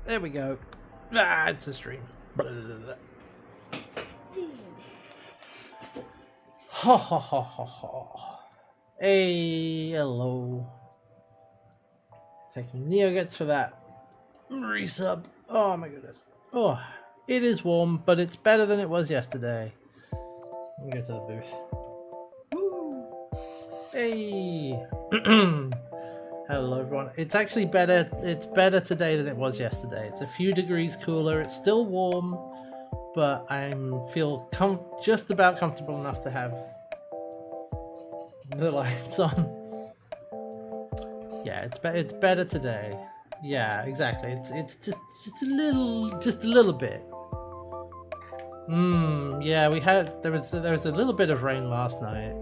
There we go. Ah, it's a stream. Ha ha ha ha ha. Hey, hello. Thank you, NeoGets, for that resub. Oh my goodness. Oh, it is warm, but it's better than it was yesterday. Let me go to the booth. Woo. Hey. Hello everyone. It's actually better. It's better today than it was yesterday. It's a few degrees cooler. It's still warm, but I feel just about comfortable enough to have the lights on. Yeah, it's better today. Yeah, exactly. It's just a little bit. Yeah, there was a little bit of rain last night,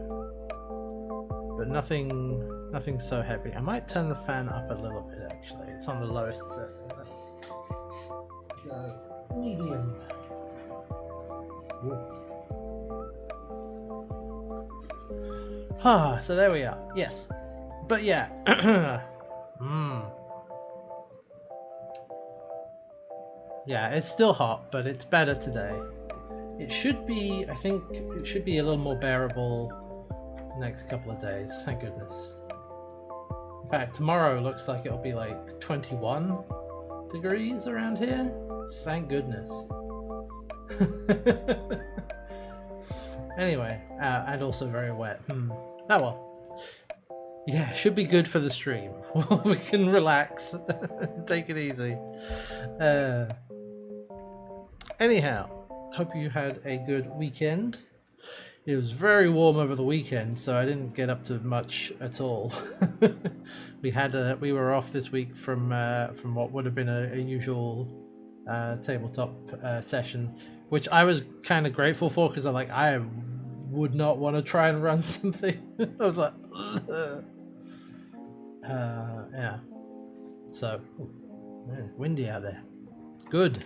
but nothing so heavy. I might turn the fan up a little bit actually. It's on the lowest setting. Let's go medium. Ah, so there we are. Yes. But yeah. Yeah, it's still hot, but it's better today. It should be, I think it should be a little more bearable next couple of days, thank goodness. In fact, tomorrow looks like it'll be like 21 degrees around here. Thank goodness. Anyway, and also very wet. Oh well. Yeah, should be good for the stream. We can relax, take it easy. Anyhow, hope you had a good weekend. It was very warm over the weekend, so I didn't get up to much at all. We were off this week from what would have been a usual tabletop session, which I was kind of grateful for because I would not want to try and run something. I was like, yeah. So, man, windy out there. Good.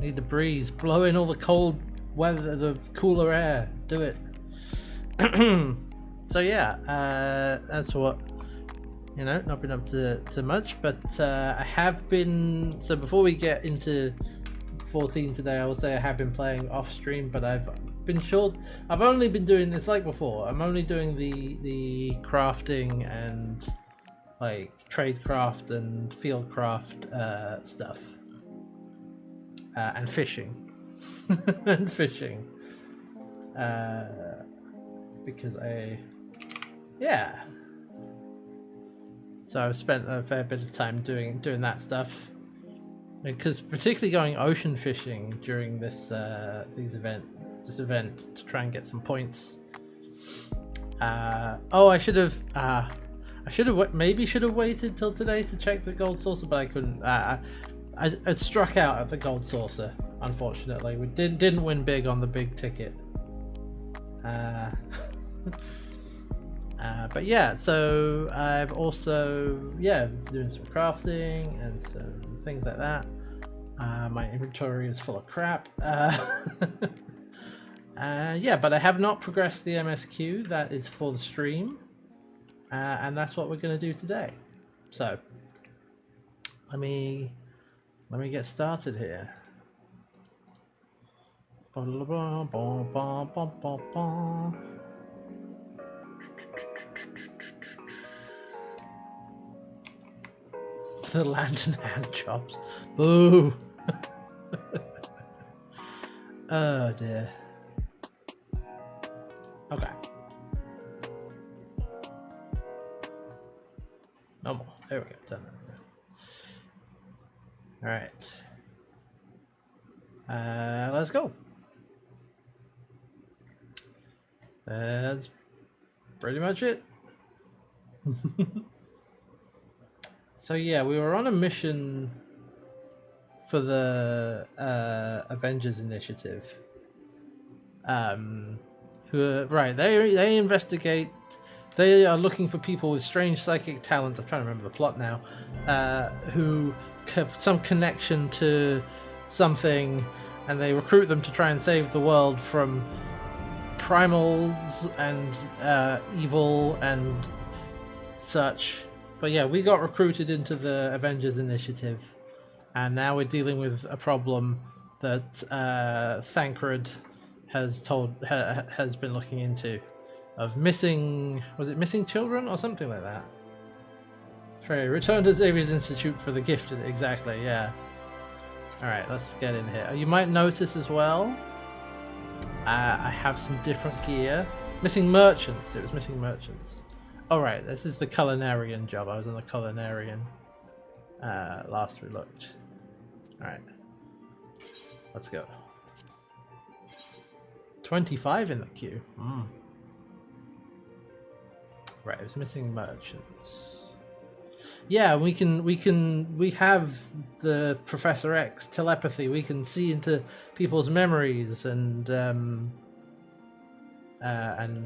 Need the breeze, blow in all the cold weather, the cooler air. Do it. So yeah, that's what, not been up to much, but I have been. So before we get into 14 today, I will say I have been playing off stream, but I've only been doing this like before. I'm only doing the crafting and like tradecraft and fieldcraft stuff, and fishing. And fishing, because so I've spent a fair bit of time doing that stuff, because particularly going ocean fishing during this event to try and get some points. I should have waited till today to check the gold saucer, but I couldn't. I struck out at the gold saucer. Unfortunately, we didn't win big on the big ticket. But yeah, so I've also doing some crafting and some things like that. My inventory is full of crap. But I have not progressed the MSQ. That is for the stream, and that's what we're going to do today. So let me get started here. The lantern hand jobs. Boo! Oh dear. Okay. No more. There we go. Done that. Alright. Let's go. That's pretty much it. So yeah, we were on a mission for the Avengers Initiative. They investigate. They are looking for people with strange psychic talents. I'm trying to remember the plot now. Who have some connection to something, and they recruit them to try and save the world from primals and evil and such. But yeah, we got recruited into the Avengers Initiative, and now we're dealing with a problem that Thancred has been looking into, of missing, was it missing children or something like that? Trey, return to Xavier's Institute for the Gifted. Exactly, yeah. Alright, let's get in here. You might notice as well, I have some different gear. Missing merchants. It was missing merchants. Alright, this is the culinarian job. I was on the culinarian last we looked. Alright. Let's go. 25 in the queue. Right, it was missing merchants. Yeah, we have the Professor X telepathy. We can see into people's memories and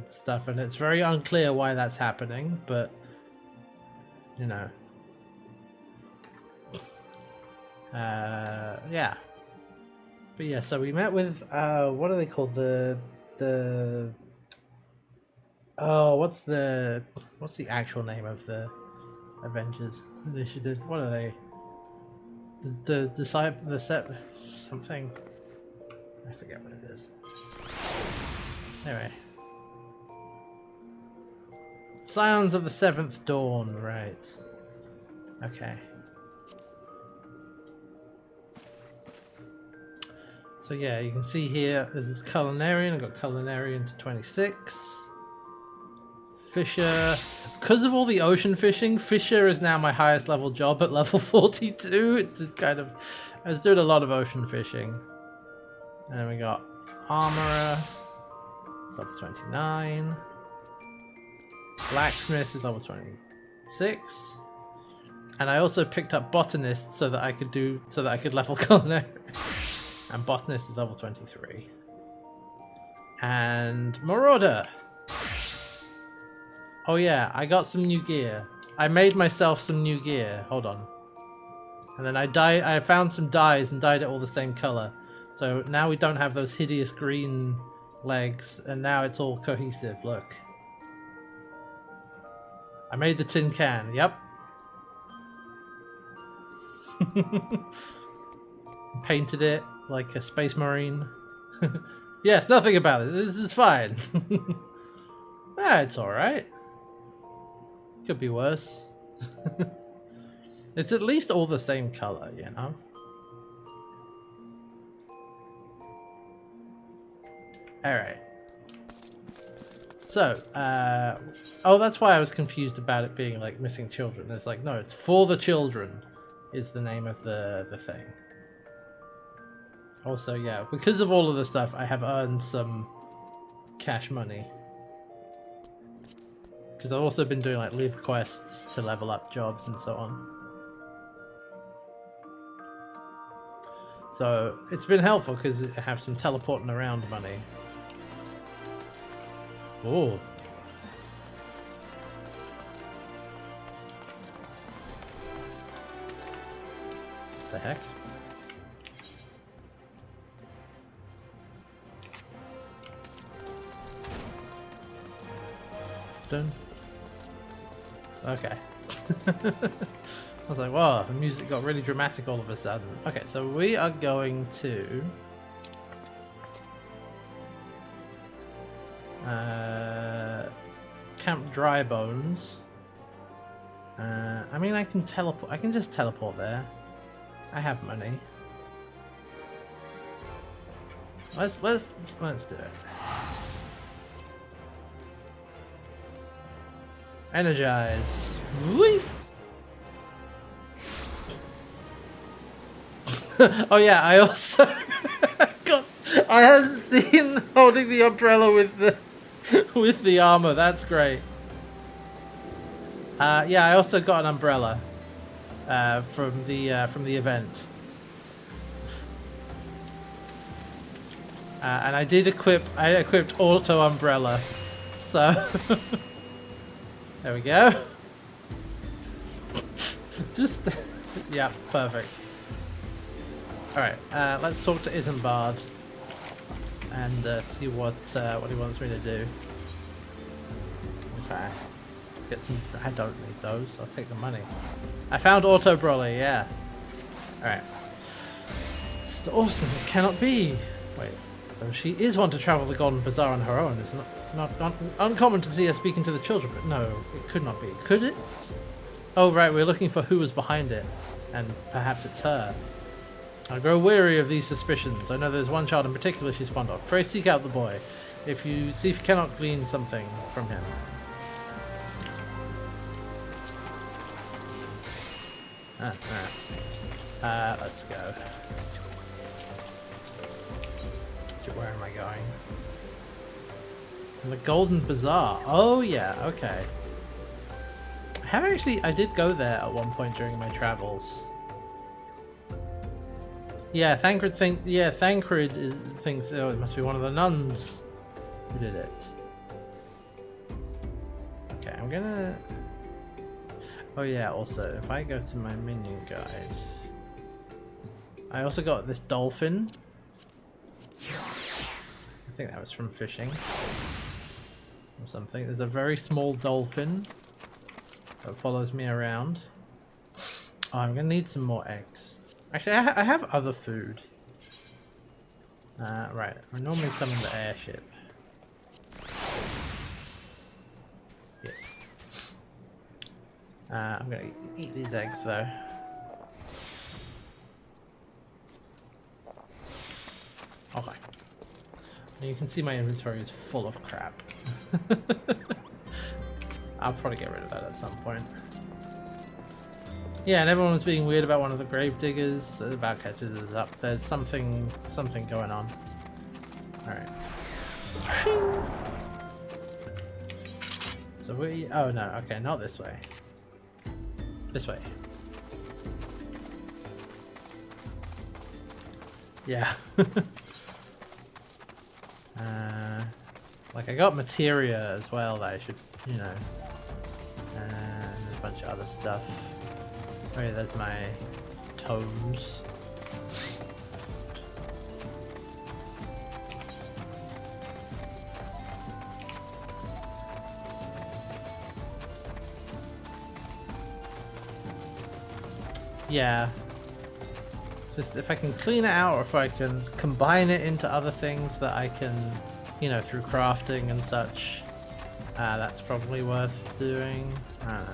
stuff, and it's very unclear why that's happening, but you know. Yeah. But yeah, so we met with what are they called? What's the actual name of the Avengers Initiative? What are they? The set something. I forget what it is. Anyway. Scions of the Seventh Dawn, right. Okay. So yeah, you can see here, there's this culinarian. I've got culinarian to 26. Fisher. Because of all the ocean fishing, Fisher is now my highest level job at level 42. It's just kind of, I was doing a lot of ocean fishing. And then we got armorer, it's level 29. Blacksmith is level 26. And I also picked up botanist so that I could level culinary. And botanist is level 23. And marauder. Oh yeah, I got some new gear. I made myself some new gear. Hold on. And then I found some dyes and dyed it all the same color. So now we don't have those hideous green legs, and now it's all cohesive. Look. I made the tin can. Yep. Painted it like a space marine. Yes, nothing about it. This is fine. It's alright. Could be worse. It's at least all the same color, you know? Alright. So, oh, that's why I was confused about it being like missing children. It's like, no, it's for the children is the name of the thing. Also, yeah, because of all of the stuff, I have earned some cash money. Because I've also been doing like live quests to level up jobs and so on. So it's been helpful because I have some teleporting around money. Oh. The heck? Done. Okay. I was like, wow, the music got really dramatic all of a sudden. Okay, so we are going to Camp Dry Bones. I mean, I can teleport. I can just teleport there. I have money. Let's do it. Energize. Whee! Oh yeah, I also got. I hadn't seen holding the umbrella with the armor. That's great. Yeah, I also got an umbrella from the event, and I did equip. I equipped auto umbrella, so. There we go. Just, yeah, perfect. Alright, let's talk to Isambard and see what he wants me to do. Okay. Get some, I don't need those, I'll take the money. I found Auto Brawler, yeah. Alright. It's awesome. It cannot be. Wait. Though she is one to travel the Golden Bazaar on her own. It's not uncommon to see her speaking to the children, but no, it could not be. Could it? Oh, right. We're looking for who was behind it. And perhaps it's her. I grow weary of these suspicions. I know there's one child in particular she's fond of. Pray seek out the boy. If you cannot glean something from him. Let's go. Where am I going? The Golden Bazaar. Oh yeah, okay. I did go there at one point during my travels. Yeah, Thancred thinks oh, it must be one of the nuns who did it. Okay, I'm gonna... Oh yeah, also, if I go to my menu guide... I also got this dolphin. I think that was from fishing. Or something. There's a very small dolphin that follows me around. Oh, I'm gonna need some more eggs. Actually, I have other food. Right, I normally summon the airship. Yes. I'm gonna eat these eggs though. Okay. You can see my inventory is full of crap. I'll probably get rid of that at some point. Yeah, and everyone was being weird about one of the grave diggers. The bow catches is up. There's something going on. Alright. So we... Oh no, okay, not this way. This way. Yeah. Like I got materia as well that I should, you know. And a bunch of other stuff. Oh yeah, there's my tomes. Yeah. Just if I can clean it out, or if I can combine it into other things that I can, you know, through crafting and such, that's probably worth doing. I don't know.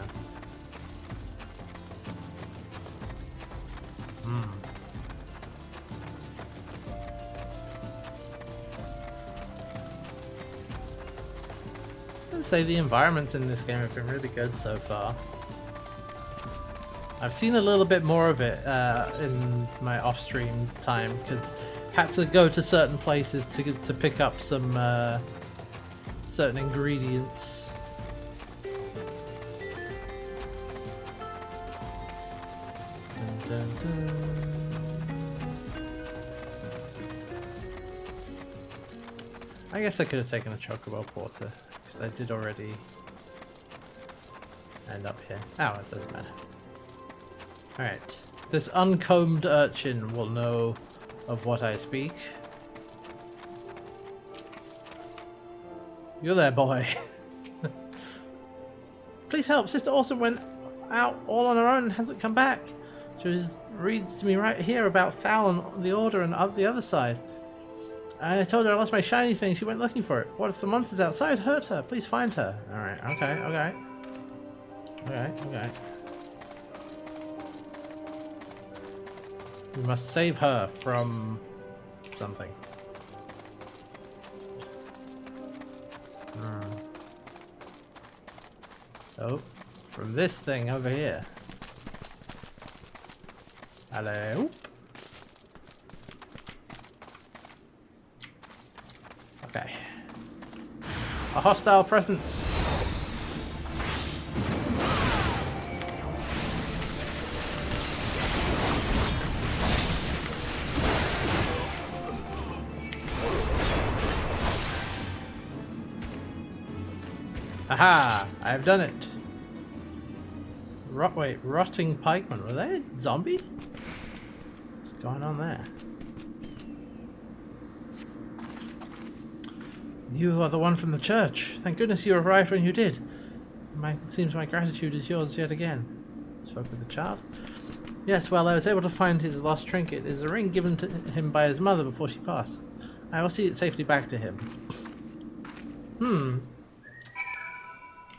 I'd say the environments in this game have been really good so far. I've seen a little bit more of it in my off-stream time because had to go to certain places to pick up some certain ingredients. Dun, dun, dun. I guess I could have taken a chocobo porter because I did already end up here. Oh, it doesn't matter. Alright, this uncombed urchin will know of what I speak. You're there, boy. Please help, Sister Awesome went out all on her own and hasn't come back. She reads to me right here about Thal and the Order and the other side. And I told her I lost my shiny thing, she went looking for it. What if the monsters outside hurt her? Please find her. Alright, okay. We must save her from something. Oh, from this thing over here. Hello? Okay. A hostile presence. Aha! I have done it. Wait, rotting pikemen. Were they a zombie? What's going on there? You are the one from the church. Thank goodness you arrived when you did. It seems my gratitude is yours yet again. Spoke with the child. Yes, well, I was able to find his lost trinket. It is a ring given to him by his mother before she passed. I will see it safely back to him.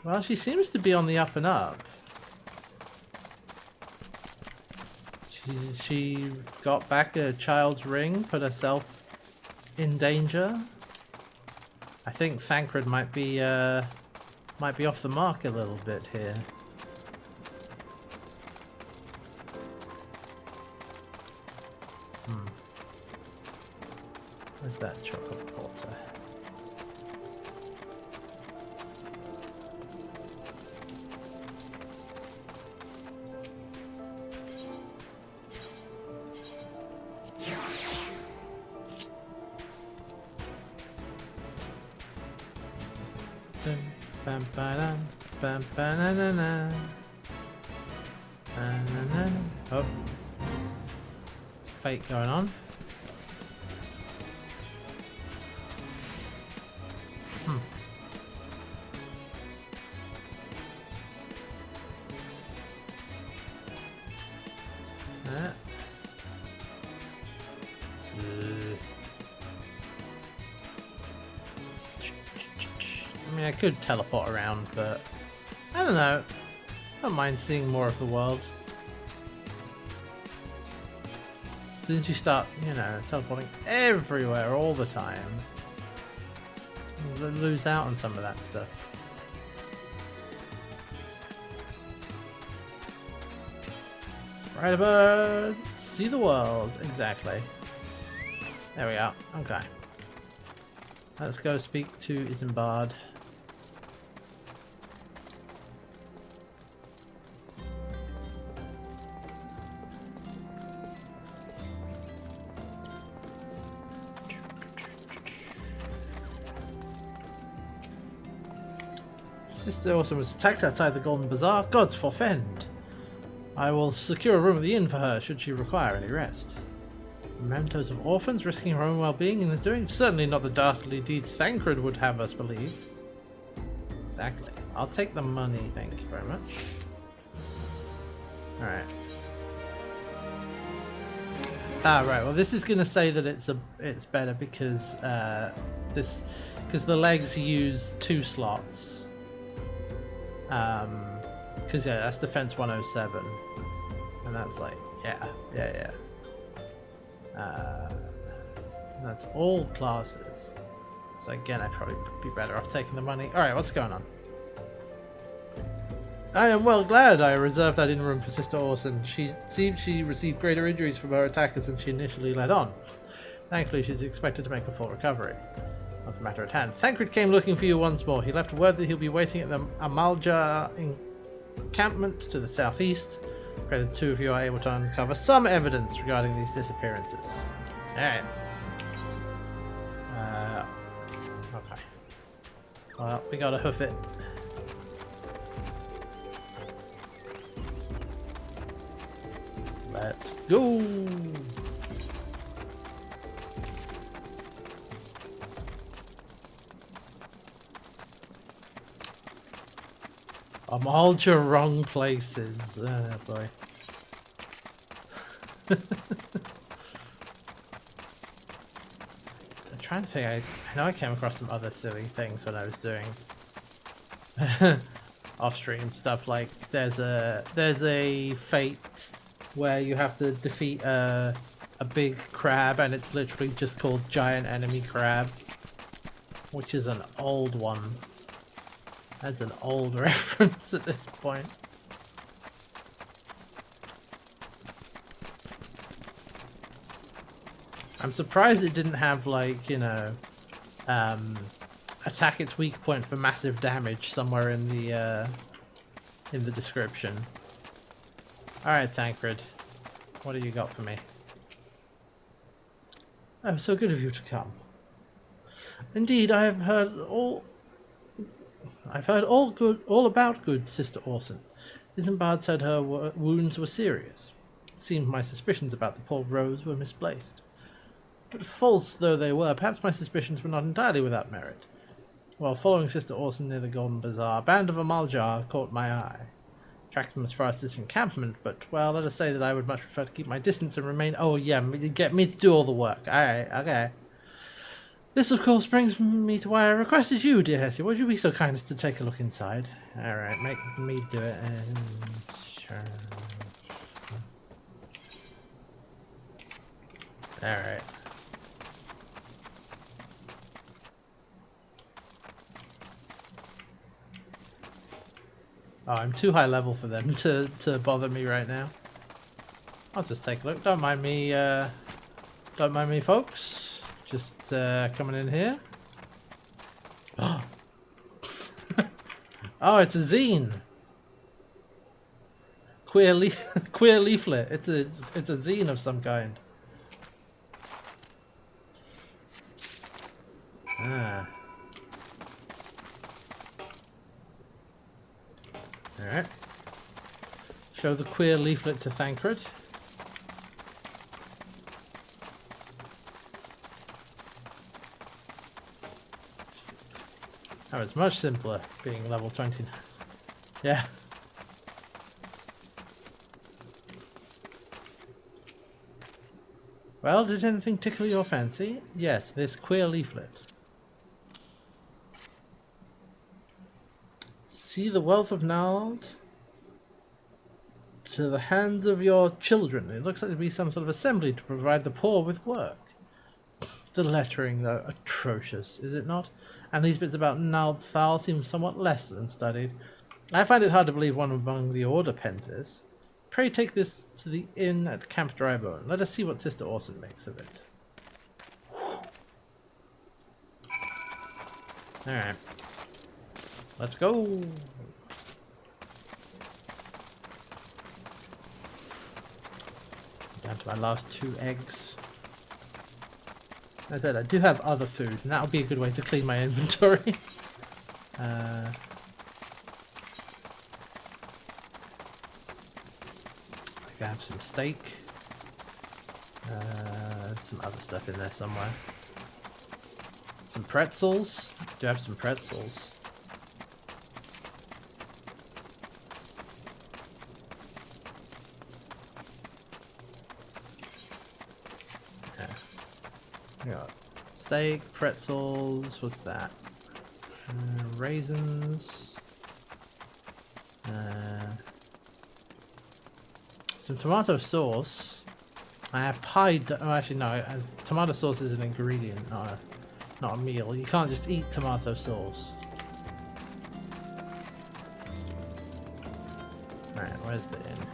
Well, she seems to be on the up and up. She got back a child's ring, put herself in danger. I think Thancred might be off the mark a little bit here. Where's that chocolate porter? Bam ba bam ba na na na. Oh, fight going on. I mean, I could teleport around, but I don't know. I don't mind seeing more of the world. As soon as you start, you know, teleporting everywhere all the time, you lose out on some of that stuff. Ride a bird, see the world. Exactly. There we are. Okay. Let's go speak to Isambard. Sister Orson was attacked outside the Golden Bazaar. Gods forfend! I will secure a room at the inn for her should she require any rest. Mementos of orphans risking her own well-being in his doing? Certainly not the dastardly deeds Thancred would have us believe. Exactly. I'll take the money, thank you very much. Alright. Ah, right. Well, this is going to say that it's better because because the legs use 2 slots. Because yeah, that's defense 107, and that's like yeah. That's all classes. So again, I'd probably be better off taking the money. All right, what's going on? I am well glad I reserved that inn room for Sister Orson. She seems she received greater injuries from her attackers than she initially led on. Thankfully, she's expected to make a full recovery. Not the matter at hand. Thancred came looking for you once more. He left word that he'll be waiting at the Amalja encampment to the southeast. Pray the 2 of you are able to uncover some evidence regarding these disappearances. Alright. Okay. Well, we gotta hoof it. Let's go! I'm all your wrong places. Oh boy. I'm trying to think. I know I came across some other silly things when I was doing off-stream stuff. Like there's a fate where you have to defeat a big crab, and it's literally just called Giant Enemy Crab, which is an old one. That's an old reference at this point. I'm surprised it didn't have, like, you know, attack its weak point for massive damage somewhere in the description. Alright, Thancred. What do you got for me? Oh, so good of you to come. Indeed, I have heard all about good Sister Orson. Isambard said her wounds were serious. It seemed my suspicions about the poor Rose were misplaced. But false though they were, perhaps my suspicions were not entirely without merit. While following Sister Orson near the Golden Bazaar, a band of Amaljar caught my eye. track them as far as this encampment, but, well, let us say that I would much prefer to keep my distance and remain... Oh, yeah, get me to do all the work. Alright, okay. This, of course, brings me to why I requested you, dear Hessie. Would you be so kind as to take a look inside? Alright, make me do it. And... Sure. Alright. Oh, I'm too high level for them to bother me right now. I'll just take a look. Don't mind me, folks. Just coming in here. Oh, it's a zine. Queer leaflet. It's a zine of some kind. Ah. Alright. Show the queer leaflet to Thancred. Oh, it's much simpler being level 20. Yeah. Well, did anything tickle your fancy? Yes, this queer leaflet. See the wealth of Nald to the hands of your children. It looks like there'd be some sort of assembly to provide the poor with work. The lettering, though, atrocious, is it not? And these bits about Nald Thal seem somewhat less than studied. I find it hard to believe one among the Order penned this. Pray take this to the inn at Camp Drybone. Let us see what Sister Orson makes of it. Alright. Let's go. Down to my last 2 eggs. As I said, I do have other food, and that'll be a good way to clean my inventory. I can have some steak. Some other stuff in there somewhere. Some pretzels. I do have some pretzels. Got steak, pretzels, what's that? Raisins. Some tomato sauce. I have pie. Oh, actually, no. Tomato sauce is an ingredient, not a meal. You can't just eat tomato sauce. Alright, where's the inn?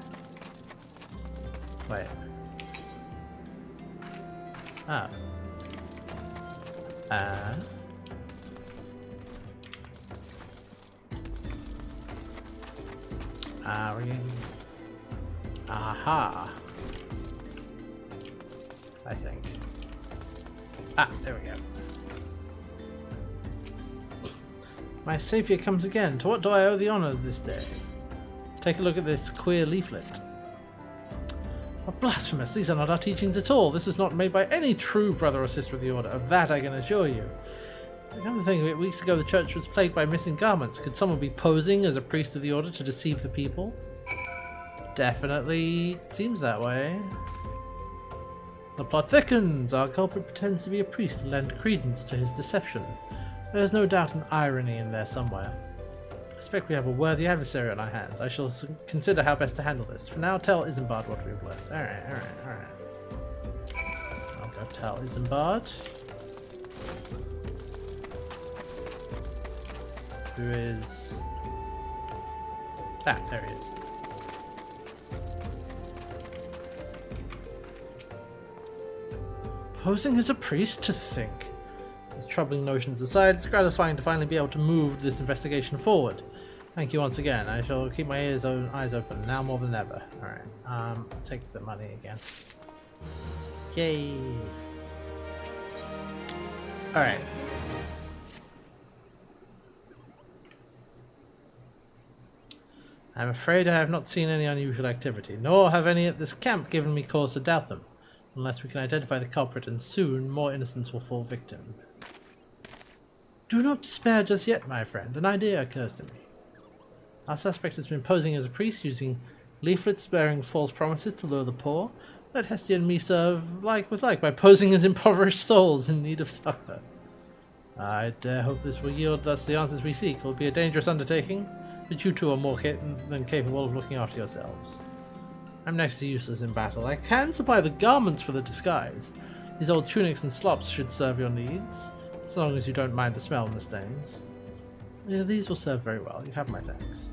Wait. Ah. Aha. I think. Ah, there we go. My saviour comes again. To what do I owe the honour of this day? Take a look at this queer leaflet. What blasphemous! These are not our teachings at all. This was not made by any true brother or sister of the Order. Of that I can assure you. I come to think of it, weeks ago the church was plagued by missing garments. Could someone be posing as a priest of the Order to deceive the people? Definitely seems that way. The plot thickens. Our culprit pretends to be a priest to lend credence to his deception. There's no doubt an irony in there somewhere. I suspect we have a worthy adversary on our hands. I shall consider how best to handle this. For now, tell Isambard what we've learned. Alright. I'll go tell Isambard. Who is... Ah, there he is. Posing as a priest, to think. These troubling notions aside, it's gratifying to finally be able to move this investigation forward. Thank you once again. I shall keep my eyes open, now more than ever. Alright, I'll take the money again. Yay! Alright. I'm afraid I have not seen any unusual activity, nor have any at this camp given me cause to doubt them. Unless we can identify the culprit, and soon more innocents will fall victim. Do not despair just yet, my friend. An idea occurs to me. Our suspect has been posing as a priest, using leaflets bearing false promises to lure the poor. Let Hestia and me serve like with like by posing as impoverished souls in need of succor. I dare hope this will yield us the answers we seek. It will be a dangerous undertaking, but you two are more than capable of looking after yourselves. I'm next to useless in battle. I can supply the garments for the disguise. These old tunics and slops should serve your needs, as long as you don't mind the smell and the stains. Yeah, these will serve very well. You have my thanks.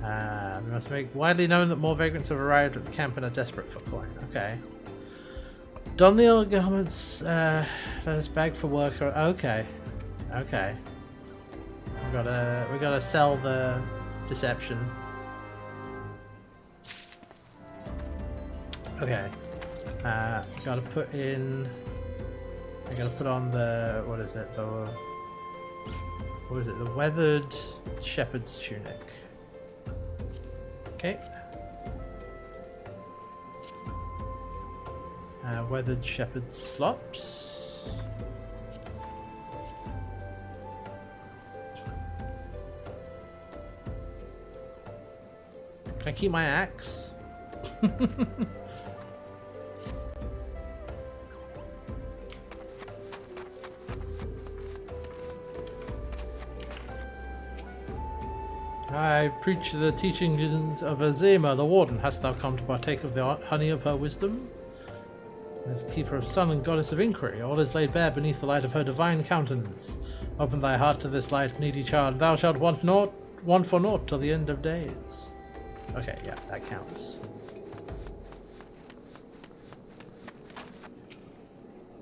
We must make widely known that more vagrants have arrived at the camp and are desperate for coin. Okay. Don the old garments, let us beg for work. Okay. Okay. We gotta sell the deception. Okay. Gotta put in. I gotta put on the. What is it? What is it? The weathered shepherd's tunic. Okay. Weathered shepherd's slops. Can I keep my axe? I preach the teachings of Azema, the warden. Hast thou come to partake of the honey of her wisdom? As keeper of sun and goddess of inquiry, all is laid bare beneath the light of her divine countenance. Open thy heart to this light, needy child. Thou shalt want for naught till the end of days. Okay, yeah, that counts.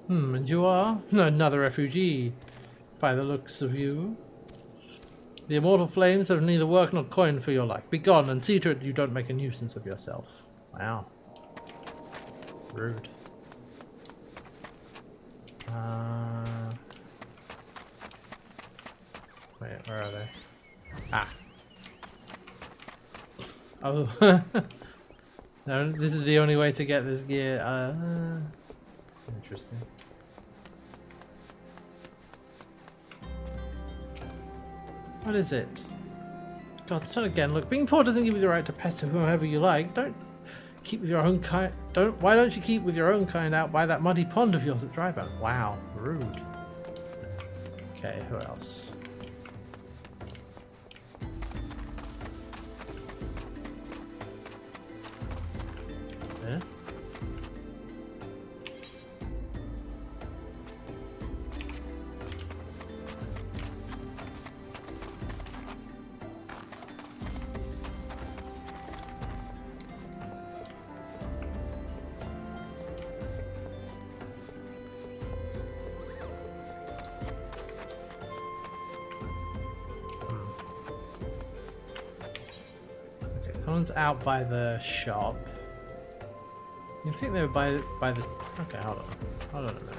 And you are? Another refugee, by the looks of you. The immortal flames have neither work nor coin for your like. Begone and see to it you don't make a nuisance of yourself. Wow. Rude. Wait, where are they? Ah. Oh. No, this is the only way to get this gear. Interesting. What is it? God, start again. Look, being poor doesn't give you the right to pester whomever you like. Don't keep with your own kind. Why don't you keep with your own kind out by that muddy pond of yours at Drybone? Wow, rude. Okay, who else? Yeah. Someone's out by the shop. You think they were by the... Okay, hold on. Hold on a minute.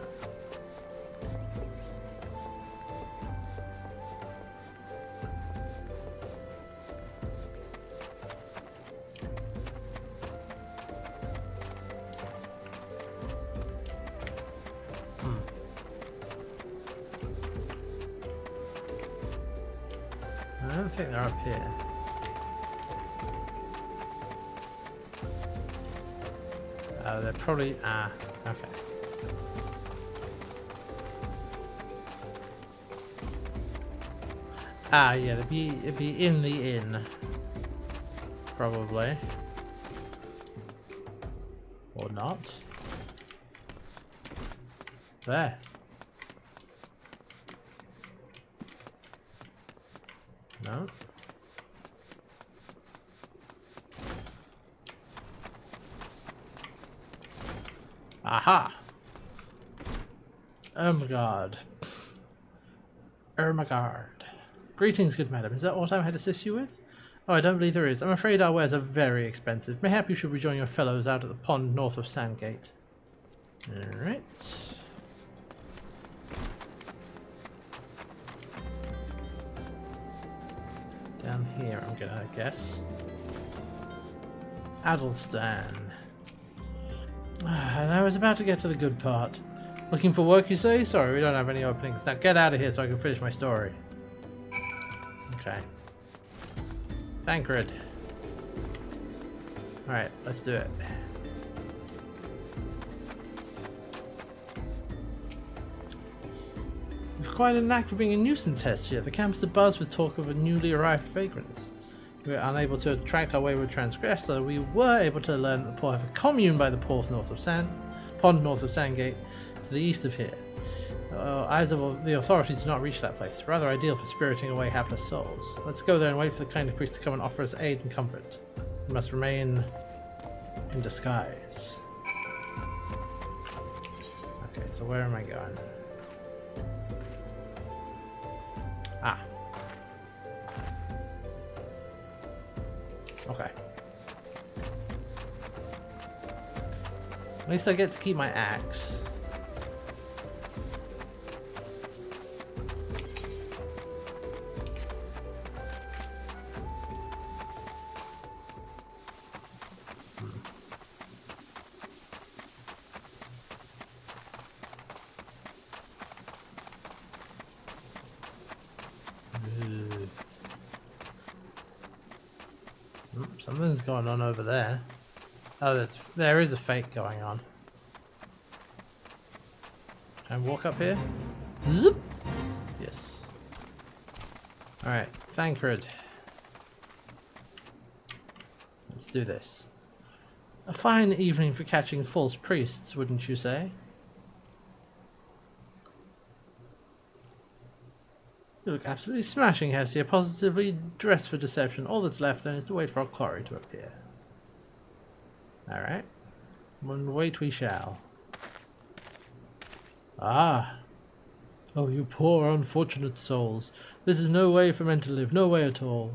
I don't think they're up here. They're probably... okay. Yeah, it'd be in the inn. Probably. Or not. There. No. Aha! Ermengarde. Ermengarde. Greetings, good madam. Is that what I had to assist you with? Oh, I don't believe there is. I'm afraid our wares are very expensive. Mayhap you should rejoin your fellows out at the pond north of Sandgate. Alright. Down here, I'm gonna guess. Adelstan. And I was about to get to the good part. Looking for work, you say? Sorry, we don't have any openings. Now get out of here so I can finish my story. Okay. Thancred. Alright, let's do it. We've quite a knack for being a nuisance, Hestia. The campus is abuzz with talk of a newly arrived vagrants. We were unable to attract our wayward transgressor. We were able to learn that the poor have a commune by the pond north of Sandgate, to the east of here. Eyes of the authorities do not reach that place. Rather ideal for spiriting away hapless souls. Let's go there and wait for the kind of priest to come and offer us aid and comfort. We must remain in disguise. Okay, so where am I going? Ah. Okay. At least I get to keep my axe. Something's going on over there. Oh, there is a fake going on. Can I walk up here? Zip! Yes. Alright, Thancred. Let's do this. A fine evening for catching false priests, wouldn't you say? You look absolutely smashing, Hestia. Positively dressed for deception. All that's left then is to wait for our quarry to appear. Alright. And wait we shall. Ah. Oh, you poor unfortunate souls. This is no way for men to live. No way at all.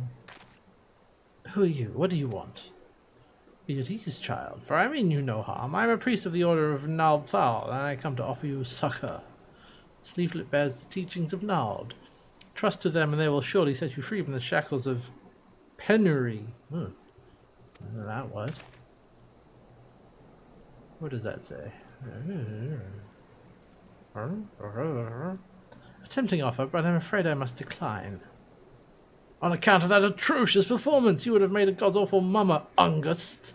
Who are you? What do you want? Be at ease, child, for I mean you no harm. I am a priest of the order of Naldthal, and I come to offer you succor. This leaflet bears the teachings of Nald. Trust to them and they will surely set you free from the shackles of penury. I know that word. What does that say? A tempting offer, but I'm afraid I must decline. On account of that atrocious performance, you would have made a god's awful mummer, Ungust.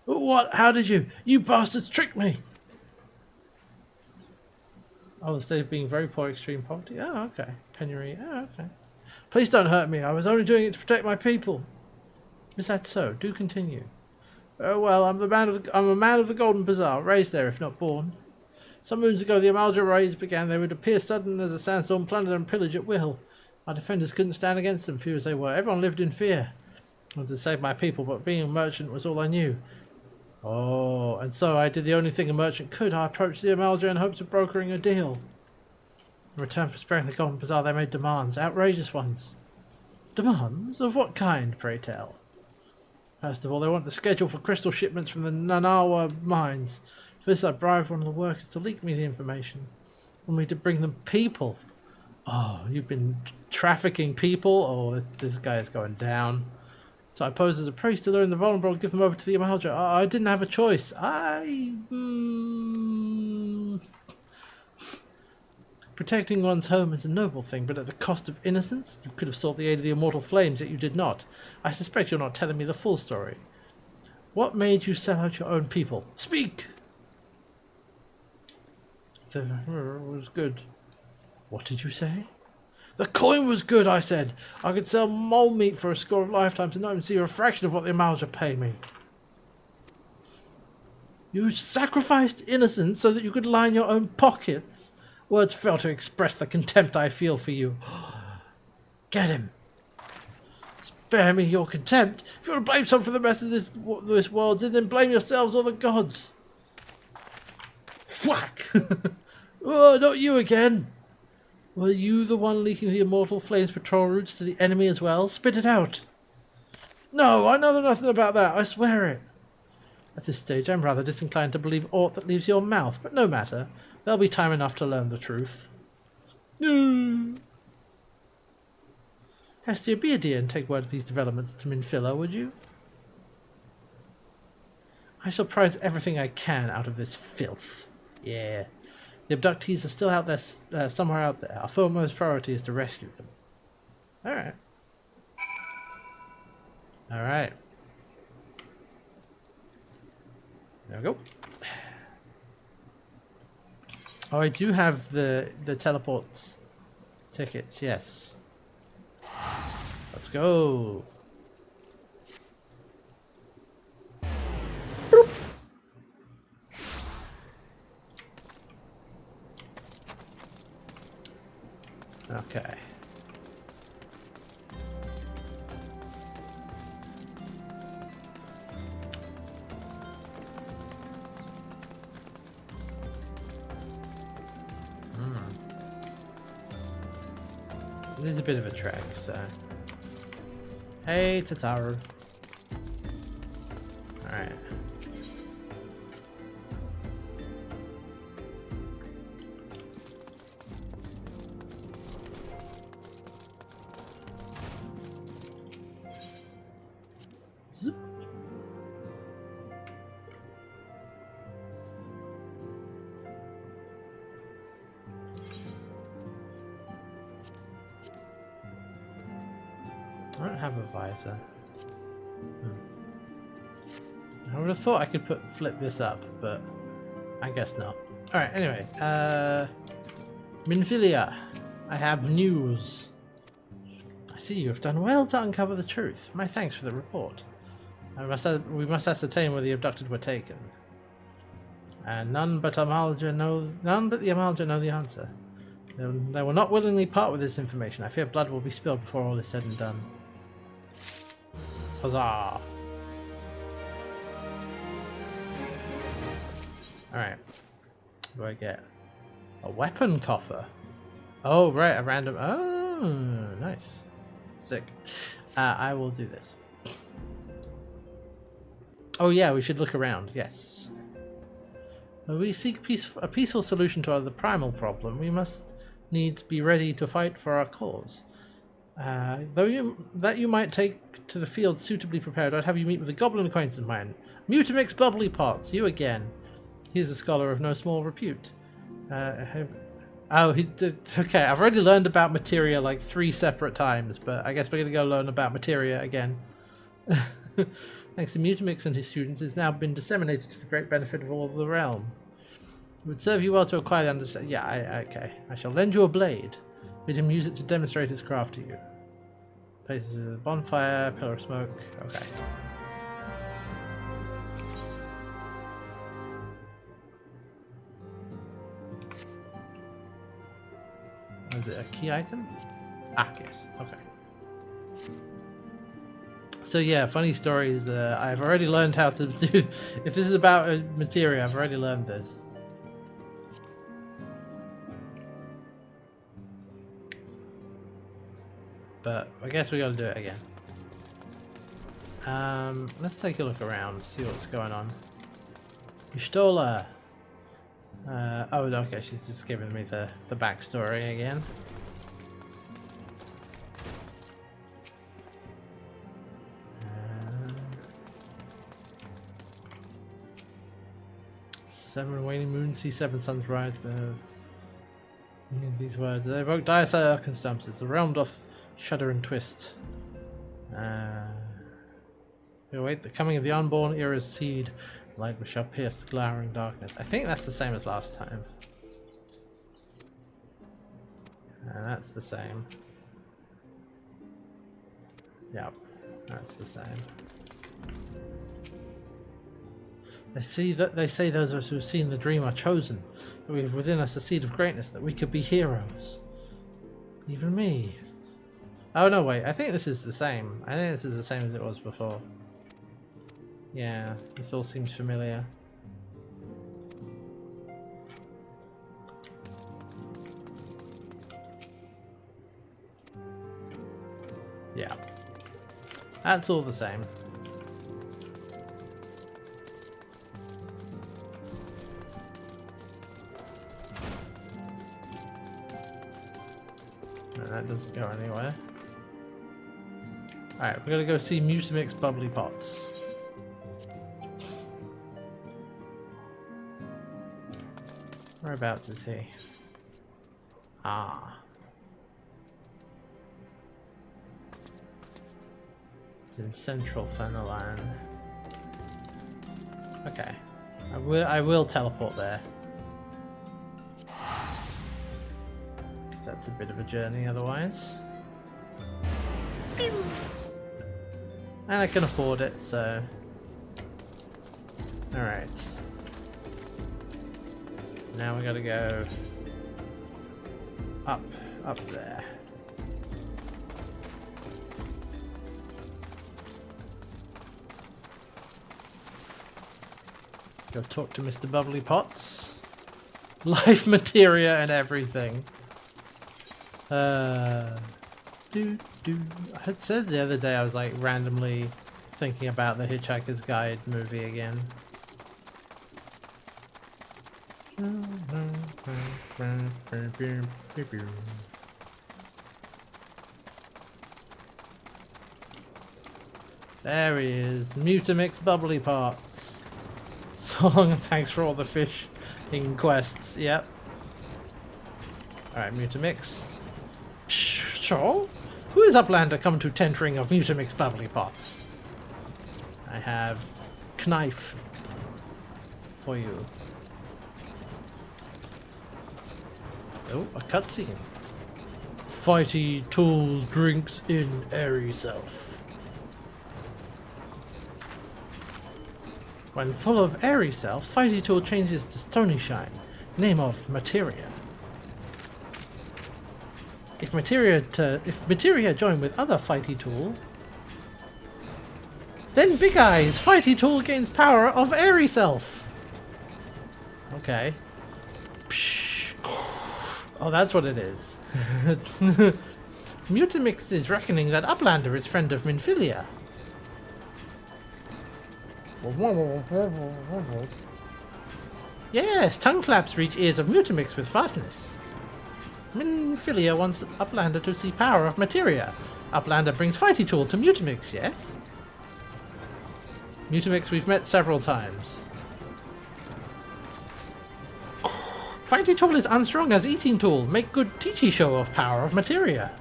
What? How did you? You bastards tricked me! Oh, instead of being very poor, extreme poverty. Oh, okay. Penury. Oh, okay. Please don't hurt me. I was only doing it to protect my people. Is that so? Do continue. Oh well, I'm a man of the Golden Bazaar, raised there, if not born. Some moons ago, the Amalja raids began. They would appear sudden as a sandstorm, plunder and pillage at will. Our defenders couldn't stand against them, few as they were. Everyone lived in fear. I wanted to save my people, but being a merchant was all I knew. Oh, and so I did the only thing a merchant could. I approached the Amalja in hopes of brokering a deal. In return for sparing the Golden Bazaar, they made demands, outrageous ones. Demands? Of what kind, pray tell? First of all, they want the schedule for crystal shipments from the Nanawa mines. For this, I bribed one of the workers to leak me the information. Want me to bring them people. Oh, you've been trafficking people? Oh, this guy is going down. So I posed as a priest to learn the vulnerable and give them over to the Amalja. I didn't have a choice. Protecting one's home is a noble thing, but at the cost of innocence? You could have sought the aid of the immortal flames, yet you did not. I suspect you're not telling me the full story. What made you sell out your own people? Speak! The was good. What did you say? The coin was good, I said. I could sell mole meat for a score of lifetimes and not even see a fraction of what the Amalja pay me. You sacrificed innocence so that you could line your own pockets? Words fail to express the contempt I feel for you. Get him. Spare me your contempt. If you want to blame someone for the mess of this world's in, then blame yourselves or the gods. Whack! Oh, not you again. Were you the one leaking the immortal flames patrol routes to the enemy as well? Spit it out. No, I know nothing about that. I swear it. At this stage, I'm rather disinclined to believe aught that leaves your mouth, but no matter. There'll be time enough to learn the truth. Hestia, be a dear and take word of these developments to Minfilla, would you? I shall prize everything I can out of this filth. Yeah. The abductees are still out there, somewhere out there. Our foremost priority is to rescue them. Alright. All right. There we go. Oh, I do have the teleports tickets. Yes. Let's go. Boop. Okay. It is a bit of a trek, so. Hey, Tataru. Alright. Zoop. I don't have a visor. I would have thought I could flip this up, but I guess not. Alright, anyway. Minfilia, I have news. I see you have done well to uncover the truth. My thanks for the report. We must ascertain where the abducted were taken. And none but the Amalja know the answer. They will not willingly part with this information. I fear blood will be spilled before all is said and done. Huzzah! Alright. What do I get? A weapon coffer. Oh, right, a random... Oh, nice. Sick. I will do this. Oh yeah, we should look around, yes. When we seek a peaceful solution to the primal problem, we must needs be ready to fight for our cause. Though you might take to the field suitably prepared, I'd have you meet with a goblin acquaintance of mine. Mutamix Bubbly Pots, you again. He is a scholar of no small repute. Okay, I've already learned about materia like 3 separate times, but I guess we're going to go learn about materia again. Thanks to Mutamix and his students, it's now been disseminated to the great benefit of all of the realm. It would serve you well to acquire the understanding. Yeah, okay. I shall lend you a blade. Bid him use it to demonstrate his craft to you. Places a bonfire, pillar of smoke. Okay. Is it a key item? Ah, yes. Okay. So yeah, funny stories. I've already learned how to do... If this is about materia, I've already learned this. But I guess we gotta do it again. Let's take a look around, see what's going on. Pistola. Oh, okay, she's just giving me the backstory again. Seven waning moons, see 7 suns rise. These words they evoke dire circumstances. The realm doth shudder and twist. We await the coming of the unborn era's seed. Light which shall pierce the glowering darkness. I think that's the same as last time. That's the same. Yep, that's the same. They say those of us who have seen the dream are chosen, that we have within us a seed of greatness, that we could be heroes. Even me. Oh no, wait, I think this is the same. I think this is the same as it was before. Yeah, this all seems familiar. Yeah. That's all the same. No, that doesn't go anywhere. Alright, we're gonna go see Mutamix Bubbly Pots. Whereabouts is he? Ah. in central Fennerland. Okay. I will teleport there. Because that's a bit of a journey otherwise. And I can afford it, so... Alright. Now we gotta go... up there. Go talk to Mr. Bubbly Pots. Life materia and everything. I had said the other day I was like randomly thinking about the Hitchhiker's Guide movie again. There he is, Mutamix Bubbly Pots. So long and thanks for all the fish in quests. Yep. Alright, Mutamix. Sure. Who is Uplander come to tentering of Mutamix Bubbly Pots? I have knife for you. Oh, a cutscene. Fighty Tool drinks in airy self. When full of airy self, Fighty Tool changes to Stony Shine, name of materia. If materia join with other Fighty Tool, then Big Eyes Fighty Tool gains power of airy self. Okay. Psh. Oh, that's what it is. Mutamix is reckoning that Uplander is friend of Minfilia. Yes, tongue flaps reach ears of Mutamix with fastness. Minfilia wants Uplander to see power of materia. Uplander brings Fighty Tool to Mutamix, yes? Mutamix we've met several times. Fighty Tool is unstrung as eating tool. Make good teachy show of power of materia.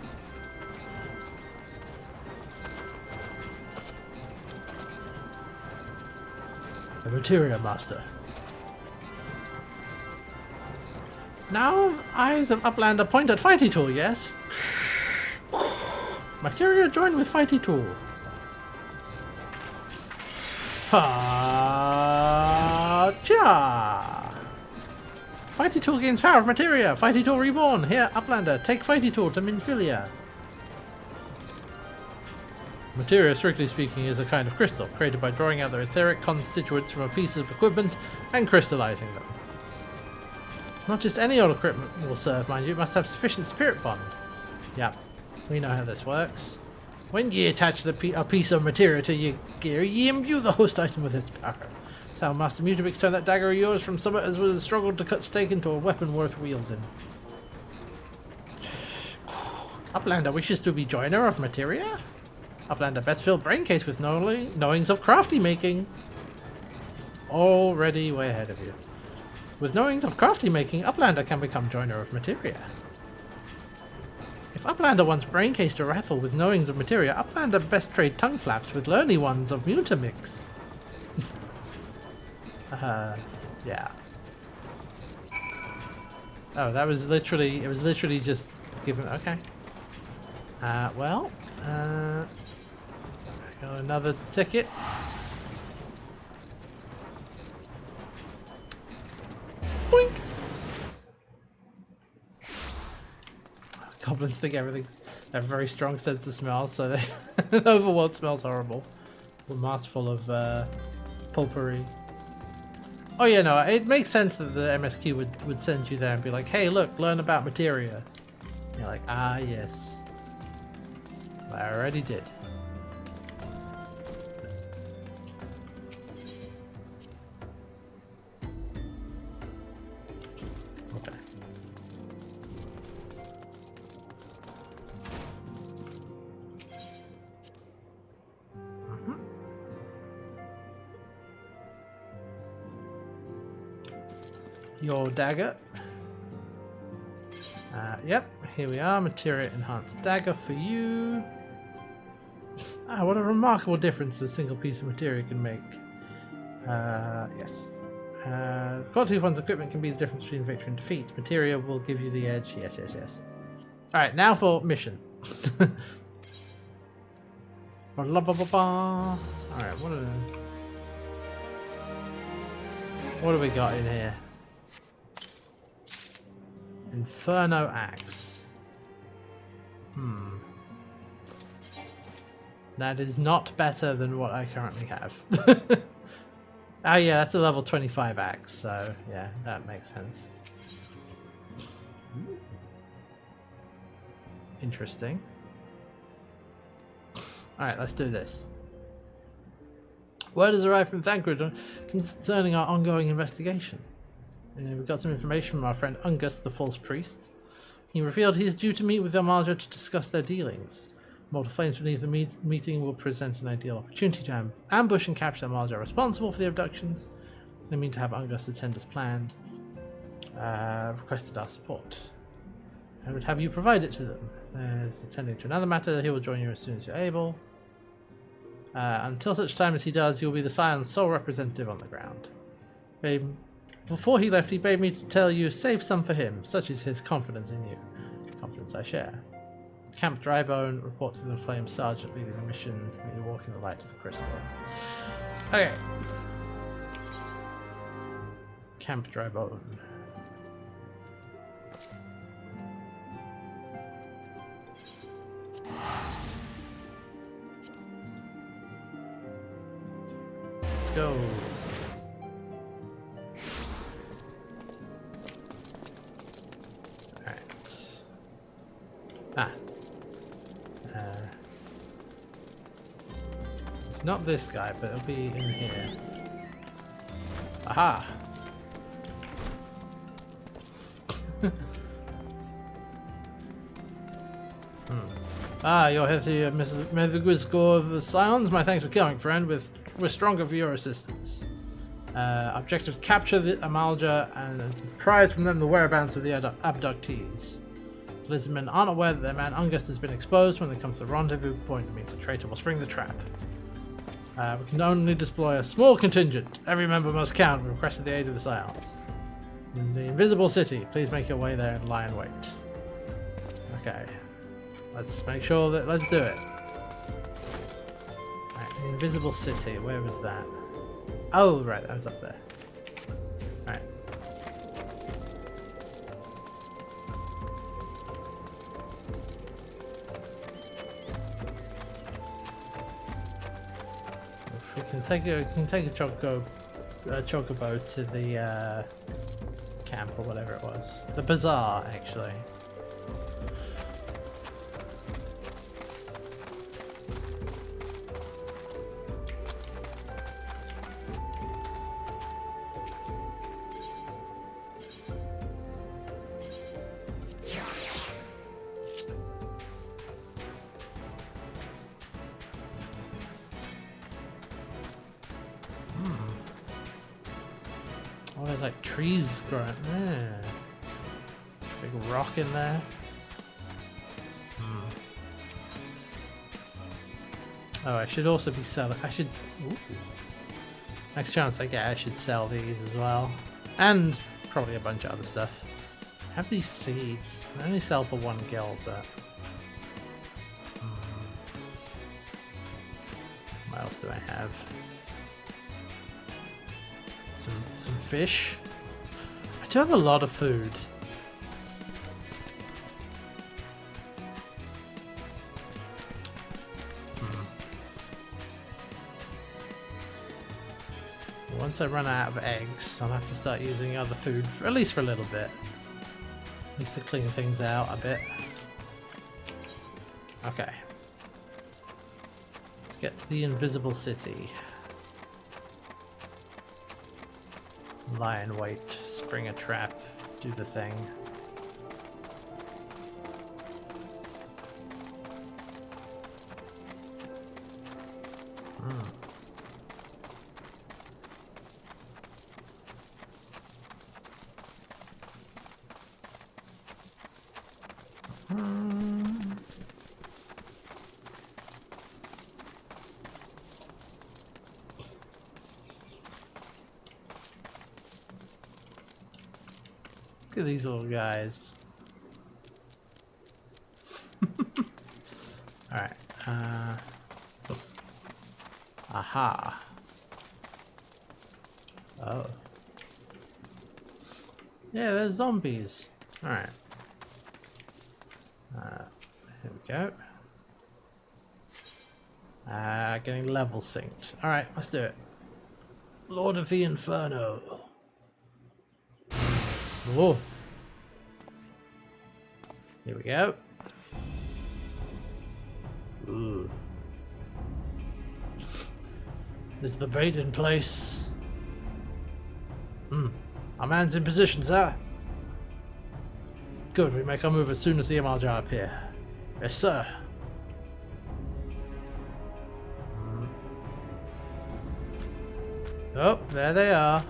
The Materia Master. Now, eyes of Uplander point at Fighty Tool, yes? Materia join with Fighty Tool. Ha-cha! Fighty Tool gains power of materia. Fighty Tool reborn. Here, Uplander, take Fighty Tool to Minfilia. Materia, strictly speaking, is a kind of crystal, created by drawing out their etheric constituents from a piece of equipment and crystallizing them. Not just any old equipment will serve, mind you, it must have sufficient spirit bond. Yep, we know how this works. When ye attach a piece of materia to your gear, ye imbue the host item with its power. That's how Master Mutamix turned that dagger of yours from summit as well as struggled to cut stake into a weapon worth wielding. Uplander wishes to be joiner of materia? Uplander best filled brain case with knowings of crafty making. Already way ahead of you. With knowings of crafty making, Uplander can become joiner of materia. If Uplander wants brain case to rattle with knowings of materia, Uplander best trade tongue flaps with learny ones of Mutamix. Yeah. Oh, that was literally, it was literally just given, okay. Well, I got another ticket. Boink! Goblins think everything, they have a very strong sense of smell, so they overworld smells horrible. A mask full of pulpery. Oh yeah, no, it makes sense that the MSQ would send you there and be like, hey look, learn about materia. And you're like, ah yes. I already did. Okay. Your dagger. Yep, here we are. Materia enhanced dagger for you. Ah, what a remarkable difference a single piece of material can make. Yes. The quality of one's equipment can be the difference between victory and defeat. Material will give you the edge. Yes, yes, yes. Alright, now for mission. Alright, what do we got in here? Inferno Axe. That is not better than what I currently have. Oh yeah, that's a level 25 axe, so yeah, that makes sense. Interesting. Alright, let's do this. Word has arrived from Thancred concerning our ongoing investigation. We've got some information from our friend Ungus, the false priest. He revealed he is due to meet with Amalja to discuss their dealings. Mortal Flames believe the meeting will present an ideal opportunity to ambush and capture Amalja responsible for the abductions. They mean to have Ungus attend as planned. Requested our support. I would have you provide it to them. As attending to another matter, he will join you as soon as you're able. Until such time as he does, you'll be the Scion's sole representative on the ground. Before he left, he bade me to tell you, save some for him. Such is his confidence in you. Confidence I share. Camp Drybone, report to the Flame Sergeant leading the mission. May you walk in the light of the crystal. Okay. Camp Drybone. Let's go. Alright. Ah. It's not this guy, but it'll be in here. Aha! Ah, you're here to Mr. the Griscore of the Scions. My thanks for coming, friend. We're stronger for your assistance. Objective: capture the Amalja and prize from them the whereabouts of the abductees. The lizardmen aren't aware that their man Ungust has been exposed. When they come to the rendezvous point, means the traitor will spring the trap. We can only deploy a small contingent. Every member must count. We requested the aid of the Scions. In the Invisible City, please make your way there and lie in wait. Okay. Let's make sure that. Let's do it. Right, the Invisible City. Where was that? Oh, right, that was up there. Alright. We can take a chocobo to the camp or whatever it was. The bazaar, actually. Oh, there's like trees growing there. Big rock in there. Oh, I should also be selling. I should. Ooh. Next chance I get, I should sell these as well. And probably a bunch of other stuff. I have these seeds. I only sell for 1 gil, but. What else do I have? Some fish. I do have a lot of food. Once I run out of eggs, I'll have to start using other food, at least for a little bit. At least to clean things out a bit. Okay. Let's get to the Invisible City. Lie in wait, spring a trap, do the thing. Look at these little guys. Alright. Aha. Oh. Yeah, there's zombies. Alright. Here we go. Getting level synced. Alright, let's do it. Lord of the Inferno. Whoa. Here we go. Ooh. Is the bait in place? Our man's in position, sir. Good, we make our move as soon as the MRJ appear. Yes, sir. Oh, there they are.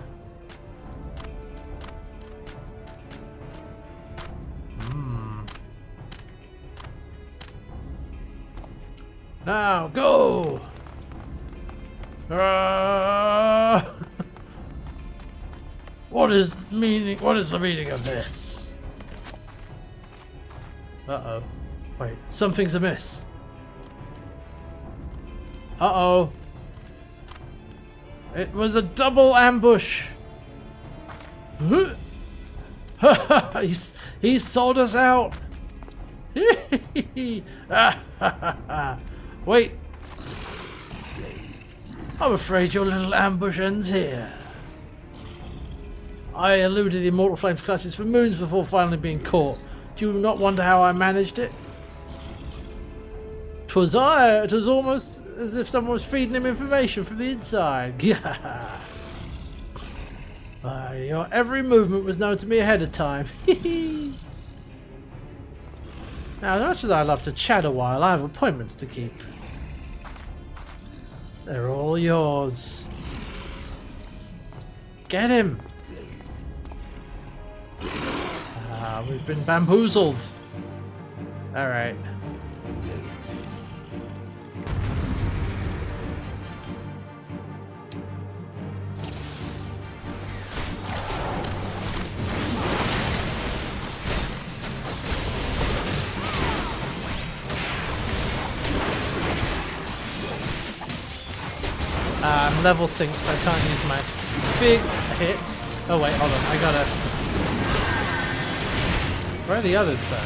Now, go! What is the meaning of this? Uh-oh. Wait, something's amiss. Uh-oh. It was a double ambush. He sold us out. Wait. I'm afraid your little ambush ends here. I eluded the Immortal Flame's clutches for moons before finally being caught. Do you not wonder how I managed it? 'Twas almost as if someone was feeding him information from the inside. Your every movement was known to me ahead of time. Now, as much as I love to chat a while, I have appointments to keep. They're all yours. Get him! We've been bamboozled. Alright. I'm level synced, so I can't use my big hits. Oh wait, hold on, I gotta... Where are the others though?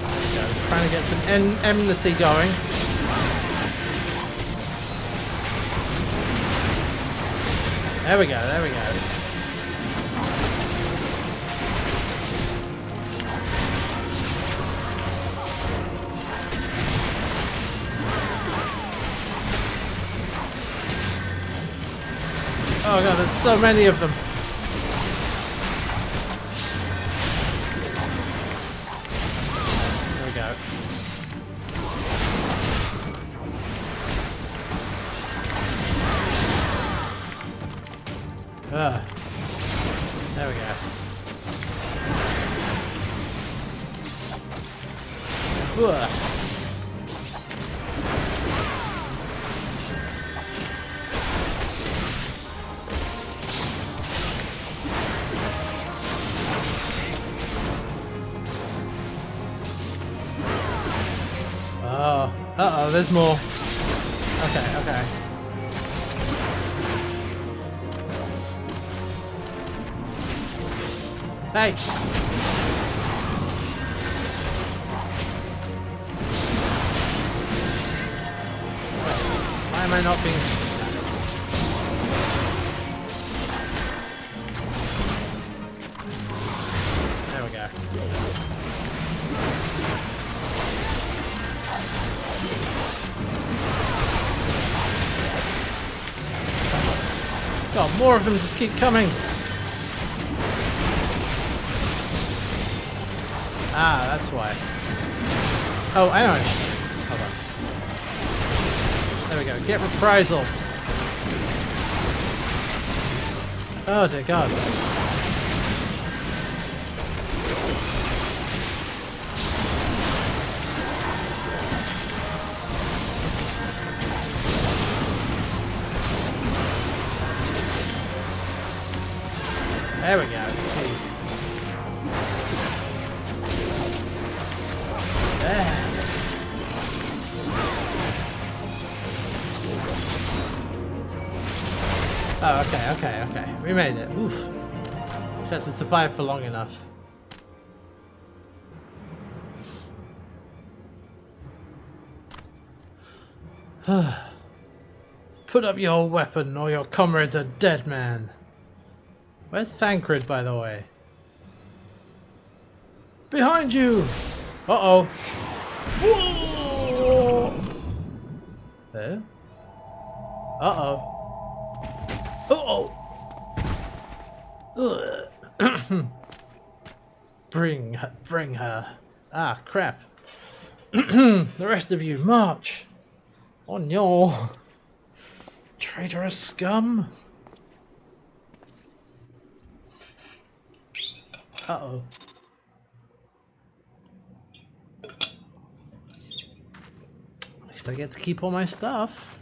There we go, trying to get some enmity going. There we go, there we go. Oh god, there's so many of them. There we go. There we go. Uh-oh, there's more. Okay, okay. Hey! Why am I not being... There we go. God, more of them just keep coming. Ah, that's why. Oh, I know. Hold on. There we go. Get reprisalled. Oh dear God. There we go. Jeez. There. Oh, okay. We made it. Oof. Just had to survive for long enough. Put up your weapon or your comrade's a dead man. Where's Thancred, by the way? Behind you! Uh-oh. Whoa! There? Uh-oh. Uh-oh! Bring her. Ah, crap. The rest of you, march! On your... traitorous scum! Uh-oh. At least I get to keep all my stuff.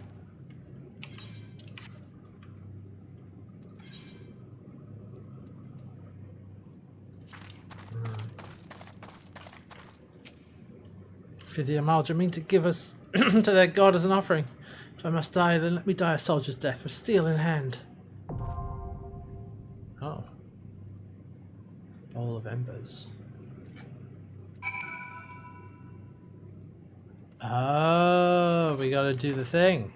For the amalgamine to give us to their god as an offering. If I must die, then let me die a soldier's death with steel in hand. Oh. Bowl of embers. Oh, we gotta do the thing.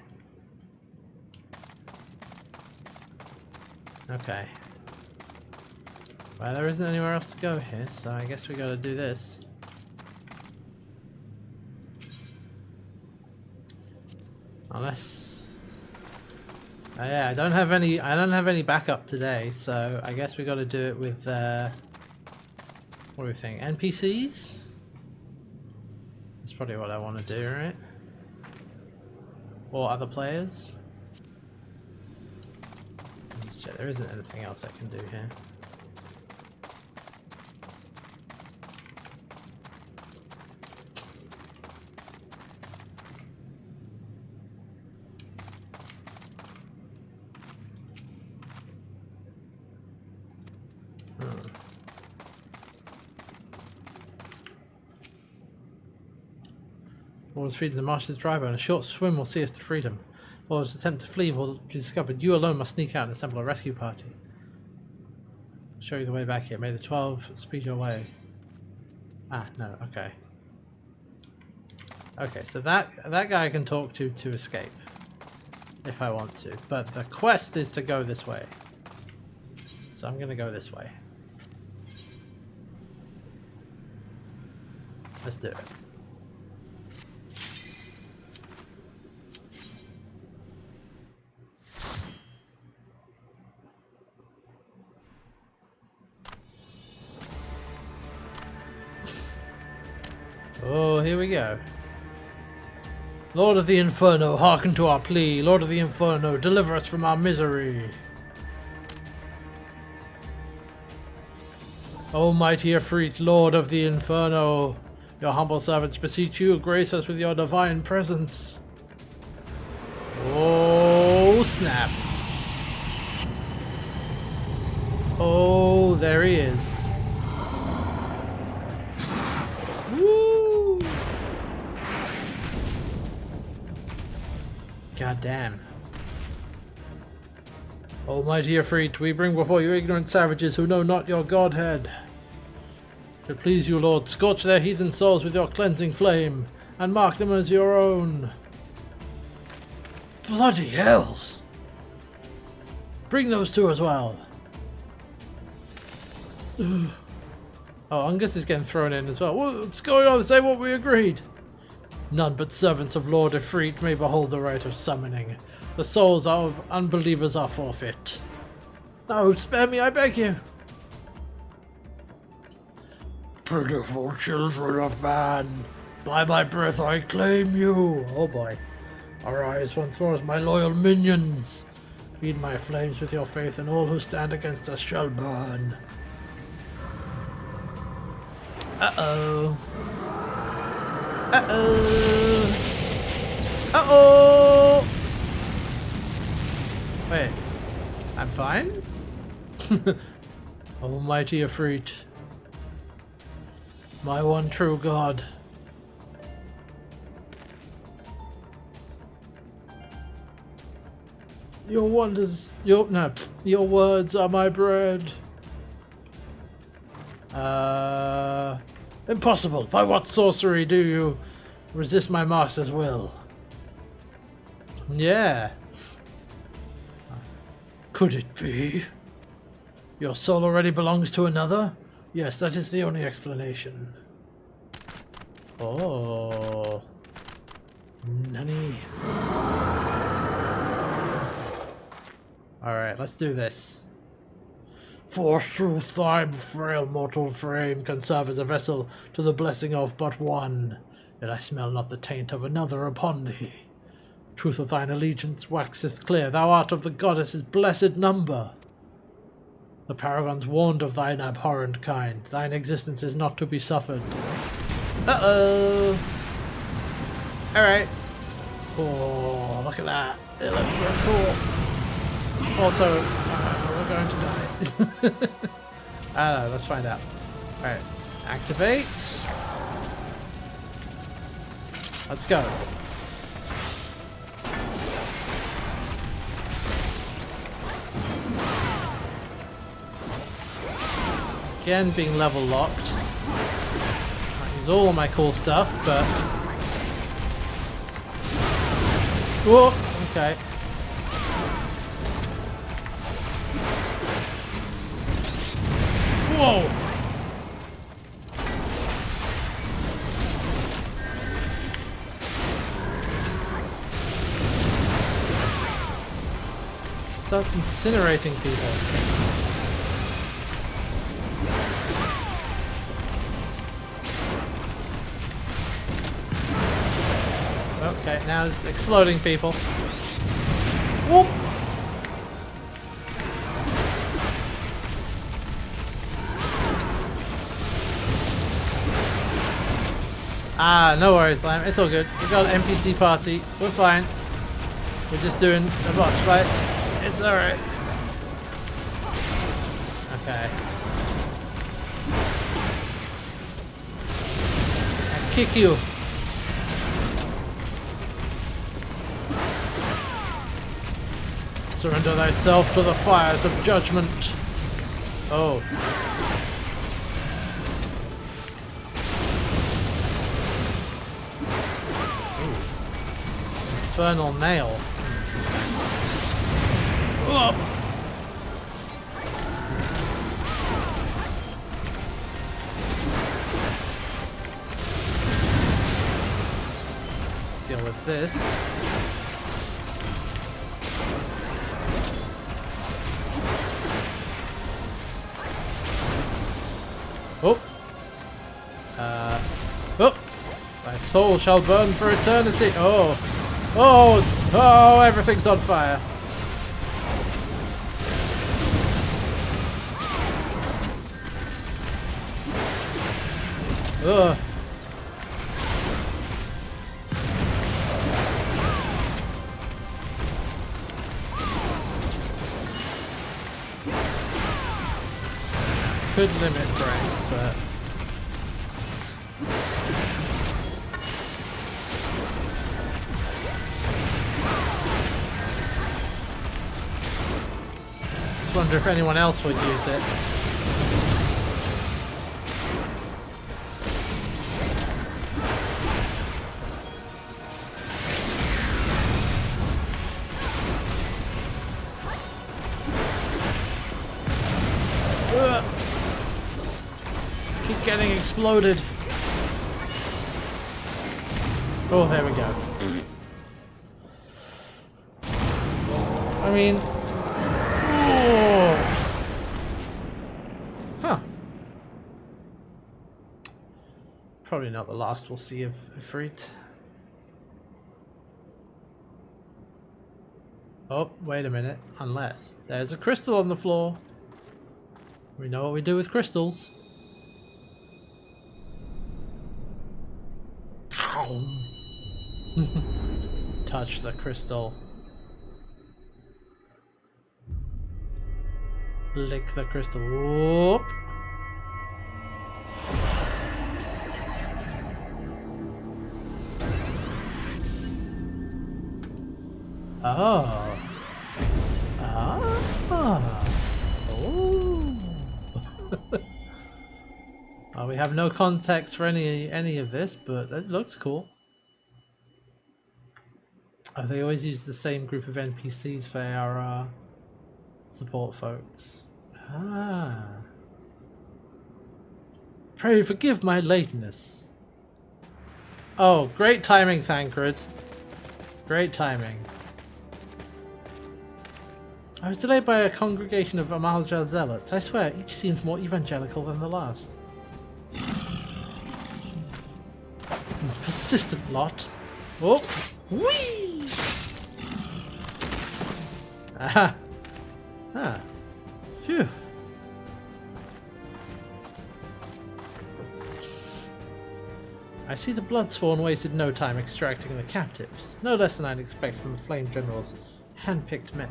Okay. Well, there isn't anywhere else to go here, so I guess we gotta do this. Unless, yeah, I don't have any backup today, so I guess we got to do it with what do we think? NPCs? That's probably what I want to do, right? Or other players? Let's check. There isn't anything else I can do here. War's freedom the marshes dry bone. A short swim will see us to freedom. War's attempt to flee will be discovered. You alone must sneak out and assemble a rescue party. I'll show you the way back here. May the 12 speed your way. Ah, no, okay. Okay, so that guy I can talk to escape. If I want to. But the quest is to go this way. So I'm gonna go this way. Let's do it. Oh, here we go. Lord of the Inferno, hearken to our plea. Lord of the Inferno, deliver us from our misery. O mighty Efreet, Lord of the Inferno, your humble servants beseech you, grace us with your divine presence. Oh, snap. Oh, there he is. God damn. Almighty Efreet, we bring before you ignorant savages who know not your godhead. To please you, Lord, scorch their heathen souls with your cleansing flame, and mark them as your own. Bloody hells! Bring those two as well. Oh, Angus is getting thrown in as well. What's going on? Say what we agreed. None but servants of Lord Efreet may behold the rite of summoning. The souls of unbelievers are forfeit. No, spare me, I beg you. Pitiful children of man, by my breath I claim you. Oh boy. Arise once more as my loyal minions. Feed my flames with your faith, and all who stand against us shall burn. Uh-oh. Uh-oh. Uh-oh. Wait. I'm fine? Almighty Ifrit, my one true God. Your wonders, your words are my bread. Impossible. By what sorcery do you resist my master's will? Yeah. Could it be? Your soul already belongs to another? Yes, that is the only explanation. Oh. Nani. Alright, let's do this. Forsooth, thy frail mortal frame can serve as a vessel to the blessing of but one, yet I smell not the taint of another upon thee. Truth of thine allegiance waxeth clear, thou art of the goddess's blessed number. The paragons warned of thine abhorrent kind, thine existence is not to be suffered. Uh-oh! Alright. Oh, look at that. It looks so cool. Also, we're going to die. I don't know, let's find out. Alright, activate. Let's go. Again, being level locked. Can't use all of my cool stuff, but... Whoa! Okay. Whoa! Starts incinerating people. Okay, now it's exploding people. Whoop! Ah, no worries, Lime. It's all good. We've got an NPC party. We're fine. We're just doing a boss fight. It's alright. Okay. I kick you. Surrender thyself to the fires of judgment. Oh. Ooh. Infernal nail. Oh. Deal with this. Oh. Oh. Thy soul shall burn for eternity. Oh. Oh. Oh, everything's on fire. Ugh. Could limit strength, but just wonder if anyone else would use it. Keep getting exploded. Oh, there we go. I mean... Oh. Huh. Probably not the last we'll see of Ifrit. Oh, wait a minute. Unless there's a crystal on the floor. We know what we do with crystals. Touch the crystal. Lick the crystal. Whoop. Oh. Ah. Oh. Well, we have no context for any of this, but it looks cool. Oh, they always use the same group of NPCs for our support folks. Ah. Pray forgive my lateness. Oh, great timing, Thancred. Great timing. I was delayed by a congregation of Amalja zealots. I swear, each seems more evangelical than the last. Persistent lot. Oh! Whee! Aha! Ah. Phew. I see the Bloodsworn wasted no time extracting the captives. No less than I'd expect from the Flame General's hand-picked men.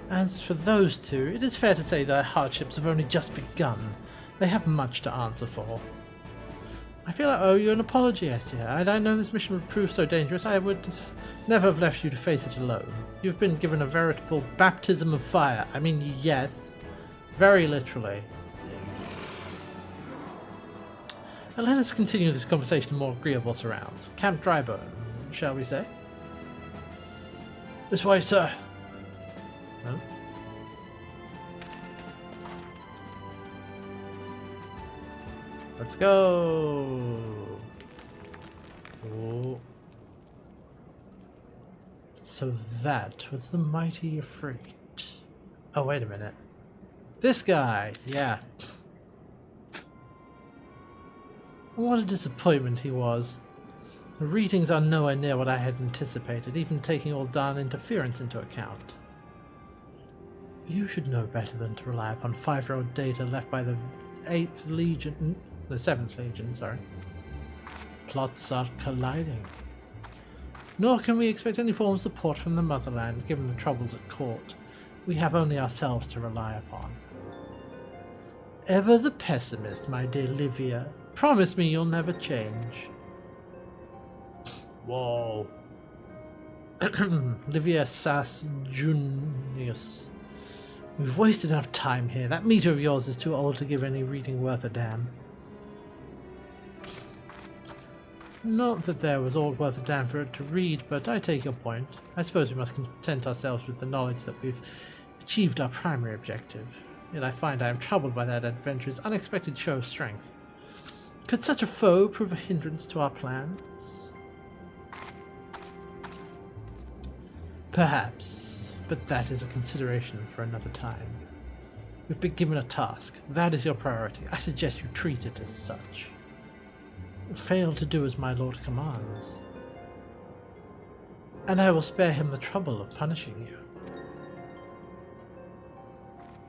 As for those two, it is fair to say their hardships have only just begun. They have much to answer for. I feel I owe you an apology, Estia. Had I known this mission would prove so dangerous, I would never have left you to face it alone. You've been given a veritable baptism of fire. I mean, yes, very literally. Now let us continue this conversation in more agreeable surrounds. Camp Drybone, shall we say? This way, sir. No? Let's go. Oh. So that was the mighty Ifrit. Oh, wait a minute. This guy, yeah. What a disappointment he was. The readings are nowhere near what I had anticipated, even taking all darn interference into account. You should know better than to rely upon 5-year-old data left by the 8th Legion, the 7th Legion, sorry. Plots are colliding. Nor can we expect any form of support from the motherland, given the troubles at court. We have only ourselves to rely upon. Ever the pessimist, my dear Livia. Promise me you'll never change. Whoa. Livia Sas Junius. We've wasted enough time here. That meter of yours is too old to give any reading worth a damn. Not that there was all worth a damn for it to read, but I take your point. I suppose we must content ourselves with the knowledge that we've achieved our primary objective. Yet I find I am troubled by that adventure's unexpected show of strength. Could such a foe prove a hindrance to our plans? Perhaps, but that is a consideration for another time. You've been given a task. That is your priority. I suggest you treat it as such. Fail to do as my lord commands, and I will spare him the trouble of punishing you.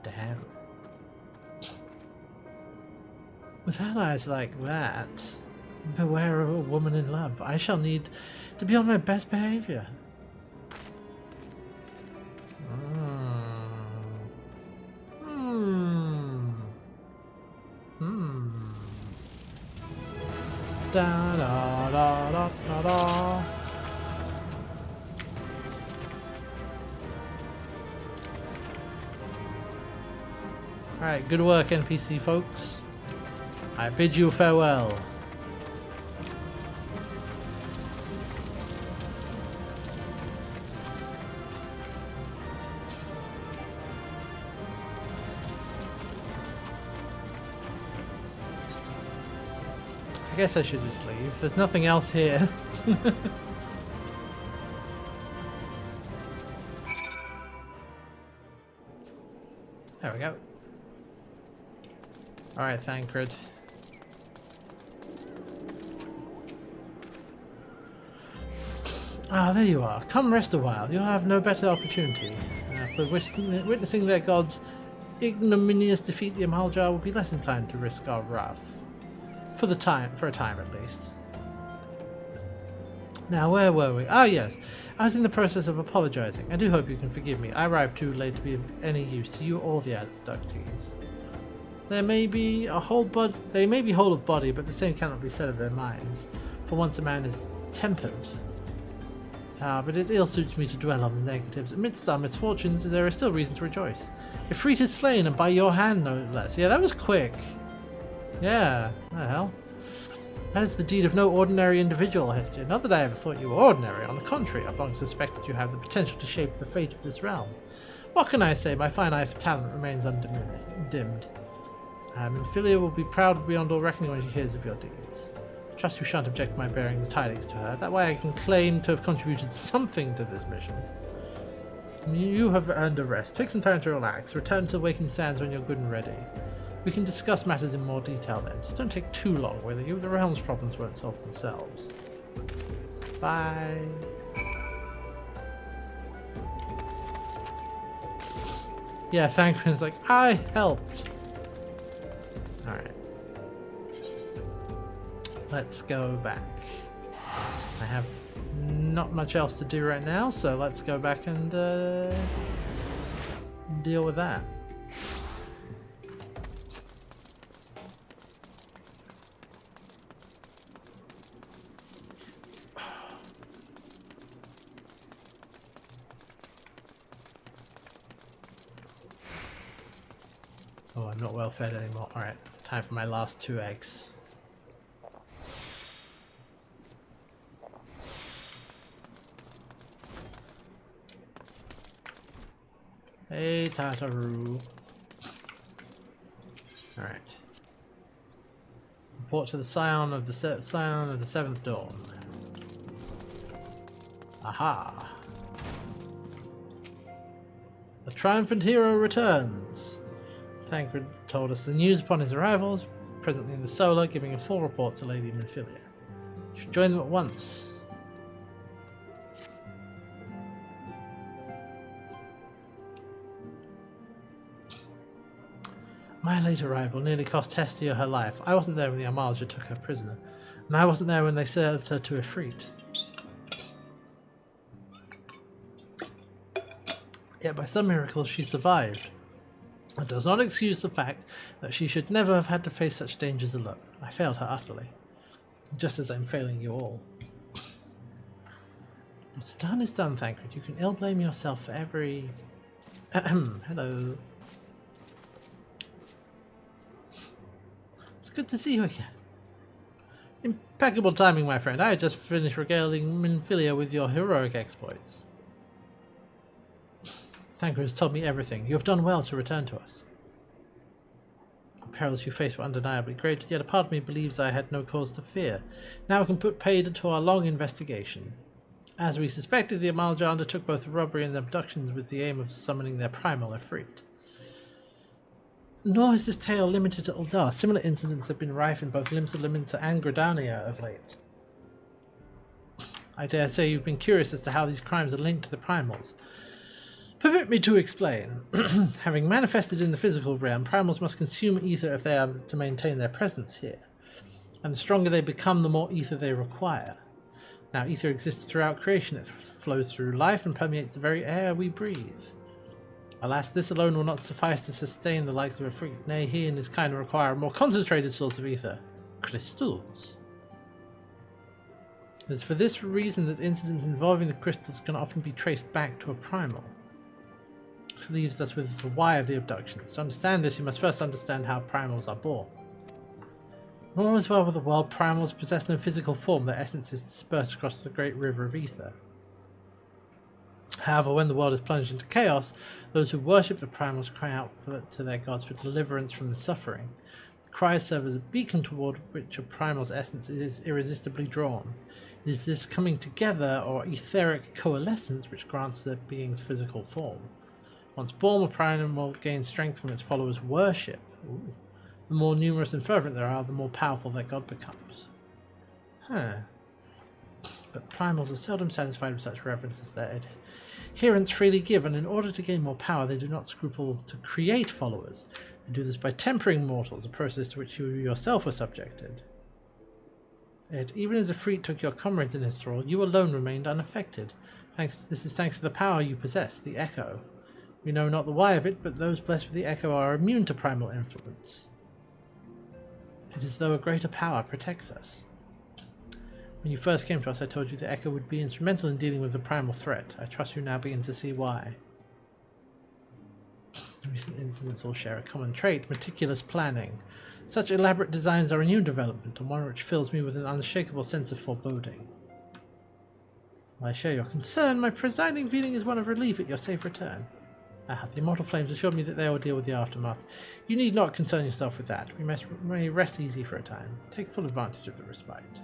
Damn. With allies like that, beware of a woman in love. I shall need to be on my best behavior. Da da da da da da. Alright, good work, NPC folks. I bid you farewell. I guess I should just leave. There's nothing else here. There we go. Alright, Thancred. Ah, there you are. Come rest a while. You'll have no better opportunity. For witnessing their gods' ignominious defeat, the Amaljar will be less inclined to risk our wrath. For a time at least. Now, where were we? Ah, yes. I was in the process of apologizing. I do hope you can forgive me. I arrived too late to be of any use to you or the abductees. They may be whole of body, but the same cannot be said of their minds. For once a man is tempered. But it ill suits me to dwell on the negatives. Amidst our misfortunes, there is still reason to rejoice. Ifrit is slain, and by your hand, no less. Yeah, that was quick. Yeah, what the hell? That is the deed of no ordinary individual, Hestia. Not that I ever thought you were ordinary. On the contrary, I've long suspected you have the potential to shape the fate of this realm. What can I say? My fine eye for talent remains undimmed. Philia will be proud beyond all reckoning when she hears of your deeds. Trust you shan't object to my bearing the tidings to her. That way I can claim to have contributed something to this mission. You have earned a rest. Take some time to relax. Return to the Waking Sands when you're good and ready. We can discuss matters in more detail then. Just don't take too long with you. The realm's problems won't solve themselves. Bye. Yeah, Thankman's like, I helped. Alright. Let's go back. I have not much else to do right now, so let's go back and deal with that. Oh, I'm not well fed anymore. Alright, time for my last 2 eggs. Hey, Tataru. Alright. Report to the Scion of the Seventh Dawn. Aha! The triumphant hero returns! Thancred told us the news upon his arrival, presently in the Solar, giving a full report to Lady Minfilia. You should join them at once. My late arrival nearly cost Hestia her life. I wasn't there when the Amalja took her prisoner, and I wasn't there when they served her to Ifrit. Yet by some miracle she survived. It does not excuse the fact that she should never have had to face such dangers alone. I failed her utterly, just as I'm failing you all. What's done is done, Thancred. You can ill blame yourself for every... Hello. It's good to see you again. Impeccable timing, my friend. I had just finished regaling Minfilia with your heroic exploits. Thancred has told me everything. You have done well to return to us. The perils you faced were undeniably great, yet a part of me believes I had no cause to fear. Now we can put paid to our long investigation. As we suspected, the Amalja undertook both the robbery and the abductions with the aim of summoning their primal Ifrit. Nor is this tale limited to Uldar. Similar incidents have been rife in both Limsa Liminsa and Gridania of late. I dare say you've been curious as to how these crimes are linked to the primals. Permit me to explain. Having manifested in the physical realm, primals must consume ether if they are to maintain their presence here. And the stronger they become, the more ether they require. Now, ether exists throughout creation. It flows through life and permeates the very air we breathe. Alas, this alone will not suffice to sustain the likes of a freak. Nay, he and his kind require a more concentrated source of ether. Crystals. It is for this reason that incidents involving the crystals can often be traced back to a primal. Which leaves us with the why of the abductions. To understand this, you must first understand how primals are born. All is well with the world. Primals possess no physical form. Their essence is dispersed across the great river of ether. However, when the world is plunged into chaos, those who worship the primals cry out to their gods for deliverance from the suffering. The cries serve as a beacon toward which a primal's essence is irresistibly drawn. It is this coming together, or etheric coalescence, which grants their being's physical form. Once born, a primal gains strength from its followers' worship. Ooh. The more numerous and fervent there are, the more powerful their god becomes. But primals are seldom satisfied with such reverence as their adherents freely give, and in order to gain more power, they do not scruple to create followers. They do this by tempering mortals, a process to which you yourself are subjected. Yet, even as Ifrit took your comrades in his thrall, you alone remained unaffected. This is thanks to the power you possess, the Echo. We know not the why of it, but those blessed with the Echo are immune to primal influence. It is as though a greater power protects us. When you first came to us, I told you the Echo would be instrumental in dealing with the primal threat. I trust you now begin to see why. Recent incidents all share a common trait, meticulous planning. Such elaborate designs are a new development, and one which fills me with an unshakable sense of foreboding. While I share your concern, my presiding feeling is one of relief at your safe return. The immortal flames assured me that they will deal with the aftermath. You need not concern yourself with that. We may rest easy for a time. Take full advantage of the respite.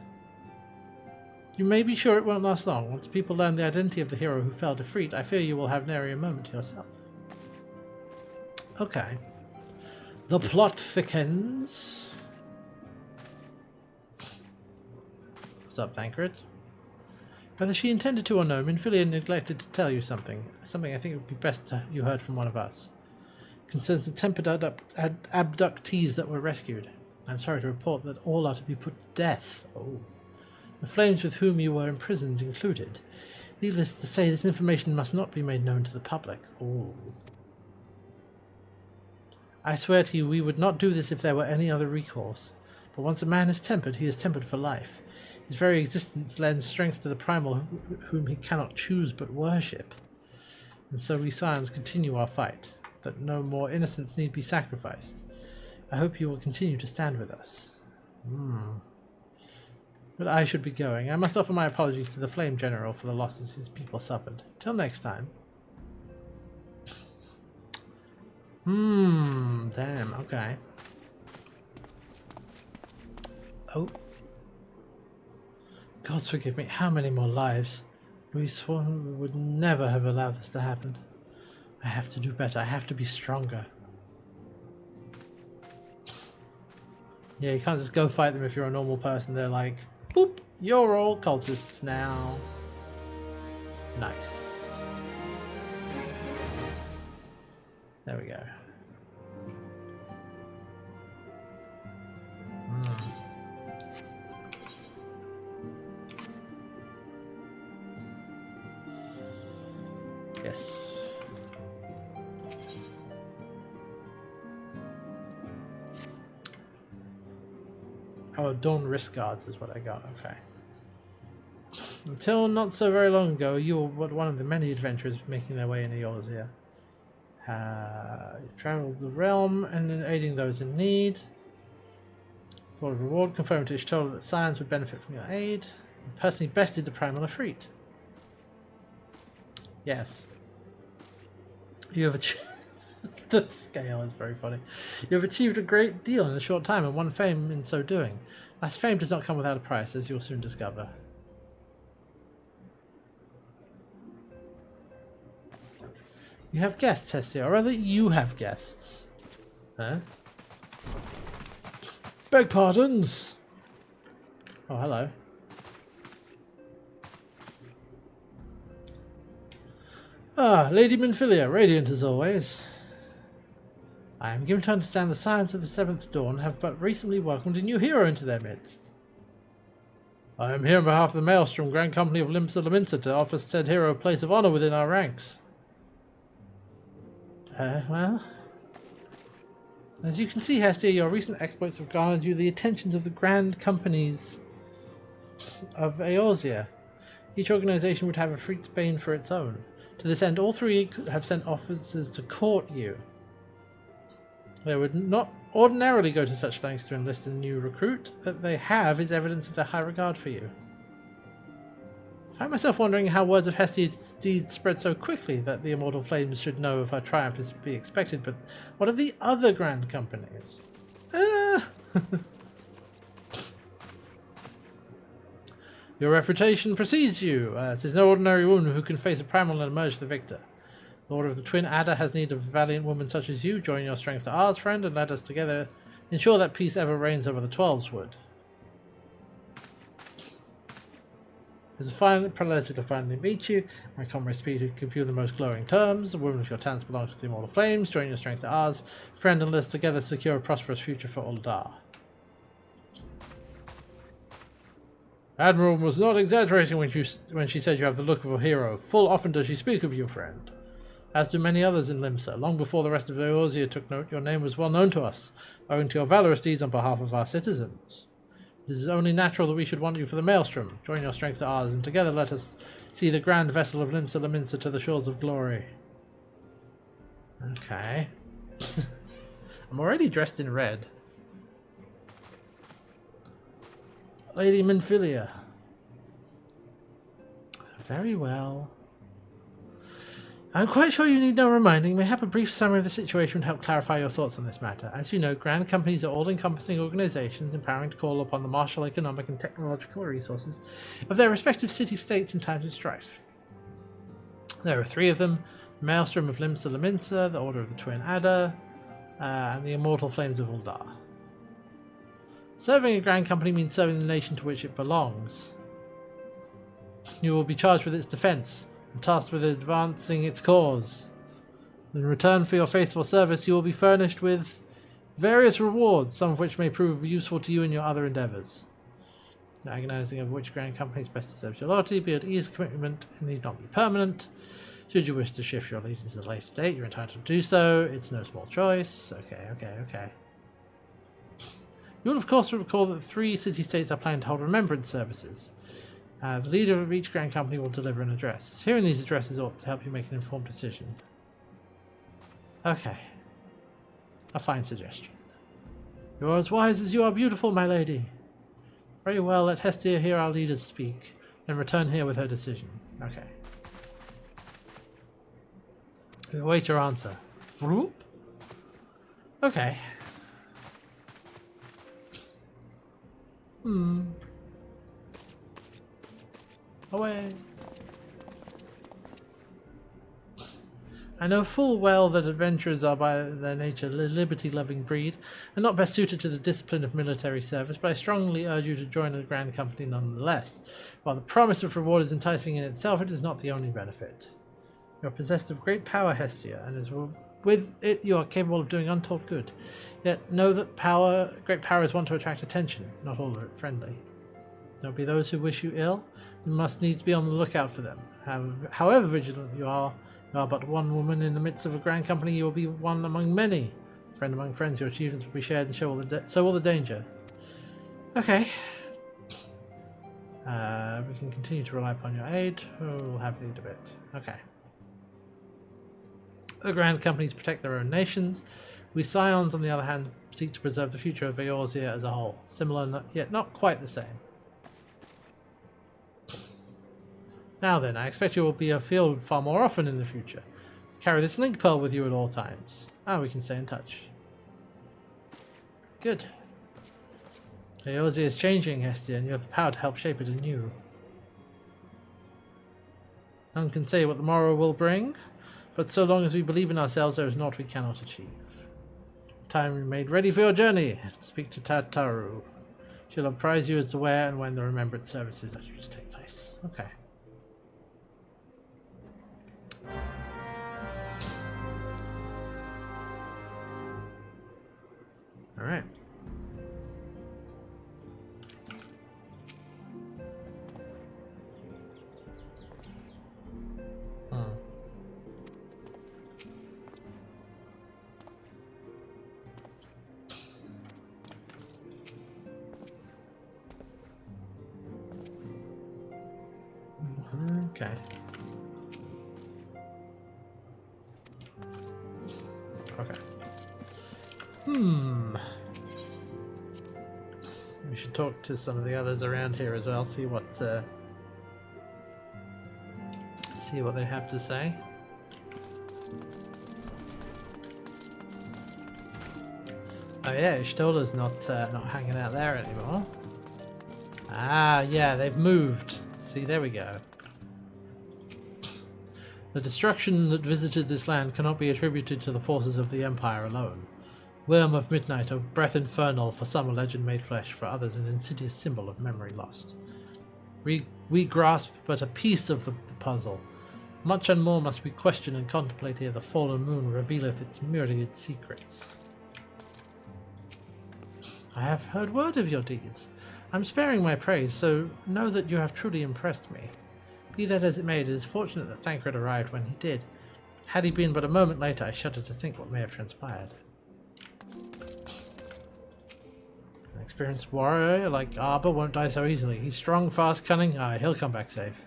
You may be sure it won't last long. Once people learn the identity of the hero who fell to Ifrit, I fear you will have nary a moment to yourself. Okay. The plot thickens. What's up, Thancred? Whether she intended to or no, Minfilia neglected to tell you something. Something I think it would be best you heard from one of us. Concerns the tempered abductees that were rescued. I'm sorry to report that all are to be put to death. Oh. The flames with whom you were imprisoned included. Needless to say, this information must not be made known to the public. Oh. I swear to you, we would not do this if there were any other recourse. But once a man is tempered, he is tempered for life. His very existence lends strength to the primal whom he cannot choose but worship. And so we Scions continue our fight, that no more innocents need be sacrificed. I hope you will continue to stand with us. But I should be going. I must offer my apologies to the Flame General for the losses his people suffered. Till next time. Damn, okay. Oh. Gods forgive me, how many more lives? We swore we would never have allowed this to happen. I have to do better, I have to be stronger. Yeah, you can't just go fight them if you're a normal person. They're like, boop, you're all cultists now. Nice. There we go. Yes. Oh, Dawn Risk Guards is what I got. Okay. Until not so very long ago, you were one of the many adventurers making their way into Eorzea. You travelled the realm and in aiding those in need. For a reward, confirmed to Ishtola that Scions would benefit from your aid. You personally bested the primal Ifrit. Yes. You have achieved... The scale is very funny. You have achieved a great deal in a short time and won fame in so doing. Last fame does not come without a price, as you'll soon discover. You have guests, Hestia, or rather you have guests. Huh? Beg pardons! Oh, hello. Ah, Lady Minfilia, radiant as always. I am given to understand the Scions of the Seventh Dawn have but recently welcomed a new hero into their midst. I am here on behalf of the Maelstrom Grand Company of Limsa Laminsa to offer said hero a place of honour within our ranks. Well... As you can see, Hestia, your recent exploits have garnered you the attentions of the Grand Companies of Eorzea. Each organisation would have a Freak's Bane for its own. To this end, all three have sent officers to court you. They would not ordinarily go to such lengths to enlist a new recruit. That they have is evidence of their high regard for you. I find myself wondering how words of Hestia's deeds spread so quickly that the immortal flames should know of her triumph is to be expected, but what of the other grand companies? Your reputation precedes you. It is no ordinary woman who can face a primal and emerge the victor. The Order of the Twin Adder has need of a valiant woman such as you. Join your strength to ours, friend, and let us together ensure that peace ever reigns over the Twelves Wood. It is a fine pleasure to finally meet you. My comrade Speed who give you the most glowing terms. The woman of your talents belongs to the Immortal Flames. Join your strength to ours, friend, and let us together secure a prosperous future for Uldar. Admiral was not exaggerating when she said you have the look of a hero. Full often does she speak of you, friend. As do many others in Limsa. Long before the rest of Eorzea took note, your name was well known to us, owing to your valorous deeds on behalf of our citizens. It is only natural that we should want you for the Maelstrom. Join your strength to ours, and together let us see the grand vessel of Limsa Lominsa to the shores of glory. Okay. I'm already dressed in red. Lady Minfilia. Very well. I'm quite sure you need no reminding. Mayhap a brief summary of the situation would help clarify your thoughts on this matter. As you know, grand companies are all-encompassing organizations empowering to call upon the martial, economic and technological resources of their respective city-states in times of strife. There are 3 of them: the Maelstrom of Limsa Lominsa, the Order of the Twin Adder, and the Immortal Flames of Uldar. Serving a grand company means serving the nation to which it belongs. You will be charged with its defense and tasked with advancing its cause. In return for your faithful service, you will be furnished with various rewards, some of which may prove useful to you in your other endeavours. Agonizing over which grand company is best to serve your loyalty, be at ease, commitment need not be permanent. Should you wish to shift your allegiance at a later date, you're entitled to do so. It's no small choice. Okay. You will of course recall that 3 city-states are planning to hold remembrance services. The leader of each grand company will deliver an address. Hearing these addresses ought to help you make an informed decision. Okay. A fine suggestion. You are as wise as you are beautiful, my lady. Very well, let Hestia hear our leaders speak, then return here with her decision. Okay. We await your answer. Whoop. Okay. Away. I know full well that adventurers are by their nature a liberty-loving breed, and not best suited to the discipline of military service, but I strongly urge you to join a grand company nonetheless. While the promise of reward is enticing in itself, it is not the only benefit. You are possessed of great power, Hestia, and with it you are capable of doing untold good. Yet know that great power is wont to attract attention, not all of it friendly. There will be those who wish you ill. You must needs be on the lookout for them. However vigilant you are but one woman in the midst of a grand company. You will be one among many. Friend among friends, your achievements will be shared, and so will the danger. Okay. We can continue to rely upon your aid. We'll happily debate. Okay. The grand companies protect their own nations. We Scions, on the other hand, seek to preserve the future of Eorzea as a whole. Similar, yet not quite the same. Now then, I expect you will be afield far more often in the future. Carry this link pearl with you at all times. We can stay in touch. Good. Eorzea is changing, Hestia, and you have the power to help shape it anew. None can say what the morrow will bring, but so long as we believe in ourselves, there is naught we cannot achieve. Time you made ready for your journey. Speak to Tataru. She'll apprise you as to where and when the remembrance services are due to take place. Okay. Alright. Okay. Okay. We should talk to some of the others around here as well, see what they have to say. Oh yeah, Shtola's not hanging out there anymore. Yeah, they've moved. See, there we go. The destruction that visited this land cannot be attributed to the forces of the Empire alone. Worm of midnight, a breath infernal, for some a legend made flesh, for others an insidious symbol of memory lost. We grasp but a piece of the puzzle. Much and more must we question and contemplate ere the fallen moon revealeth its myriad secrets. I have heard word of your deeds. I'm sparing my praise, so know that you have truly impressed me. Be that as it may, it is fortunate that Thancred arrived when he did. Had he been but a moment later, I shudder to think what may have transpired. An experienced warrior like Arbor won't die so easily. He's strong, fast, cunning. Aye, he'll come back safe.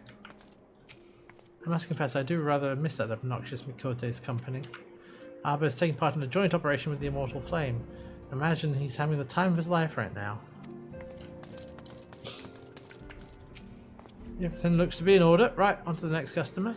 I must confess, I do rather miss that obnoxious Mikote's company. Arbor is taking part in a joint operation with the Immortal Flame. Imagine he's having the time of his life right now. Everything looks to be in order. Right, on to the next customer.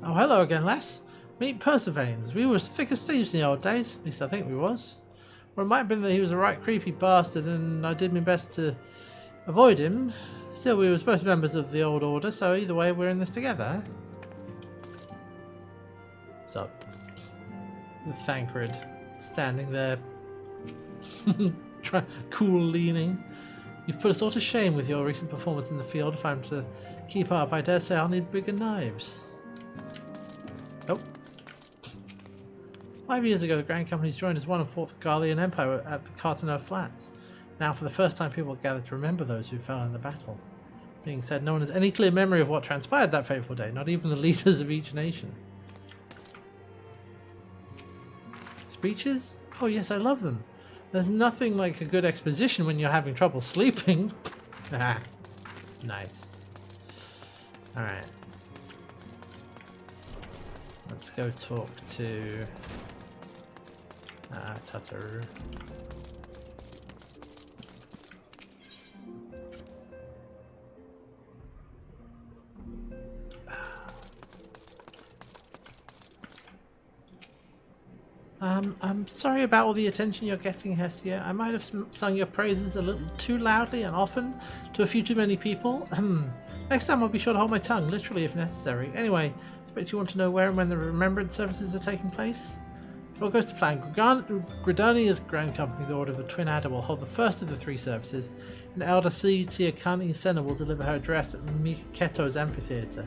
Oh, hello again, lass. Meet Persevanes. We was thick as thieves in the old days. At least I think we was. Or it might have been that he was a right creepy bastard and I did my best to avoid him. Still, we was both members of the old order, so either way, we're in this together. So, with Thancred standing there, cool leaning. You've put us all to shame with your recent performance in the field. If I'm to keep up, I dare say I'll need bigger knives. Oh. 5 years ago, the Grand Companies joined as one and fought the Garlean Empire at the Carteneau Flats. Now, for the first time, people gather to remember those who fell in the battle. Being said, no one has any clear memory of what transpired that fateful day, not even the leaders of each nation. Speeches? Oh yes, I love them. There's nothing like a good exposition when you're having trouble sleeping. Nice. Alright. Let's go talk to Tataru. I'm sorry about all the attention you're getting, Hestia. I might have sung your praises a little too loudly and often to a few too many people. Next time I'll be sure to hold my tongue, literally if necessary. Anyway, I expect you want to know where and when the remembrance services are taking place? If all goes to plan, Gridania's Grand Company, the Order of the Twin Adder, will hold the first of the 3 services, and Elder Tiakani Senna will deliver her address at Miketo's amphitheatre.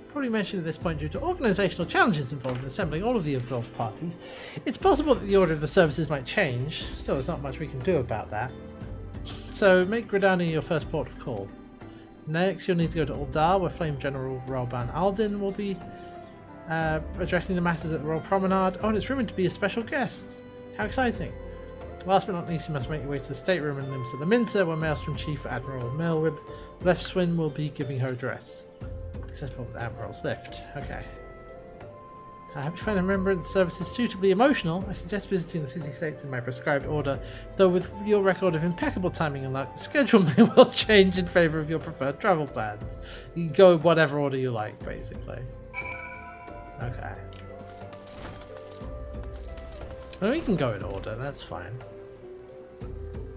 Probably mentioned at this point due to organisational challenges involved in assembling all of the involved parties. It's possible that the order of the services might change, still there's not much we can do about that. So make Gridania your first port of call. Next you'll need to go to Uldar, where Flame General Rolban Aldin will be addressing the masses at the Royal Promenade. Oh, and it's rumoured to be a special guest. How exciting. Last but not least, you must make your way to the stateroom in Limsa the Mincer, where Maelstrom Chief Admiral Melwib Leftwin will be giving her address. Accessible with the Admiral's lift. Okay. I hope you find the remembrance services suitably emotional. I suggest visiting the city-states in my prescribed order, though with your record of impeccable timing and luck, the schedule may well change in favour of your preferred travel plans. You can go whatever order you like, basically. Okay. Well, we can go in order, that's fine.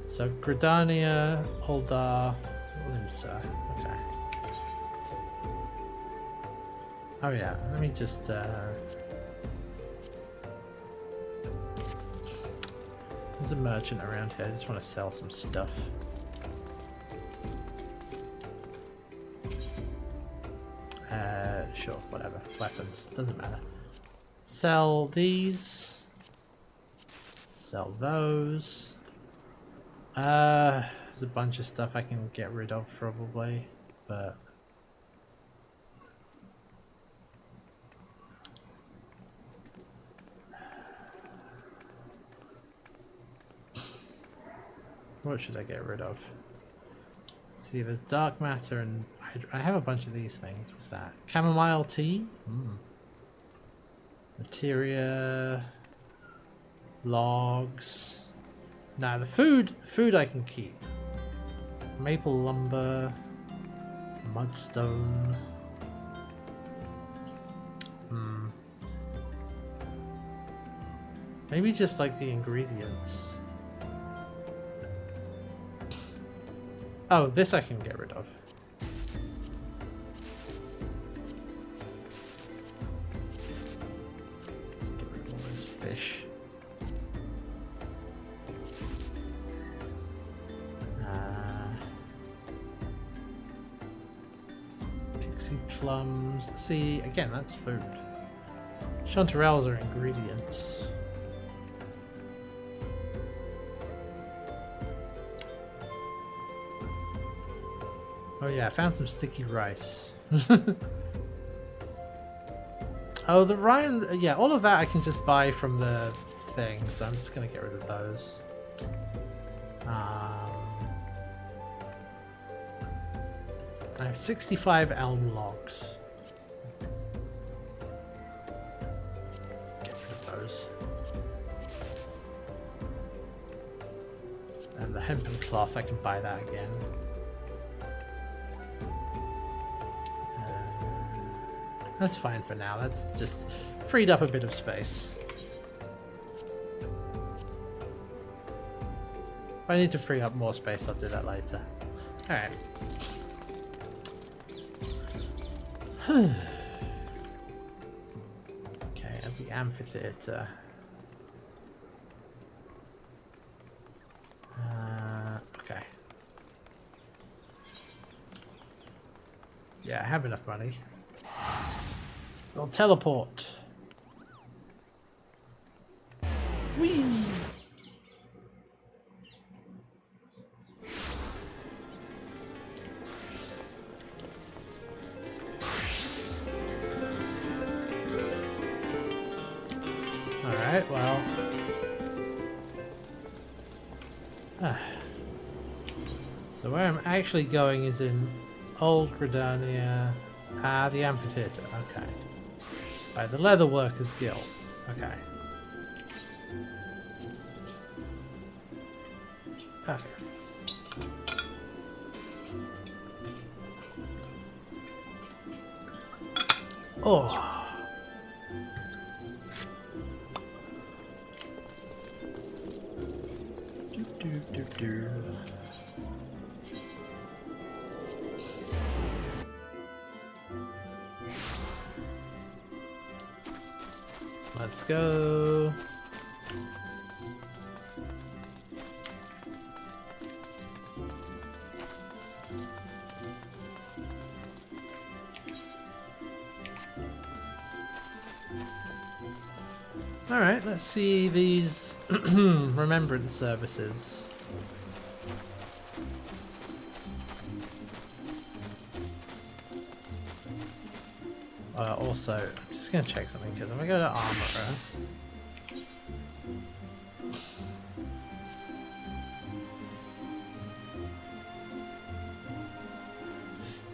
So, Gridania, Uldar, Limsa. Okay. Oh yeah, let me just there's a merchant around here, I just want to sell some stuff. Sure, whatever. Weapons, doesn't matter. Sell these. Sell those. There's a bunch of stuff I can get rid of probably, but what should I get rid of? Let's see, there's dark matter and I have a bunch of these things. What's that? Chamomile tea? Materia. Logs. Nah, the food I can keep. Maple lumber. Mudstone. Maybe just like the ingredients. Oh, this I can get rid of. Let's get rid of all this fish. Pixie plums. See, again, that's food. Chanterelles are ingredients. Oh yeah, I found some sticky rice. Oh, the Ryan, yeah, all of that I can just buy from the thing, so I'm just gonna get rid of those. I have 65 elm logs. Get rid of those. And the hempen cloth, I can buy that again. That's fine for now. That's just freed up a bit of space. If I need to free up more space, I'll do that later. Alright. Okay, at the amphitheater. Okay. Yeah, I have enough money. We'll teleport. Whee! Alright, well. So where I'm actually going is in Old Gridania. The amphitheater. Okay. By the Leather Workers Guild. Okay. Okay. Oh. Do. Let's go. All right, let's see these remembrance services. Also, I'm just going to check something because I'm going to go to Armorer.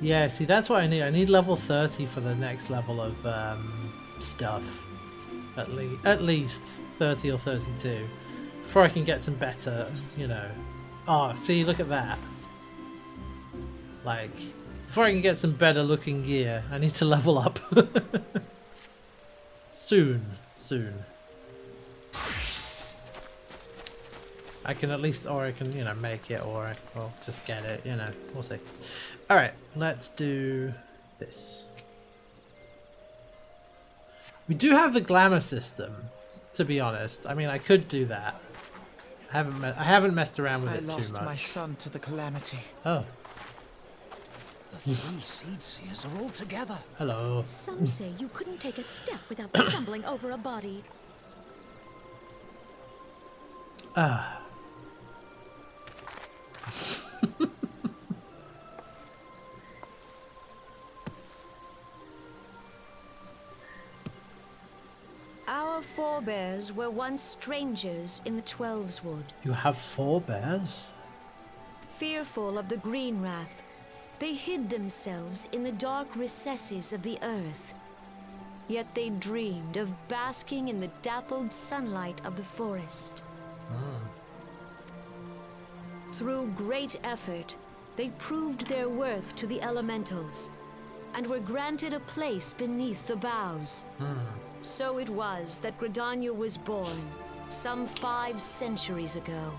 Yeah, see, that's what I need. I need level 30 for the next level of stuff. At least 30 or 32. Before I can get some better, you know. Oh, see, look at that. Like, before I can get some better looking gear, I need to level up. Soon. I can at least, or I can, you know, make it, or I'll just get it, you know, we'll see. Alright, let's do this. We do have the glamour system, to be honest. I mean, I could do that. I haven't messed around with it too much. I lost my son to the calamity. Oh. The three seed seers are all together. Hello. Some say you couldn't take a step without stumbling over a body. Ah. Our forebears were once strangers in the Twelveswood. You have forebears? Fearful of the green wrath, they hid themselves in the dark recesses of the earth. Yet they dreamed of basking in the dappled sunlight of the forest. Through great effort, they proved their worth to the elementals, and were granted a place beneath the boughs. So it was that Gridania was born, some 5 centuries ago.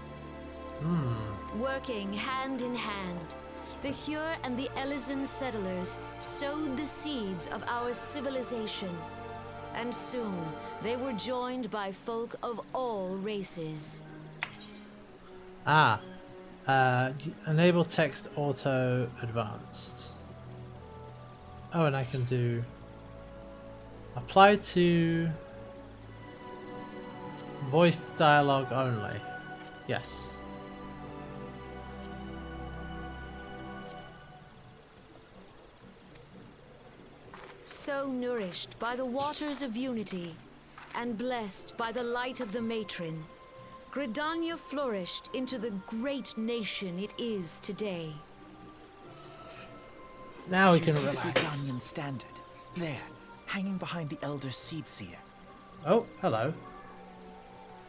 Working hand in hand, the Hyur and the Elysian settlers sowed the seeds of our civilization, and soon they were joined by folk of all races. Enable text auto advanced. Oh, and I can do apply to Voiced dialogue only. Yes. So nourished by the waters of unity, and blessed by the light of the matron, Gridania flourished into the great nation it is today. Now we You can see the relax. Gridanian standard? There, hanging behind the Elder Seedseer. Oh, hello.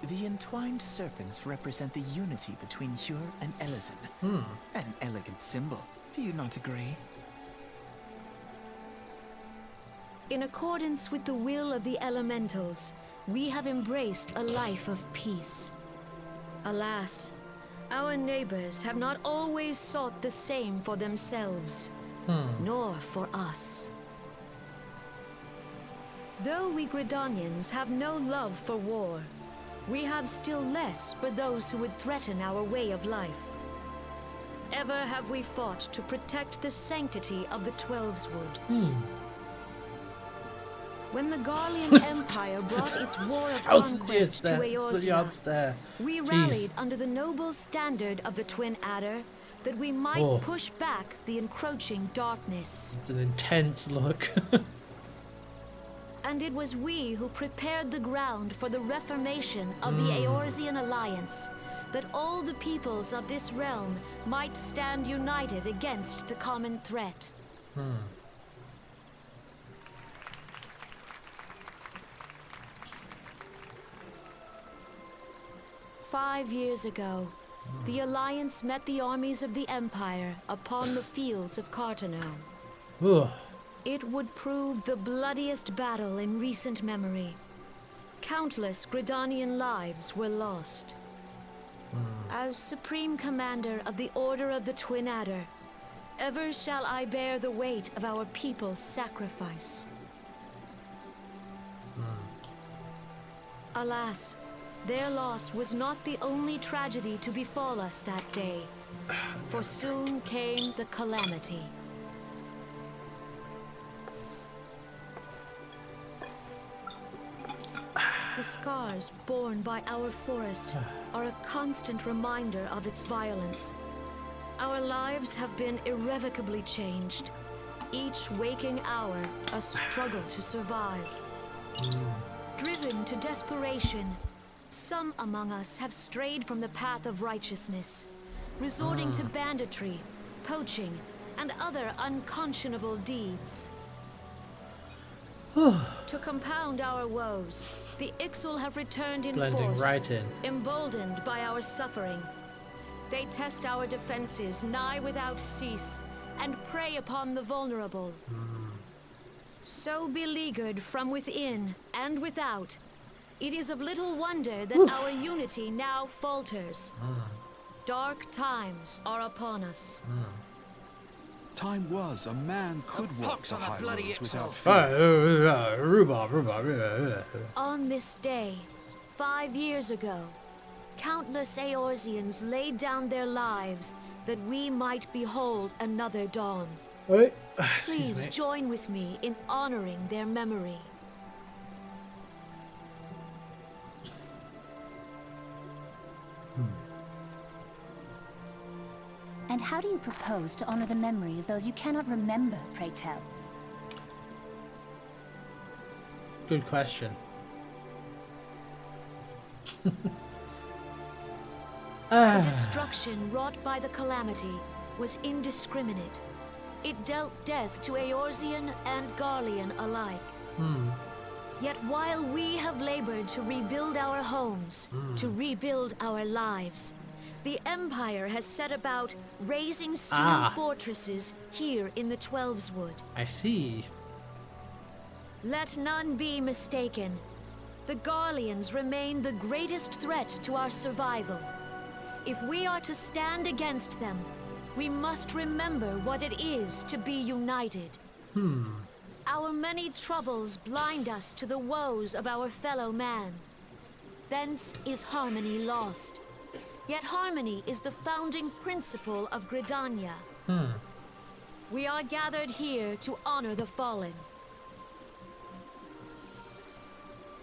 The entwined serpents represent the unity between Hyur and Elysin. An elegant symbol. Do you not agree? In accordance with the will of the elementals, we have embraced a life of peace. Alas, our neighbors have not always sought the same for themselves, nor for us. Though we Gridanians have no love for war, we have still less for those who would threaten our way of life. Ever have we fought to protect the sanctity of the Twelveswood. When the Garlean Empire brought its war of conquest to Eorzea, we rallied under the noble standard of the Twin Adder that we might push back the encroaching darkness. It's an intense look. And it was we who prepared the ground for the reformation of the Eorzean Alliance, that all the peoples of this realm might stand united against the common threat. 5 years ago, the Alliance met the armies of the Empire upon the fields of Carteneau. Ugh. It would prove the bloodiest battle in recent memory. Countless Gridanian lives were lost. As Supreme Commander of the Order of the Twin Adder, ever shall I bear the weight of our people's sacrifice. Alas, their loss was not the only tragedy to befall us that day, for soon came the calamity. The scars borne by our forest are a constant reminder of its violence. Our lives have been irrevocably changed, each waking hour a struggle to survive. Driven to desperation, some among us have strayed from the path of righteousness, resorting to banditry, poaching, and other unconscionable deeds. To compound our woes, the Ixal have returned in Blending force, right in. emboldened by our suffering. They test our defenses nigh without cease, and prey upon the vulnerable. So beleaguered from within and without, it is of little wonder that our unity now falters. Dark times are upon us. Time was a man could walk the high roads without fear. On this day, 5 years ago, countless Eorzeans laid down their lives that we might behold another dawn. Wait. Please join with me in honoring their memory. And how do you propose to honor the memory of those you cannot remember, pray tell? Good question. The destruction wrought by the calamity was indiscriminate. It dealt death to Eorzean and Garlean alike. Yet while we have labored to rebuild our homes, to rebuild our lives, the Empire has set about raising steel fortresses here in the Twelveswood. I see. Let none be mistaken. The Garleans remain the greatest threat to our survival. If we are to stand against them, we must remember what it is to be united. Our many troubles blind us to the woes of our fellow man. Thence is harmony lost. Yet harmony is the founding principle of Gridania. We are gathered here to honor the fallen.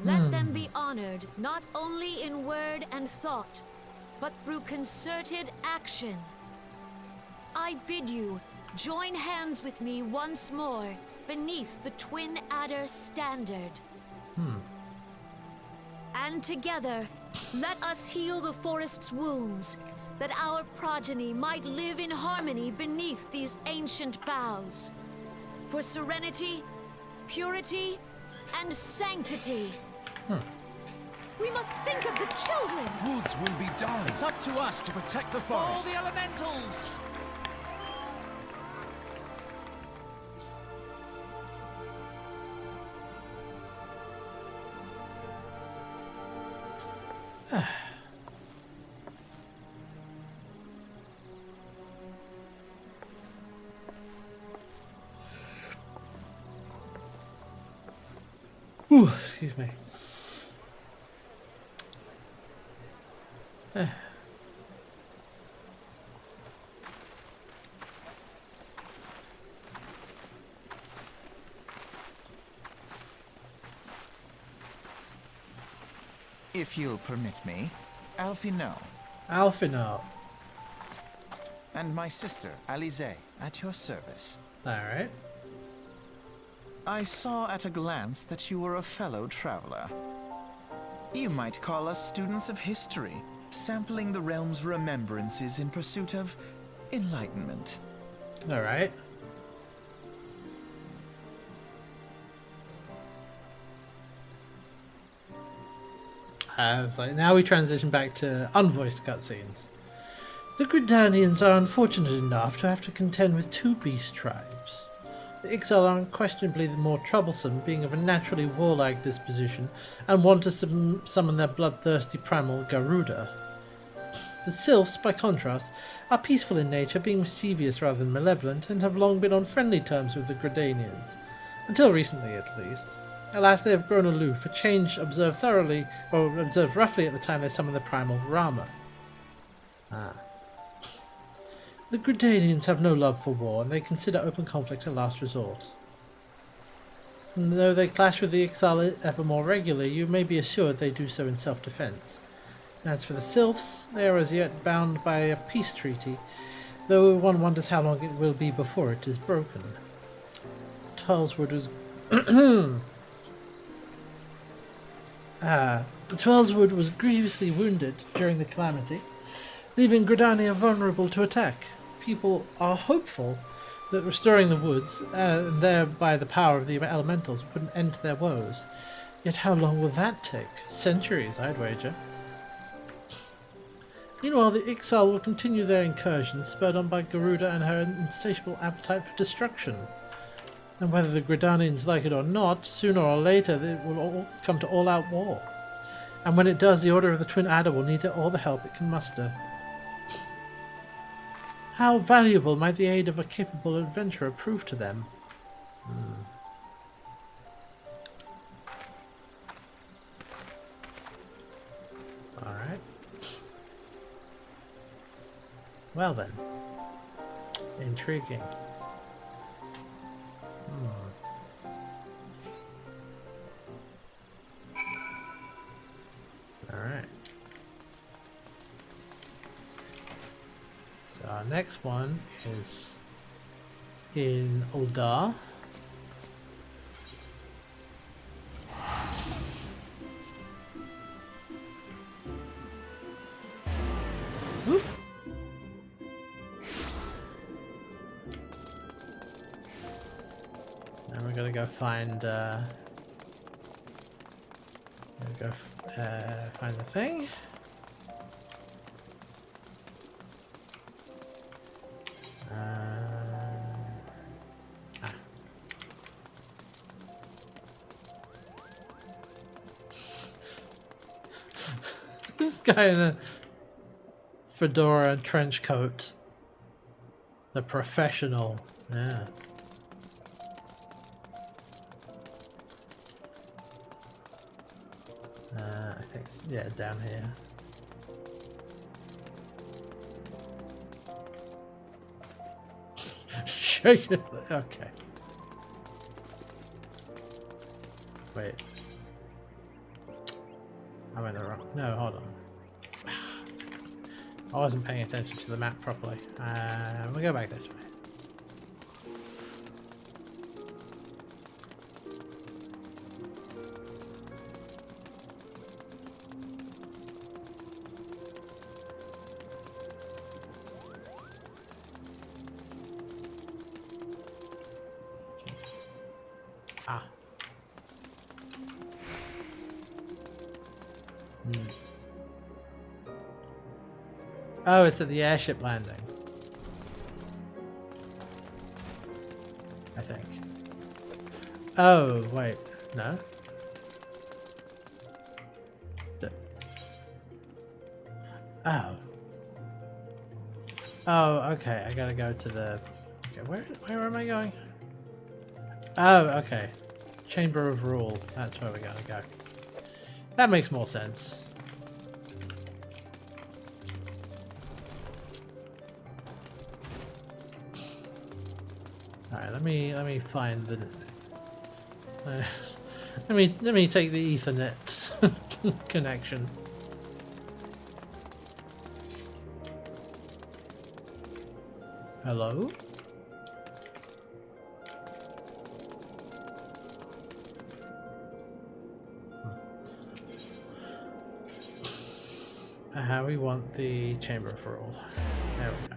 Let them be honored not only in word and thought, but through concerted action. I bid you join hands with me once more beneath the Twin Adder standard. And together, let us heal the forest's wounds, that our progeny might live in harmony beneath these ancient boughs. For serenity, purity, and sanctity. We must think of the children! Woods will be done. It's up to us to protect the All forest. the elementals! Ooh, excuse me. If you'll permit me, Alfino, Alphinaud. and my sister, Alize, at your service. Alright. I saw at a glance that you were a fellow traveler. You might call us students of history, sampling the realm's remembrances in pursuit of enlightenment. Alright. It's like now we transition back to unvoiced cutscenes. The Gridanians are unfortunate enough to have to contend with two beast tribes. The Ixal are unquestionably the more troublesome, being of a naturally warlike disposition, and want to summon their bloodthirsty primal Garuda. The Sylphs, by contrast, are peaceful in nature, being mischievous rather than malevolent, and have long been on friendly terms with the Gridanians. Until recently, at least. Alas, they have grown aloof, a change observed roughly at the time they summoned the primal Rama. The Gridanians have no love for war, and they consider open conflict a last resort. And though they clash with the Ixal ever more regularly, you may be assured they do so in self-defense. As for the Sylphs, they are as yet bound by a peace treaty, though one wonders how long it will be before it is broken. Twellswood was Twellswood was grievously wounded during the calamity, leaving Gridania vulnerable to attack. People are hopeful that restoring the woods, and thereby the power of the elementals, would put an end to their woes. Yet how long will that take? Centuries, I'd wager. Meanwhile, the Ixal will continue their incursions, spurred on by Garuda and her insatiable appetite for destruction. And whether the Gridanians like it or not, sooner or later it will all come to all-out war. And when it does, the Order of the Twin Adder will need all the help it can muster. How valuable might the aid of a capable adventurer prove to them? Alright. Well then. Intriguing. Alright. So our next one is in Uldar. Whoop. And we're gonna go find find the thing. This guy in a fedora and trench coat. The professional. Yeah. I think it's, yeah, down here. Shake it. Okay. Wait. No, hold on. I wasn't paying attention to the map properly. We'll go back this way. Ah. Oh, it's at the airship landing. I think. Oh, wait. No? Oh. Oh, okay. I gotta go to the... Okay, where am I going? Oh, okay. Chamber of Rule. That's where we gotta go. That makes more sense. Alright, let me find the... let me take the Ethernet connection. Hello? How we want the Chamber of Rule. There we go.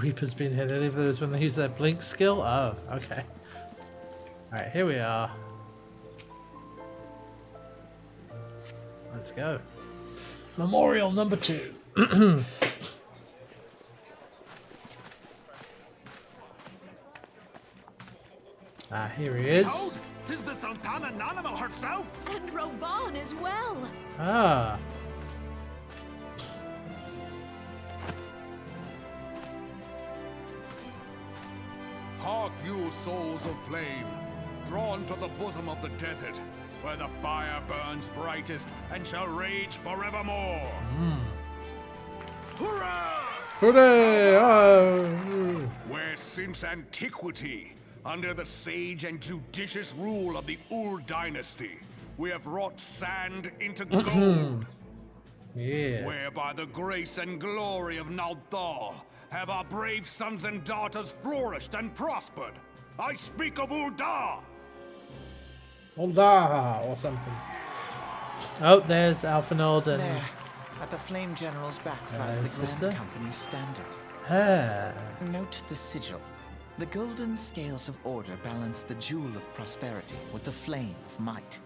Reaper's been hit. Any of those when they use their blink skill? Oh, okay. Alright, here we are. Let's go. Memorial number 2. Ah, here he is. Tis the Sultana Nanima herself! And Roban as well! Ah. Hark you, souls of flame, drawn to the bosom of the desert, where the fire burns brightest and shall rage forevermore. Hurrah! Hooray! Oh. Where since antiquity, under the sage and judicious rule of the Ur dynasty, we have wrought sand into gold. Yeah. Where by the grace and glory of Nalthal have our brave sons and daughters flourished and prospered. I speak of Ul'dah! Ul'dah or something. Oh, there's Alphinaud and... There, at the Flame General's back flies the sister? Grand Company's standard. Ah. Note the sigil. The golden scales of order balance the jewel of prosperity with the flame of might.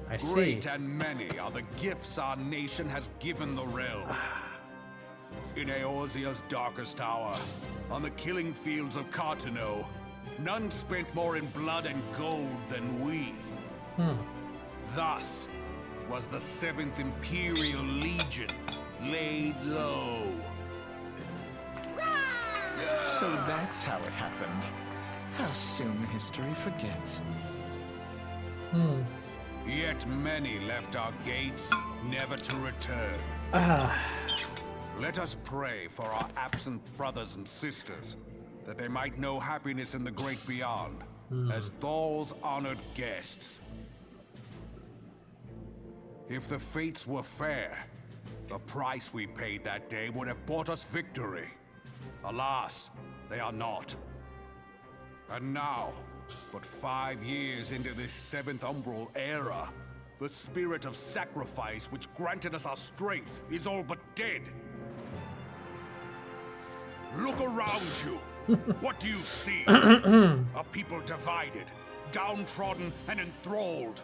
I see. Great and many are the gifts our nation has given the realm. In Eorzea's darkest hour, on the killing fields of Cartano, none spent more in blood and gold than we. Thus was the 7th Imperial Legion laid low. So that's how it happened. How soon history forgets. Yet many left our gates, never to return. Let us pray for our absent brothers and sisters, that they might know happiness in the great beyond, as Thal's honored guests. If the fates were fair, the price we paid that day would have bought us victory. Alas, they are not. And now, but 5 years into this 7th Umbral era, the spirit of sacrifice which granted us our strength is all but dead. Look around you. What do you see? A people divided, downtrodden, and enthralled.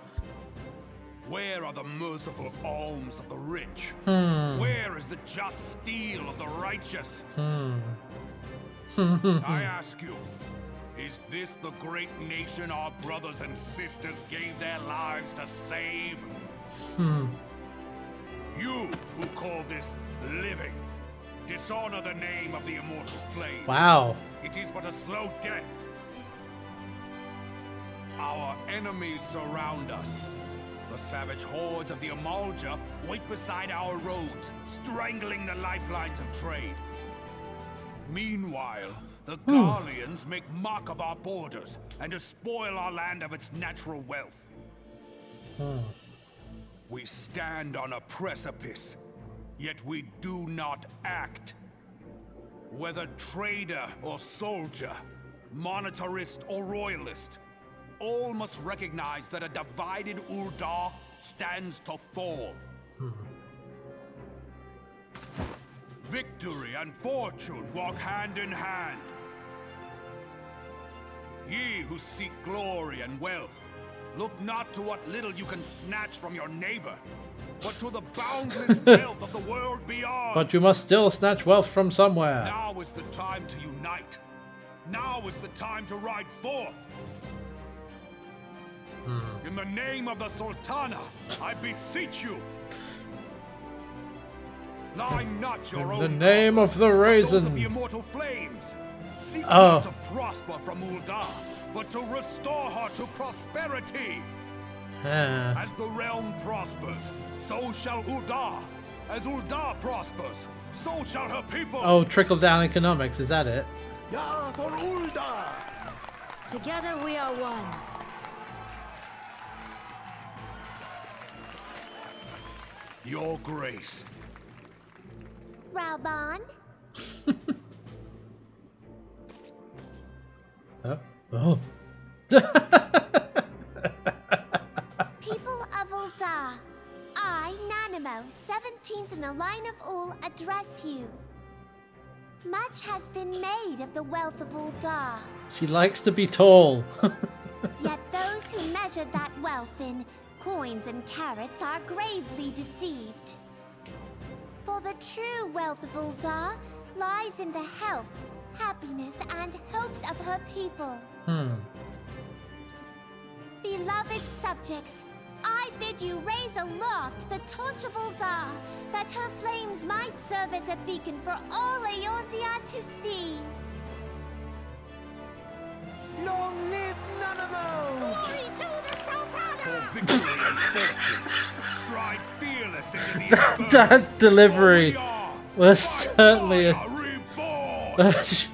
Where are the merciful alms of the rich? Where is the just steel of the righteous? I ask you, is this the great nation our brothers and sisters gave their lives to save? You who call this living, dishonor the name of the immortal flame. Wow. It is but a slow death. Our enemies surround us. The savage hordes of the Amalja wait beside our roads, strangling the lifelines of trade. Meanwhile, the Garleans make mock of our borders and despoil our land of its natural wealth. We stand on a precipice, yet we do not act. Whether trader or soldier, monetarist or royalist, all must recognize that a divided Ul'dah stands to fall. Victory and fortune walk hand in hand. Ye who seek glory and wealth, look not to what little you can snatch from your neighbor, but to the boundless wealth of the world beyond. But you must still snatch wealth from somewhere. Now is the time to unite. Now is the time to ride forth. In the name of the Sultana, I beseech you. Line not your own. In the name of the raisin. Those of the immortal flames. Seek not to prosper from Ul'dah, but to restore her to prosperity. As the realm prospers, so shall Ul'dah. As Ul'dah prospers, so shall her people. Oh, trickle down economics, is that it? Ya for Ul'dah! Together we are one. Your Grace. Raoban? Oh. People of Ul'dah, I, Nanimo, 17th in the line of Ul, address you. Much has been made of the wealth of Ul'dah. She likes to be tall. Yet those who measure that wealth in coins and carats are gravely deceived. For the true wealth of Ul'dah lies in the health, happiness, and hopes of her people. Beloved subjects, I bid you raise aloft the torch of Ul'dah, that her flames might serve as a beacon for all Eorzea to see. Long live Nanamo! Glory to the Sultana! For victory and fortune, stride fearless into the inferno. That delivery We are was certainly a reborn. choice.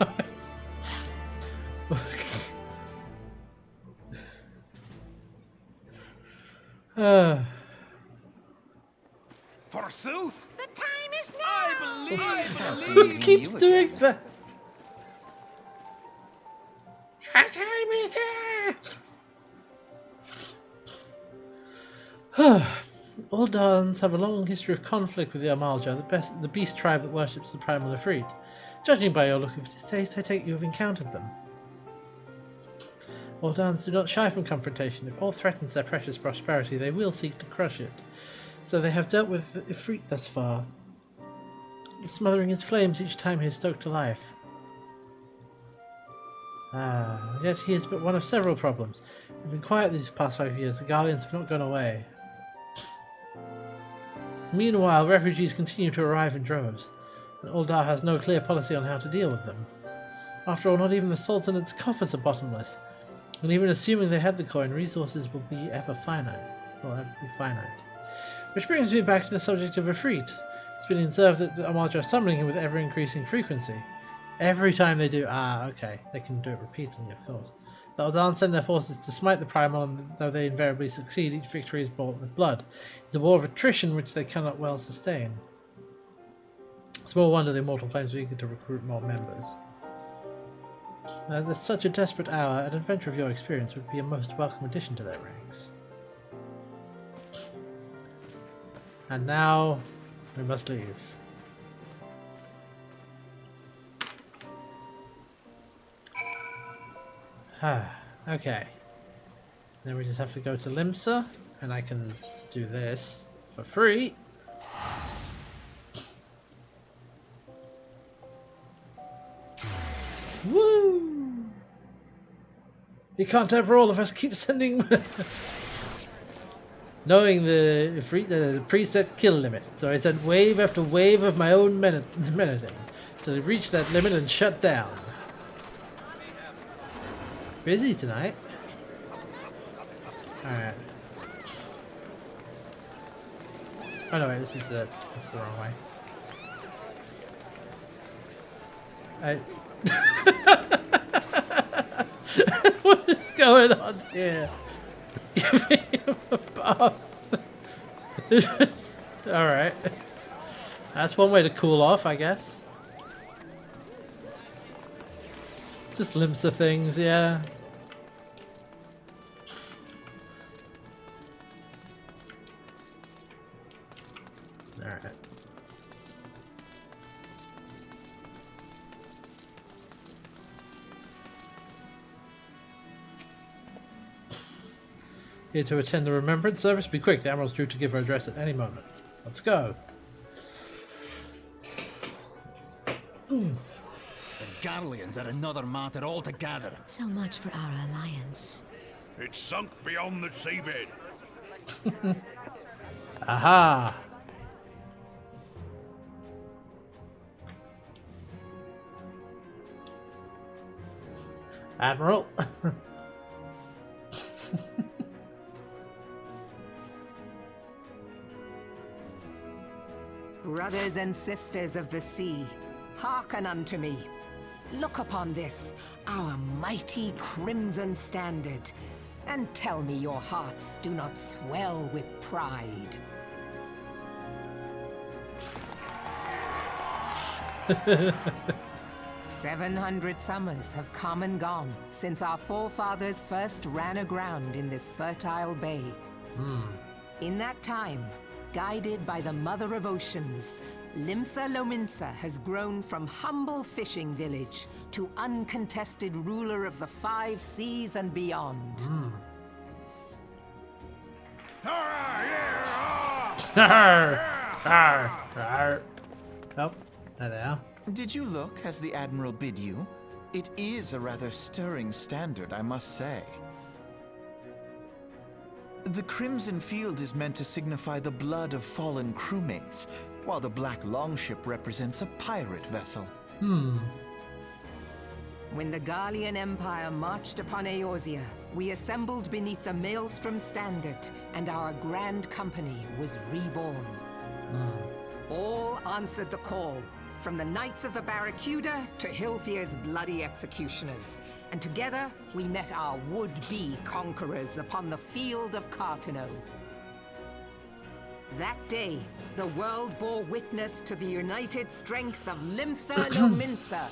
Forsooth, The time is now! Who keeps doing that? Uldahns have a long history of conflict with the Amalja, the beast tribe that worships the primal Ifrit. Judging by your look of distaste, I take you have encountered them. Uldahns do not shy from confrontation. If all threatens their precious prosperity, they will seek to crush it. So they have dealt with Ifrit thus far, smothering his flames each time he is stoked to life. Yet he is but one of several problems. We've been quiet these past 5 years, the Guardians have not gone away. Meanwhile, refugees continue to arrive in droves, and Ul'dah has no clear policy on how to deal with them. After all, not even the Sultanate's coffers are bottomless, and even assuming they had the coin, resources will be ever finite. Which brings me back to the subject of Ifrit. It's been observed that the Amalja are summoning him with ever-increasing frequency. Every time they do, okay, they can do it repeatedly, of course. The Uldahns send their forces to smite the primal, and though they invariably succeed, each victory is bought with blood. It's a war of attrition which they cannot well sustain. Small wonder the Immortal Flames are eager to recruit more members. At such a desperate hour, an adventure of your experience would be a most welcome addition to their ranks. And now, we must leave. Okay. Then we just have to go to Limsa, and I can do this for free. Woo! You can't temper all of us, keep sending... Knowing the preset kill limit, so I sent wave after wave of my own menacing to reach that limit and shut down. Busy tonight. Alright. Oh no, wait, this is the wrong way. What is going on here? Give me a bath. Alright. That's one way to cool off, I guess. Just limsa things, yeah. Alright. Here to attend the remembrance service. Be quick, the Admiral's due to give her address at any moment. Let's go. The Garleans are another matter altogether. So much for our alliance. It's sunk beyond the seabed. Aha! Admiral. Brothers and sisters of the sea, hearken unto me. Look upon this, our mighty crimson standard, and tell me your hearts do not swell with pride. 700 summers have come and gone since our forefathers first ran aground in this fertile bay. In that time, guided by the Mother of Oceans, Limsa Lominsa has grown from humble fishing village to uncontested ruler of the 5 seas and beyond. Oh, there. Did you look as the Admiral bid you? It is a rather stirring standard, I must say. The crimson field is meant to signify the blood of fallen crewmates, while the black longship represents a pirate vessel. When the Garlean Empire marched upon Eorzea, we assembled beneath the Maelstrom standard, and our grand company was reborn. All answered the call, from the Knights of the Barracuda to Hilfier's bloody executioners. And together, we met our would-be conquerors upon the field of Cartano. That day, the world bore witness to the united strength of Limsa Lominsa.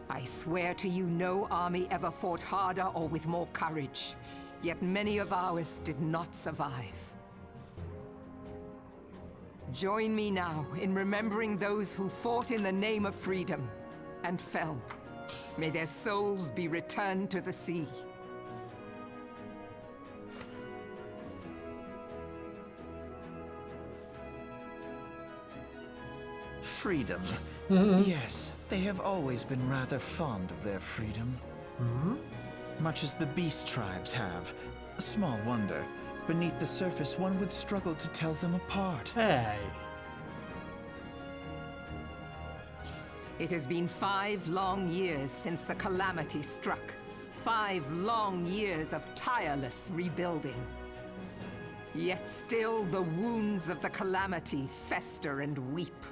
I swear to you, no army ever fought harder or with more courage. Yet many of ours did not survive. Join me now in remembering those who fought in the name of freedom and fell. May their souls be returned to the sea. Freedom. Yes, they have always been rather fond of their freedom. Much as the beast tribes have. Small wonder. Beneath the surface, one would struggle to tell them apart. Hey. It has been 5 long years since the calamity struck. 5 long years of tireless rebuilding. Yet still the wounds of the calamity fester and weep.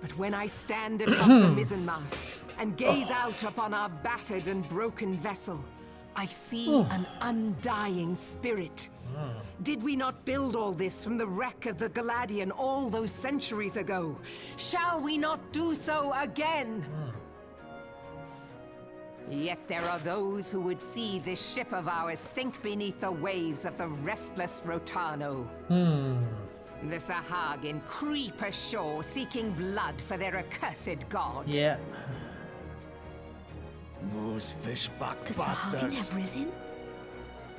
But when I stand atop the mizzenmast and gaze out upon our battered and broken vessel, I see an undying spirit. Did we not build all this from the wreck of the Galadian all those centuries ago? Shall we not do so again? Yet there are those who would see this ship of ours sink beneath the waves of the restless Rotano. The Sahagin creep ashore seeking blood for their accursed god. Yeah. Those fishback The Sahagin bastards. have risen?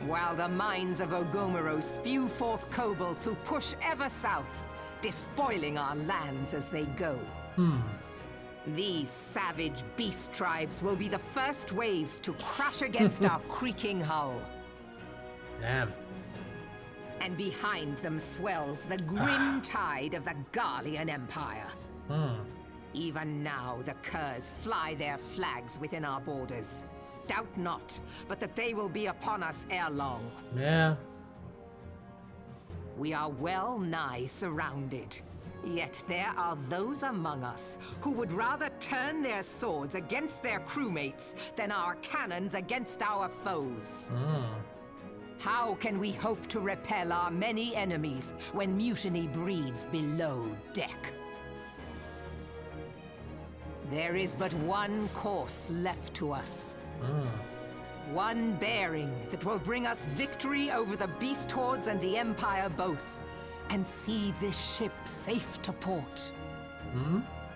While the mines of Ogomero spew forth kobolds who push ever south, despoiling our lands as they go. These savage beast tribes will be the first waves to crash against our creaking hull. Damn. And behind them swells the grim tide of the Garlean Empire. Even now, the Curs fly their flags within our borders. Doubt not, but that they will be upon us ere long. Yeah. We are well nigh surrounded. Yet there are those among us who would rather turn their swords against their crewmates than our cannons against our foes. How can we hope to repel our many enemies when mutiny breeds below deck? There is but one course left to us. One bearing that will bring us victory over the beast hordes and the Empire both, and see this ship safe to port.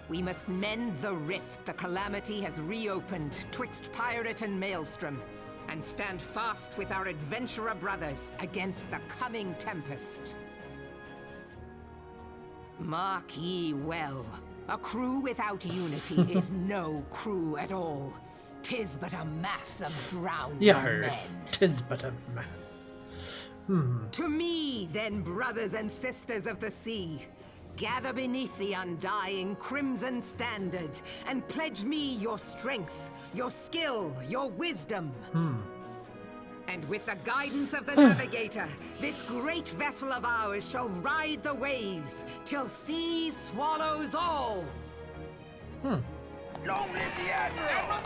We must mend the rift the Calamity has reopened twixt Pirate and Maelstrom, and stand fast with our adventurer brothers against the coming tempest. Mark ye well, a crew without unity is no crew at all. 'Tis but a mass of drowned men. 'Tis but a man. To me, then, brothers and sisters of the sea, gather beneath the undying crimson standard and pledge me your strength, your skill, your wisdom. And with the guidance of the navigator, this great vessel of ours shall ride the waves till sea swallows all. Long live the Admiral!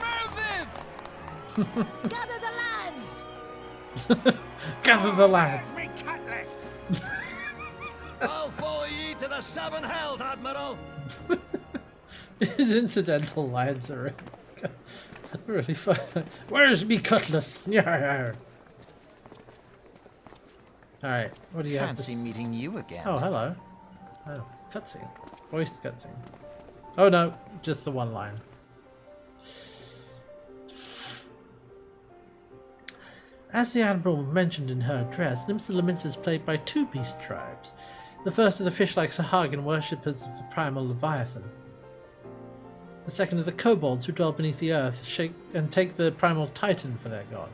Gather the lads! Gather the lads. Me cutlass! I'll follow ye to the seven hells, Admiral! His incidental lines are really fun. Where's me cutlass? Alright, what do you have to Fancy meeting you again. Oh, hello. Oh, cutscene. Voiced cutscene. Oh no, just the one line. As the Admiral mentioned in her address, Limsa Laments is played by two beast tribes. The first are the fish-like Sahagin worshippers of the primal Leviathan. The second are the kobolds who dwell beneath the earth and take the primal Titan for their god.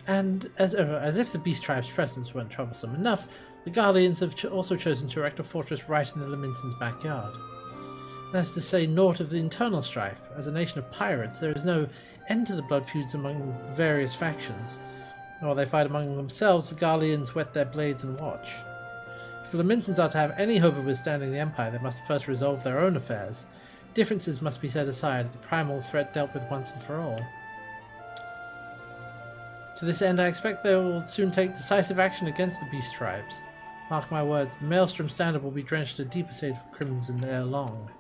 And as if the beast tribe's presence weren't troublesome enough, the Guardians have also chosen to erect a fortress right in the Laminson's backyard. That's to say, naught of the internal strife. As a nation of pirates, there is no end to the blood feuds among various factions. While they fight among themselves, the Guardians whet their blades and watch. If the Laminsons are to have any hope of withstanding the Empire, they must first resolve their own affairs. Differences must be set aside, the primal threat dealt with once and for all. To this end, I expect they will soon take decisive action against the beast tribes. Mark my words, the Maelstrom standard will be drenched in a deeper shade of crimson ere long.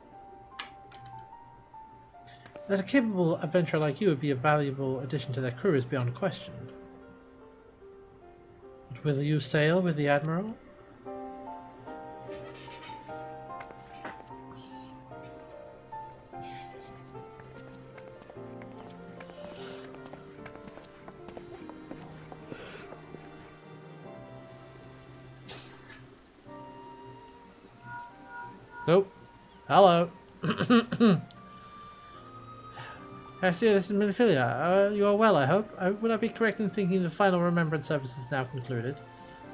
That a capable adventurer like you would be a valuable addition to their crew is beyond question. But will you sail with the Admiral? Nope. Hello. I see this is Minophilia. You are well, I hope. Would I be correct in thinking the final remembrance service is now concluded?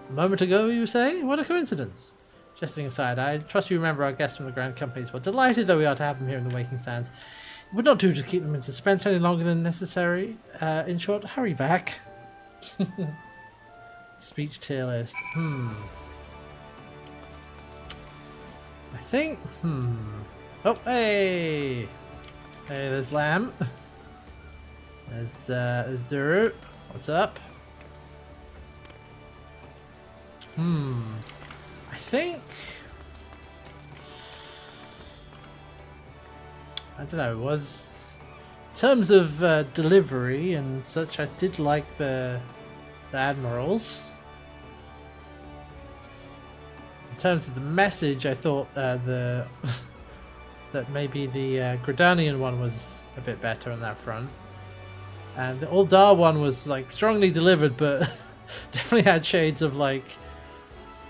A moment ago, you say? What a coincidence. Jesting aside, I trust you remember our guest from the Grand Companies. Well, delighted though we are to have him here in the Waking Sands. It would not do to keep them in suspense any longer than necessary. In short, hurry back. Speech tier list. I think. Oh, hey! Hey, there's Lamb. There's Duru. What's up? I think. I don't know. Was in terms of delivery and such, I did like the Admirals. In terms of the message, I thought that maybe the Gridanian one was a bit better on that front, and the Uldar one was like strongly delivered, but definitely had shades of like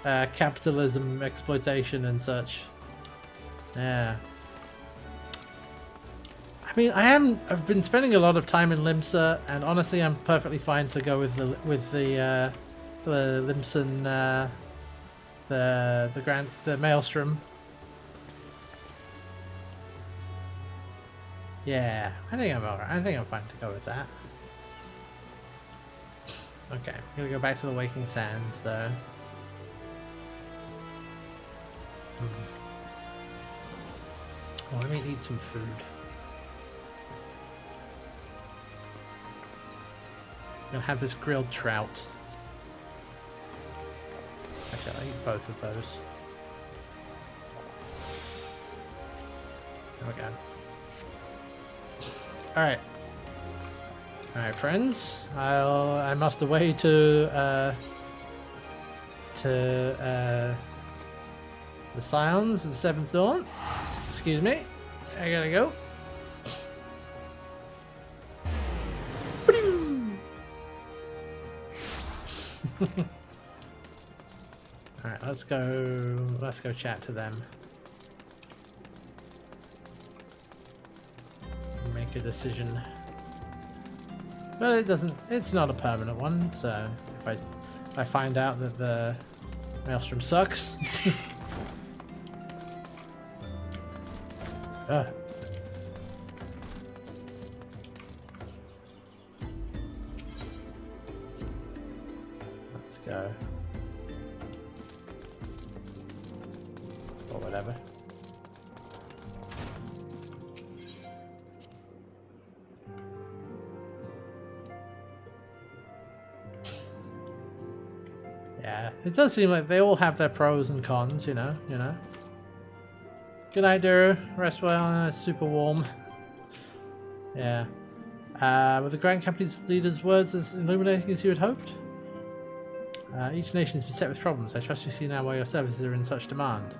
capitalism, exploitation, and such. Yeah. I mean, I've been spending a lot of time in Limsa, and honestly, I'm perfectly fine to go with the Limson, the Maelstrom. Yeah, I think I'm alright. I think I'm fine to go with that. Okay, I'm gonna go back to the Waking Sands though. Oh, let me eat some food. I'm gonna have this grilled trout. Actually, I'll eat both of those. There we go. Alright. Alright, friends. I must away to the Scions of the Seventh Dawn. Excuse me. I gotta go. Alright, let's go chat to them. Make a decision. But it's not a permanent one, so if I find out that the Maelstrom sucks. Let's go. Or whatever. Yeah, it does seem like they all have their pros and cons, you know. Good night, Duru. Rest well. It's super warm. Yeah. Were the Grand Company's leaders' words as illuminating as you had hoped? Each nation is beset with problems. I trust you see now why your services are in such demand.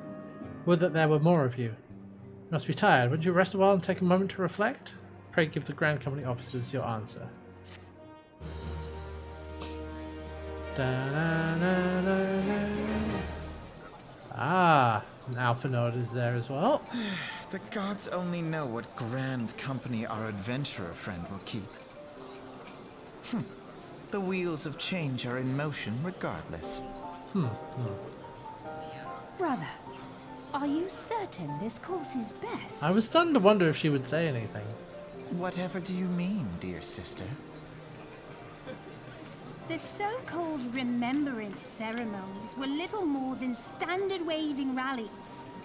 Would that there were more of you. You must be tired. Would you rest a while and take a moment to reflect? Pray give the Grand Company officers your answer. Ah, an Alpha Node is there as well. The gods only know what grand company our adventurer friend will keep. The wheels of change are in motion regardless. Brother, are you certain this course is best? I was starting to wonder if she would say anything. Whatever do you mean, dear sister? The so-called remembrance ceremonies were little more than standard waving rallies.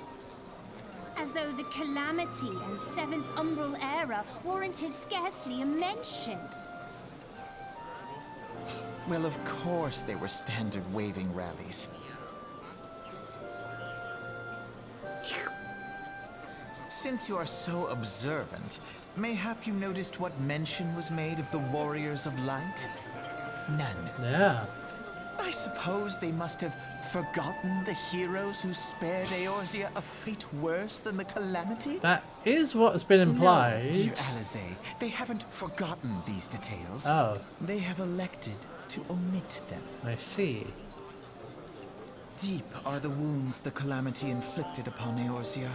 As though the Calamity and Seventh Umbral era warranted scarcely a mention. Well, of course they were standard waving rallies. Since you are so observant, mayhap you noticed what mention was made of the Warriors of Light? None. Yeah. I suppose they must have forgotten the heroes who spared Eorzea a fate worse than the Calamity? That is what has been implied. No, dear Alize, they haven't forgotten these details. Oh. They have elected to omit them. I see. Deep are the wounds the Calamity inflicted upon Eorzea.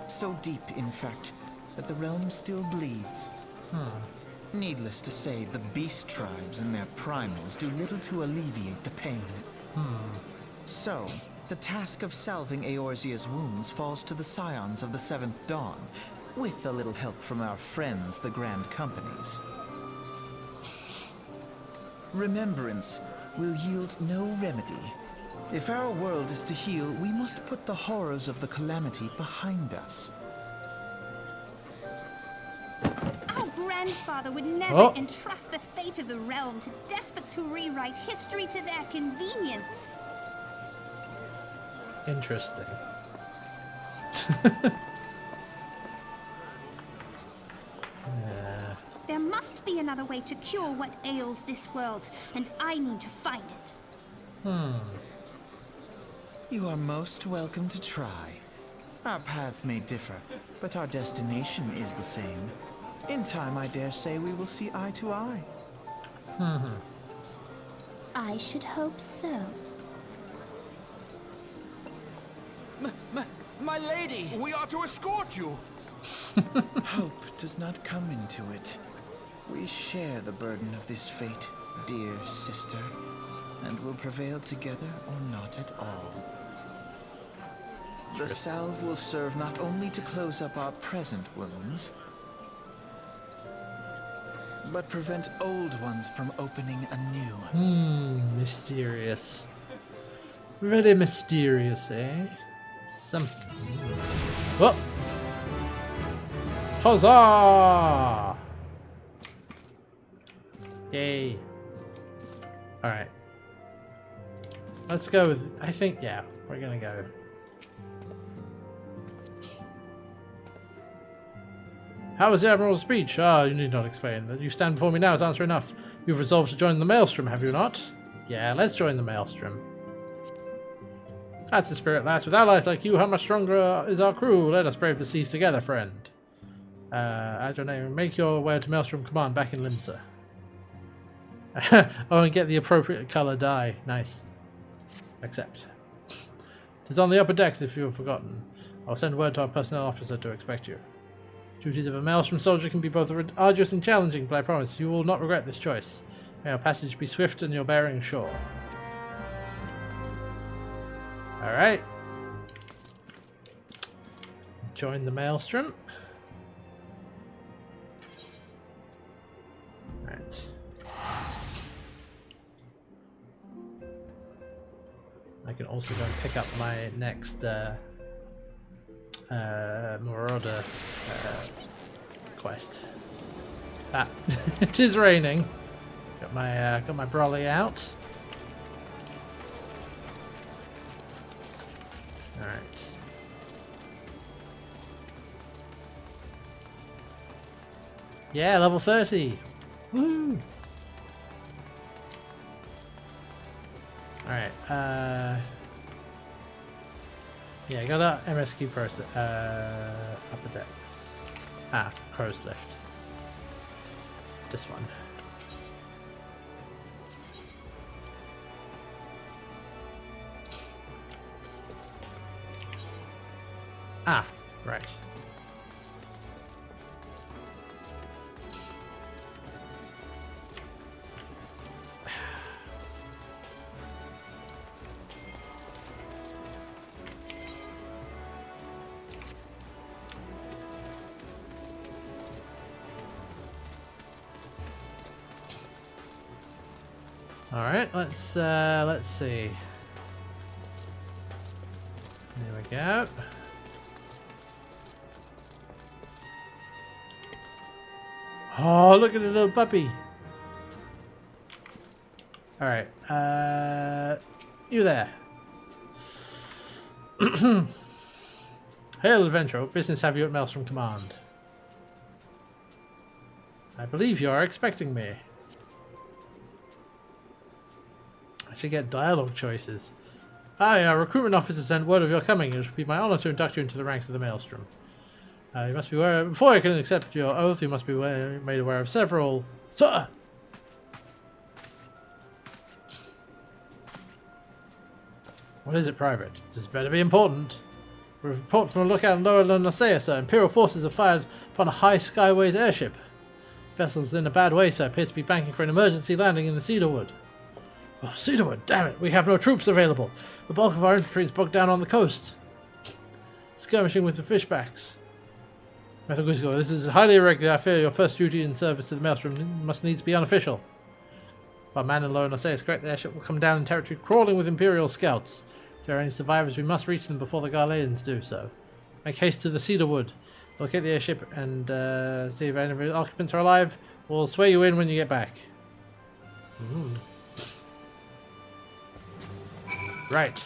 So deep, in fact, that the realm still bleeds. Needless to say, the beast tribes and their primals do little to alleviate the pain. So, the task of salving Eorzea's wounds falls to the Scions of the Seventh Dawn, with a little help from our friends, the Grand Companies. Remembrance will yield no remedy. If our world is to heal, we must put the horrors of the Calamity behind us. Our grandfather would never entrust the fate of the realm to despots who rewrite history to their convenience. Interesting. Yeah. There must be another way to cure what ails this world, and I mean to find it. You are most welcome to try. Our paths may differ, but our destination is the same. In time, I dare say we will see eye to eye. I should hope so. My lady! We are to escort you! Hope does not come into it. We share the burden of this fate, dear sister, and will prevail together or not at all. The salve will serve not only to close up our present wounds, but prevent old ones from opening anew. Mysterious. Very mysterious, eh? Some. Whoa! Huzzah! Yay! All right. Let's go with. I think yeah, we're gonna go. How was the Admiral's speech? Ah, you need not explain. That you stand before me now is answer enough. You've resolved to join the Maelstrom, have you not? Yeah, let's join the Maelstrom. That's the spirit, lads. With allies like you, how much stronger is our crew? Let us brave the seas together, friend. Add your name and make your way to Maelstrom Command back in Limsa. Oh, and get the appropriate colour dye. Nice. Accept. Tis on the upper decks if you have forgotten. I'll send word to our personnel officer to expect you. Duties of a Maelstrom soldier can be both arduous and challenging, but I promise you will not regret this choice. May your passage be swift and your bearing sure. Alright. Join the Maelstrom. Right. I can also go and pick up my next Marauder quest. Ah, it is raining. Got my brolly out. All right. Yeah, level 30. Woo! All right. Yeah, got a MSQ process. Upper decks. Ah, crow's lift. This one. Ah, right. All right, let's see. There we go. Oh, look at the little puppy. All right, you there. Hail, adventurer. What business have you at Maelstrom Command? I believe you are expecting me. I should get dialogue choices. Hi, our recruitment officer sent word of your coming. It will be my honor to induct you into the ranks of the Maelstrom. You must be aware, before I can accept your oath, you must be made aware of several... Sir! What is it, Private? This better be important. A report from a lookout in Lower Nassau, sir. Imperial forces have fired upon a high skyways airship. Vessel's in a bad way, sir. Appears to be banking for an emergency landing in the Cedarwood. Oh, Cedarwood, damn it. We have no troops available. The bulk of our infantry is bogged down on the coast. Skirmishing with the fishbacks. Methodguzgo, this is highly irregular. I fear your first duty in service to the Maelstrom must needs be unofficial. If our man in Lower Nassau is correct, the airship will come down in territory crawling with Imperial scouts. If there are any survivors, we must reach them before the Garleans do so. Make haste to the Cedarwood. Locate the airship and see if any of the occupants are alive. We'll swear you in when you get back. Ooh. Right.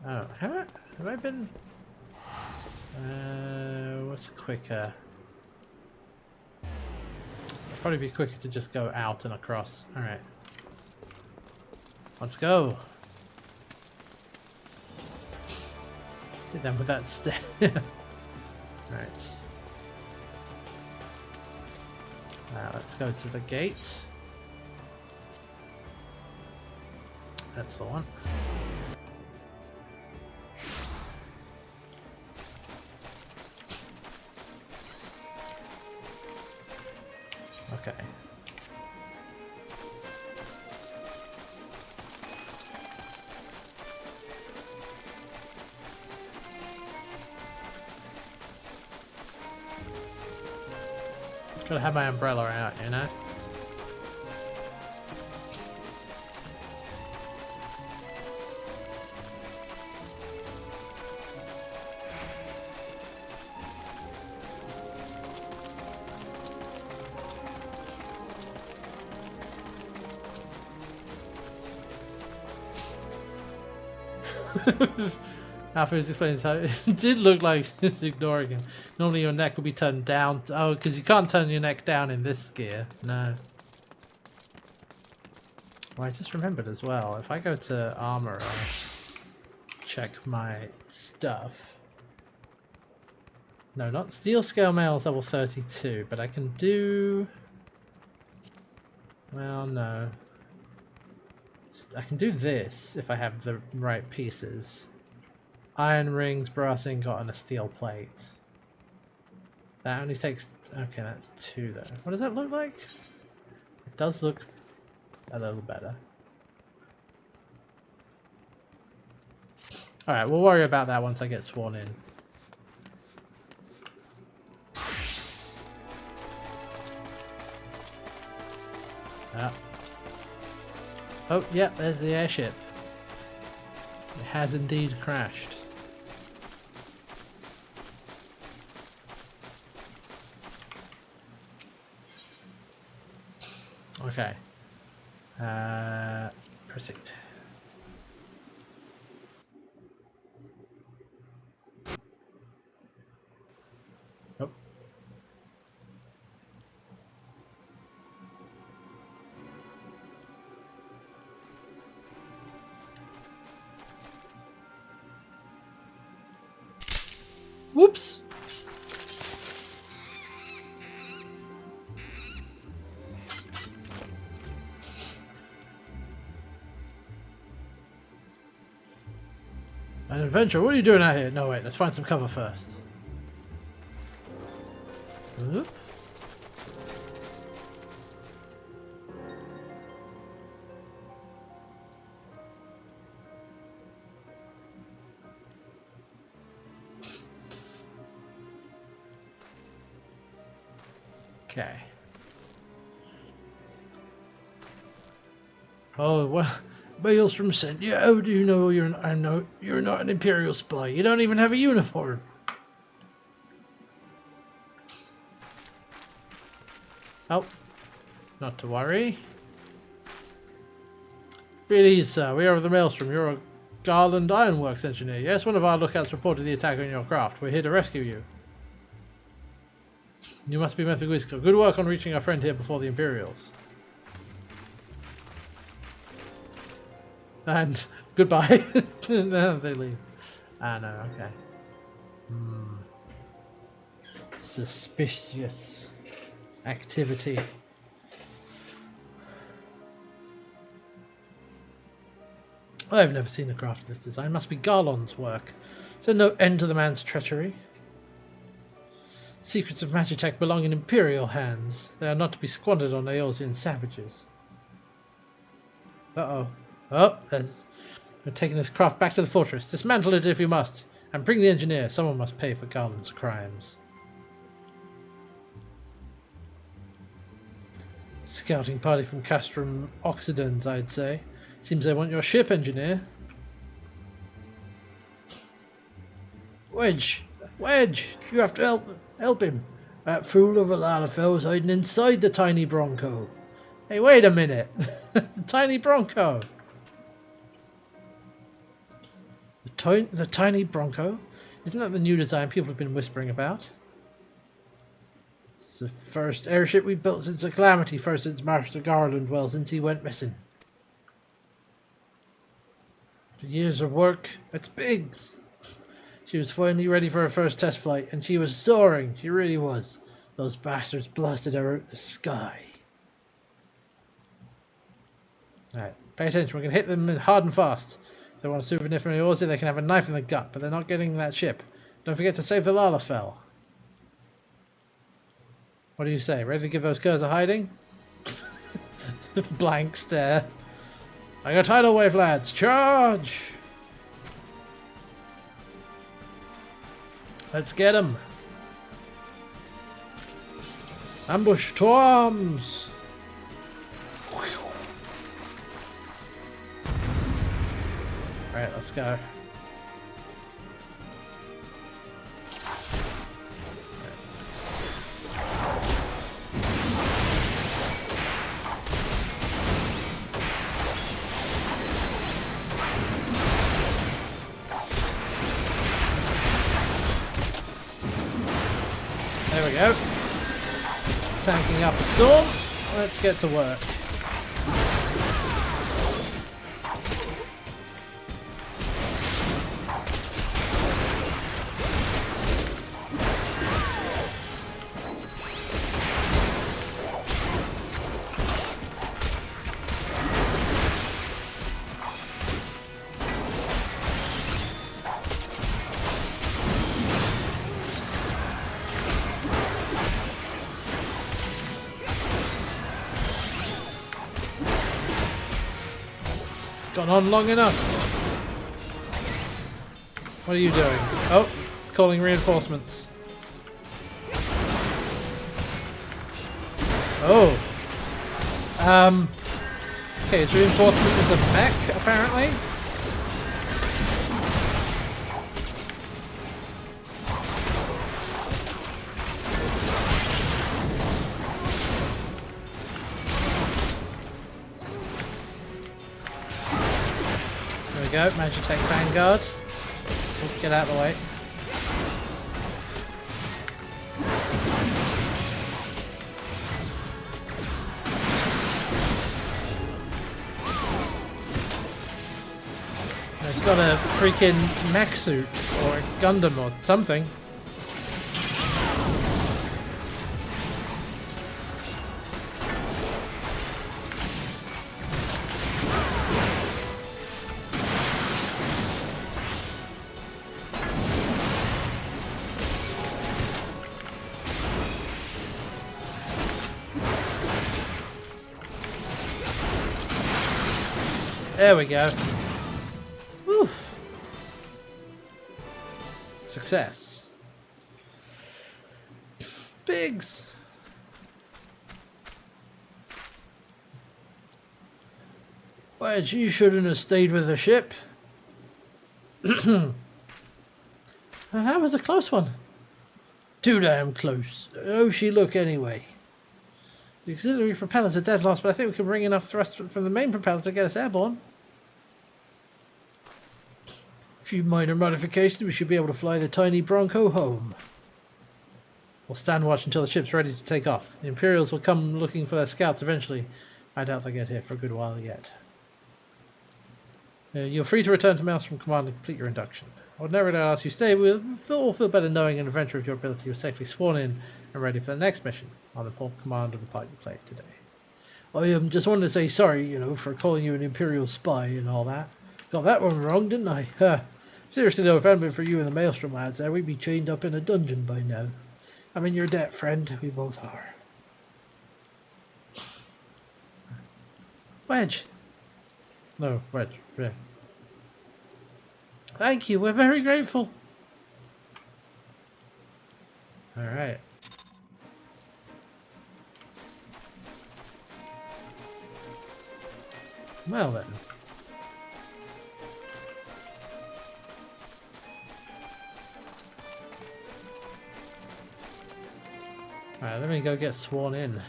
Oh, have I been... what's quicker? It'd probably be quicker to just go out and across. Alright. Let's go. Hit them with that stick. Right. Let's go to the gate. That's the one. Okay. Gotta have my umbrella out, you know? Alpha explains how it did look like just ignoring him. Normally your neck would be turned down. Oh, because you can't turn your neck down in this gear. No. Well, I just remembered as well. If I go to armor, check my stuff. No, not steel scale mail's level 32, but I can do... Well, no. I can do this if I have the right pieces. Iron rings, brass ingot, and a steel plate. That only takes... Okay, that's 2 though. What does that look like? It does look a little better. Alright, we'll worry about that once I get sworn in. Ah. Oh, yeah, there's the airship. It has indeed crashed. Okay. Proceed. Oh. Whoops. An adventure? What are you doing out here? No, wait, let's find some cover first. Oop. Okay. Oh, well, Maelstrom sent you. How do you know you're not an Imperial spy? You don't even have a uniform. Oh, not to worry. Greetings, sir. We are of the Maelstrom. You're a Garland Ironworks engineer. Yes, one of our lookouts reported the attack on your craft. We're here to rescue you. You must be Methuguisco. Good work on reaching our friend here before the Imperials. And goodbye. No, they leave. Ah, no, okay. Suspicious activity. I've never seen a craft of this design. Must be Garland's work. So no end to the man's treachery. Secrets of Magitech belong in Imperial hands. They are not to be squandered on Aeolsian savages. Uh-oh. Oh, we're taking this craft back to the fortress. Dismantle it if you must. And bring the engineer. Someone must pay for Garland's crimes. Scouting party from Castrum Occidens, I'd say. Seems they want your ship, engineer. Wedge! Wedge! You have to help him. That fool of a Lalafell is hiding inside the tiny Bronco. Hey, wait a minute. The tiny Bronco. The tiny Bronco? Isn't that the new design people have been whispering about? It's the first airship we built since the Calamity, first since Master Garland, well, since he went missing. After years of work, it's Biggs. She was finally ready for her first test flight, and she was soaring. She really was. Those bastards blasted her out the sky. Alright, pay attention. We're going to hit them hard and fast. If they want a souvenir from Eorzea, they can have a knife in the gut, but they're not getting that ship. Don't forget to save the Lalafell. What do you say? Ready to give those curs a hiding? Blank stare. I got tidal wave, lads. Charge! Let's get him. Ambush to arms. Alright, let's go. There we go. Tanking up a storm. Let's get to work. Gone on long enough. What are you doing? Oh, it's calling reinforcements. Oh. Okay, its reinforcement is a mech, apparently. There we go, managed to take Vanguard. Get out of the way. It's got a freaking mech suit or a Gundam or something. There we go. Whew. Success. Biggs. Wedge, you shouldn't have stayed with the ship. That was a close one. Too damn close. Oh, she look anyway. The auxiliary propellers are dead lost, but I think we can bring enough thrust from the main propeller to get us airborne. A few minor modifications, we should be able to fly the tiny Bronco home. We'll stand watch until the ship's ready to take off. The Imperials will come looking for their scouts eventually. I doubt they'll get here for a good while yet. You're free to return to Maelstrom Command and complete your induction. Ordinarily I'd ask you to stay. We'll all feel better knowing an adventure of your ability was safely sworn in and ready for the next mission on the full command of the part you played today. I just wanted to say sorry, you know, for calling you an Imperial spy and all that. Got that one wrong, didn't I? Seriously though, if it hadn't been for you and the Maelstrom lads there, we'd be chained up in a dungeon by now. I'm in your debt, friend. We both are. Wedge. No, Wedge. Yeah. Thank you. We're very grateful. Alright. Well then. Alright, let me go get sworn in.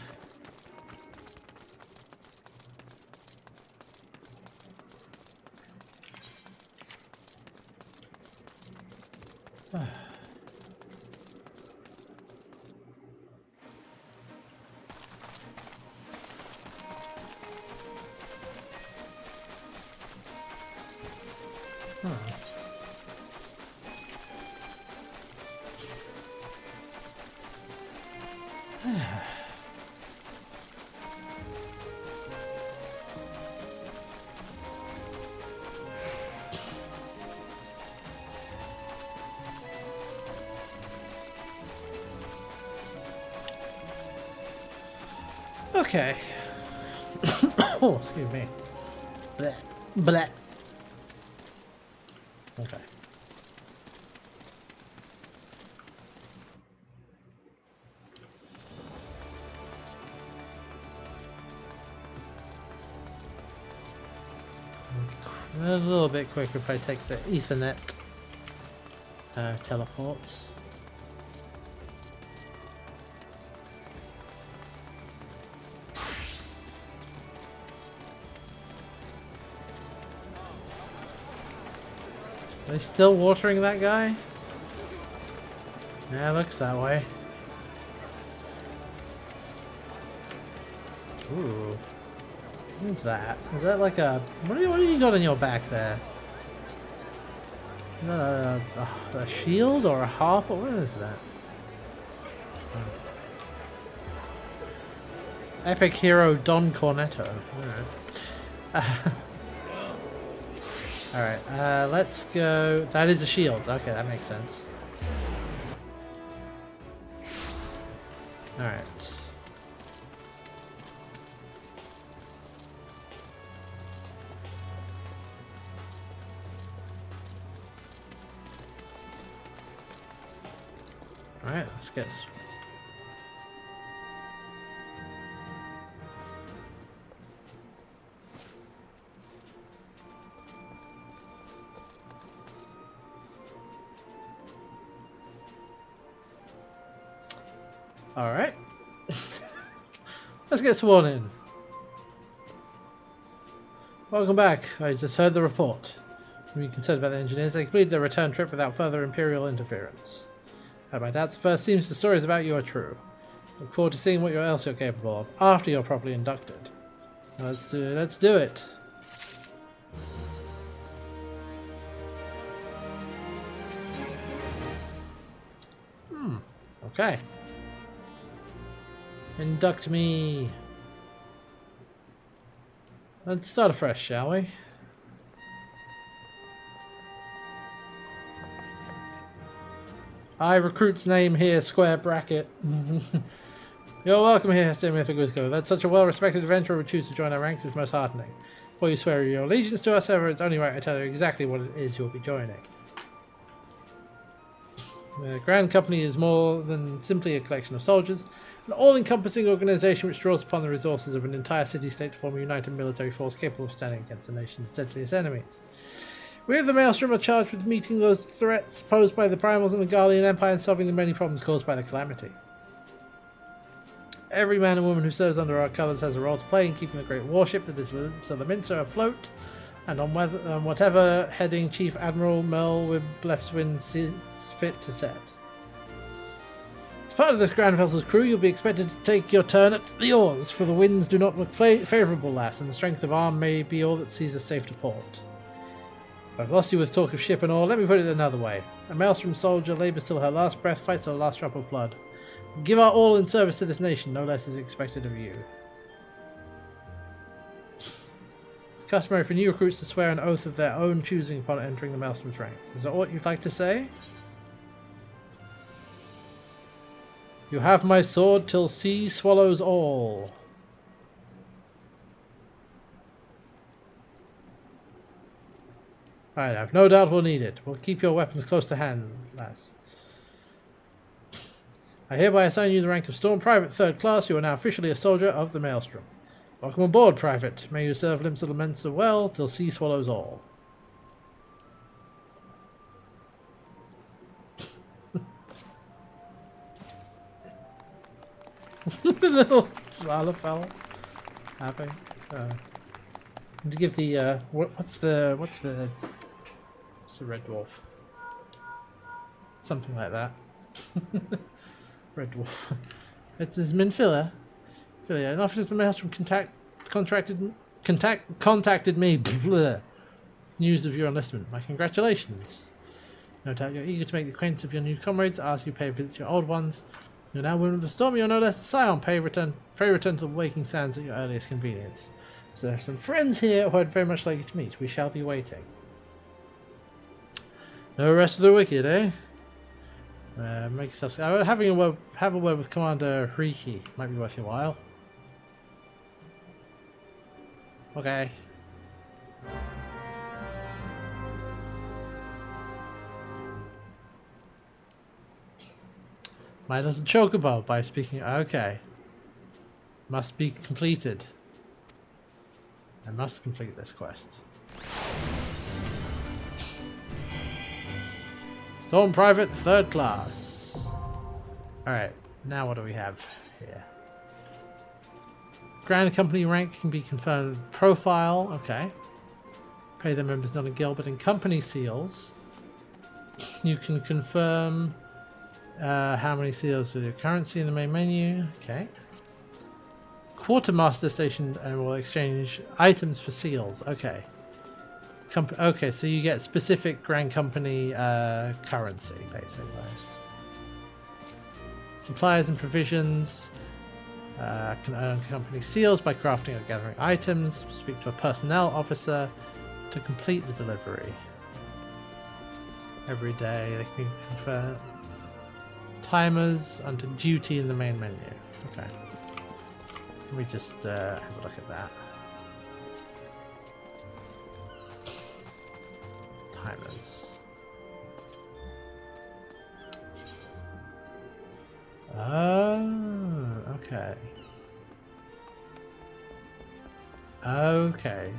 Okay. Oh, excuse me. Blech. Blech. Okay. A little bit quicker if I take the Ethernet teleports. Are they still watering that guy? Yeah, looks that way. Ooh. What is that? Is that like a... what do you got on your back there? Is that a shield or a harp? Or what is that? Epic hero Don Cornetto. Alright, let's go... that is a shield. Okay, that makes sense. Alright. Alright, let's get... Alright. Let's get sworn in. Welcome back. I just heard the report. We concerned about the engineers. They completed their return trip without further Imperial interference. I have my doubts. First, seems the stories about you are true. Look forward to seeing what else you're capable of after you're properly inducted. Let's do it. Okay. Induct me. Let's start afresh, shall we? I recruit's name here, square bracket. You're welcome here, Mythicusco. That such a well-respected adventurer would choose to join our ranks is most heartening. Before you swear your allegiance to us, however, it's only right I tell you exactly what it is you'll be joining. The Grand Company is more than simply a collection of soldiers, an all-encompassing organization which draws upon the resources of an entire city-state to form a united military force capable of standing against the nation's deadliest enemies. We of the Maelstrom are charged with meeting those threats posed by the Primals and the Garlean Empire and solving the many problems caused by the Calamity. Every man and woman who serves under our colours has a role to play in keeping the great warship that is the Mincer afloat, and on whatever heading Chief Admiral Merlwib Blefswin sees fit to set. As part of this grand vessel's crew, you'll be expected to take your turn at the oars, for the winds do not look favourable, lass, and the strength of arm may be all that sees us safe to port. If I've lost you with talk of ship and all, let me put it another way. A Maelstrom soldier labours till her last breath, fights to her last drop of blood. Give our all in service to this nation, no less is expected of you. It's customary for new recruits to swear an oath of their own choosing upon entering the Maelstrom's ranks. Is that what you'd like to say? You have my sword till sea swallows all. Alright, I've no doubt we'll need it. We'll keep your weapons close to hand, lass. I hereby assign you the rank of Storm Private 3rd Class. You are now officially a soldier of the Maelstrom. Welcome aboard, Private. May you serve Limps of the Mensa well till sea swallows all. The little Lalafell. Happy. To give the what's the Red Dwarf? Something like that. Red Dwarf. It's his Minfilla. An officer of the Maelstrom contacted me. News of your enlistment. My congratulations. No doubt you're eager to make the acquaintance of your new comrades. Ask you pay a visit to your old ones. You're now women of the storm. You're no less a scion. Pray return to the waking sands at your earliest convenience. So there are some friends here who I'd very much like you to meet. We shall be waiting. No rest of the wicked, eh? Make yourself. Have a word with Commander Riki. Might be worth your while. Okay. My little chocobo by speaking. Okay. Must be completed. I must complete this quest. Storm Private 3rd Class. Alright, now what do we have here? Grand Company rank can be confirmed. Profile, okay. Pay the members not in guild but in company seals. You can confirm how many seals with your currency in the main menu. Okay. quartermaster station and will exchange items for seals. Okay. Okay, so you get specific Grand Company currency, basically. Supplies and provisions can earn company seals by crafting or gathering items. Speak to a personnel officer to complete the delivery. Every day they can confer timers under duty in the main menu. Okay. Let me just have a look at that. Timers. Oh, okay. Okay.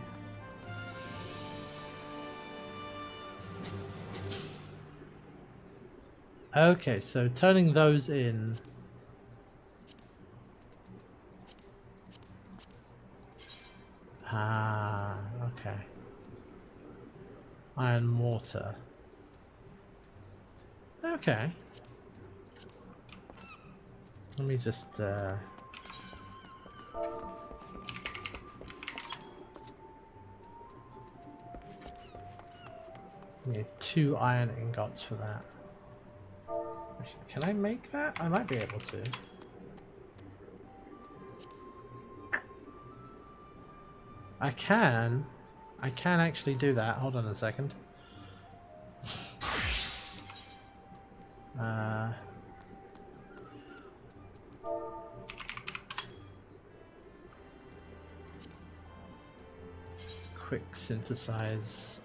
Okay, so turning those in. Ah, okay. Iron mortar. Okay. Let me just need 2 iron ingots for that. Can I make that? I might be able to. I can actually do that. Hold on a second. Quick synthesize.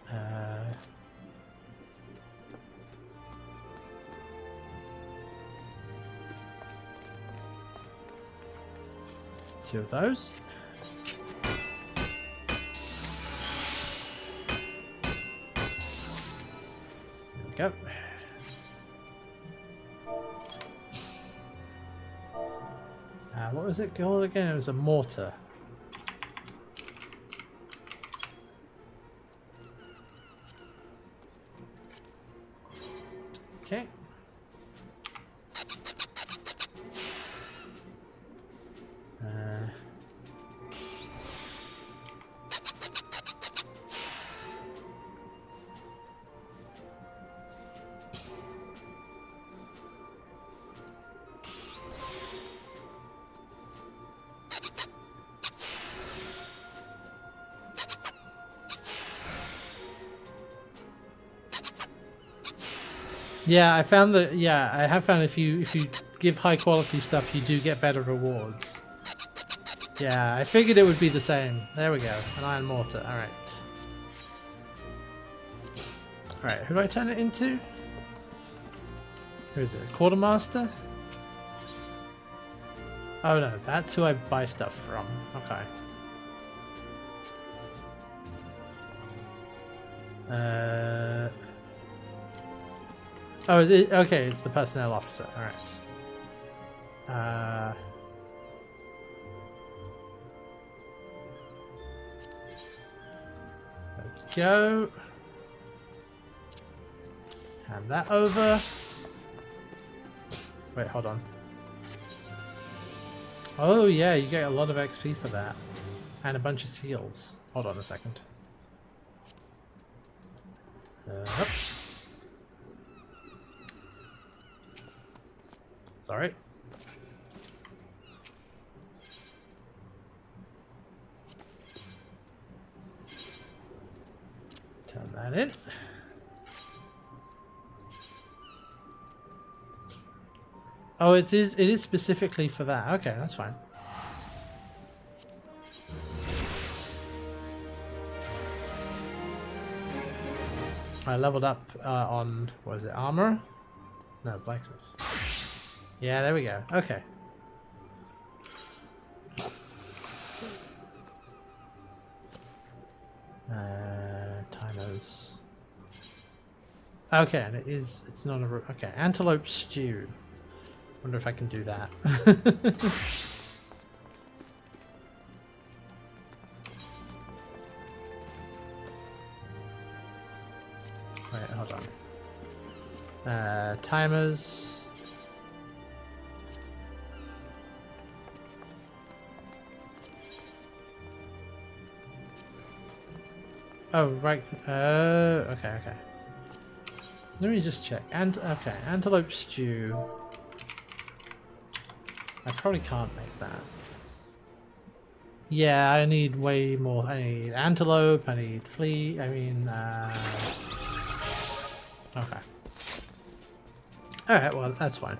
2 of those. There we go. What was it called again? It was a mortar. Okay. Yeah, I found that. Yeah, I have found if you give high quality stuff, you do get better rewards. Yeah, I figured it would be the same. There we go, an iron mortar. All right. All right, who do I turn it into? Who is it? Quartermaster? Oh no, that's who I buy stuff from. Okay. Oh, okay, it's the personnel officer. All right. There we go. Hand that over. Wait, hold on. Oh yeah, you get a lot of XP for that. And a bunch of seals. Hold on a second. Up. Sorry. Turn that in. Oh, it is specifically for that. Okay, that's fine. I leveled up on, what is it, armor? No, blacksmith. Yeah, there we go. Okay. Timers. Okay, and it's not a, okay, antelope stew. Wonder if I can do that. Wait, hold on. Timers. Oh, right. Okay, okay. Let me just check. Okay, antelope stew. I probably can't make that. Yeah, I need way more. I need antelope, I need flea, okay. Alright, well, that's fine.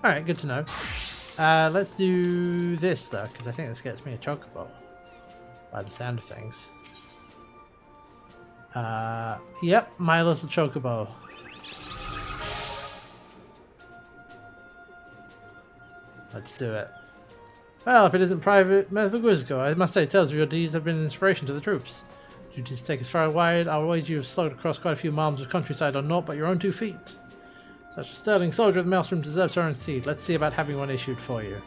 Alright, good to know. Let's do this, though, because I think this gets me a chocobo. By the sound of things. Yep, my little chocobo. Let's do it. Well, if it isn't Private Methuguzgo, I must say tales of your deeds have been an inspiration to the troops. Duties take us far and wide, I'll wager you have slugged across quite a few miles of countryside on naught but your own 2 feet. Such a sterling soldier of the Maelstrom deserves her own seed. Let's see about having one issued for you.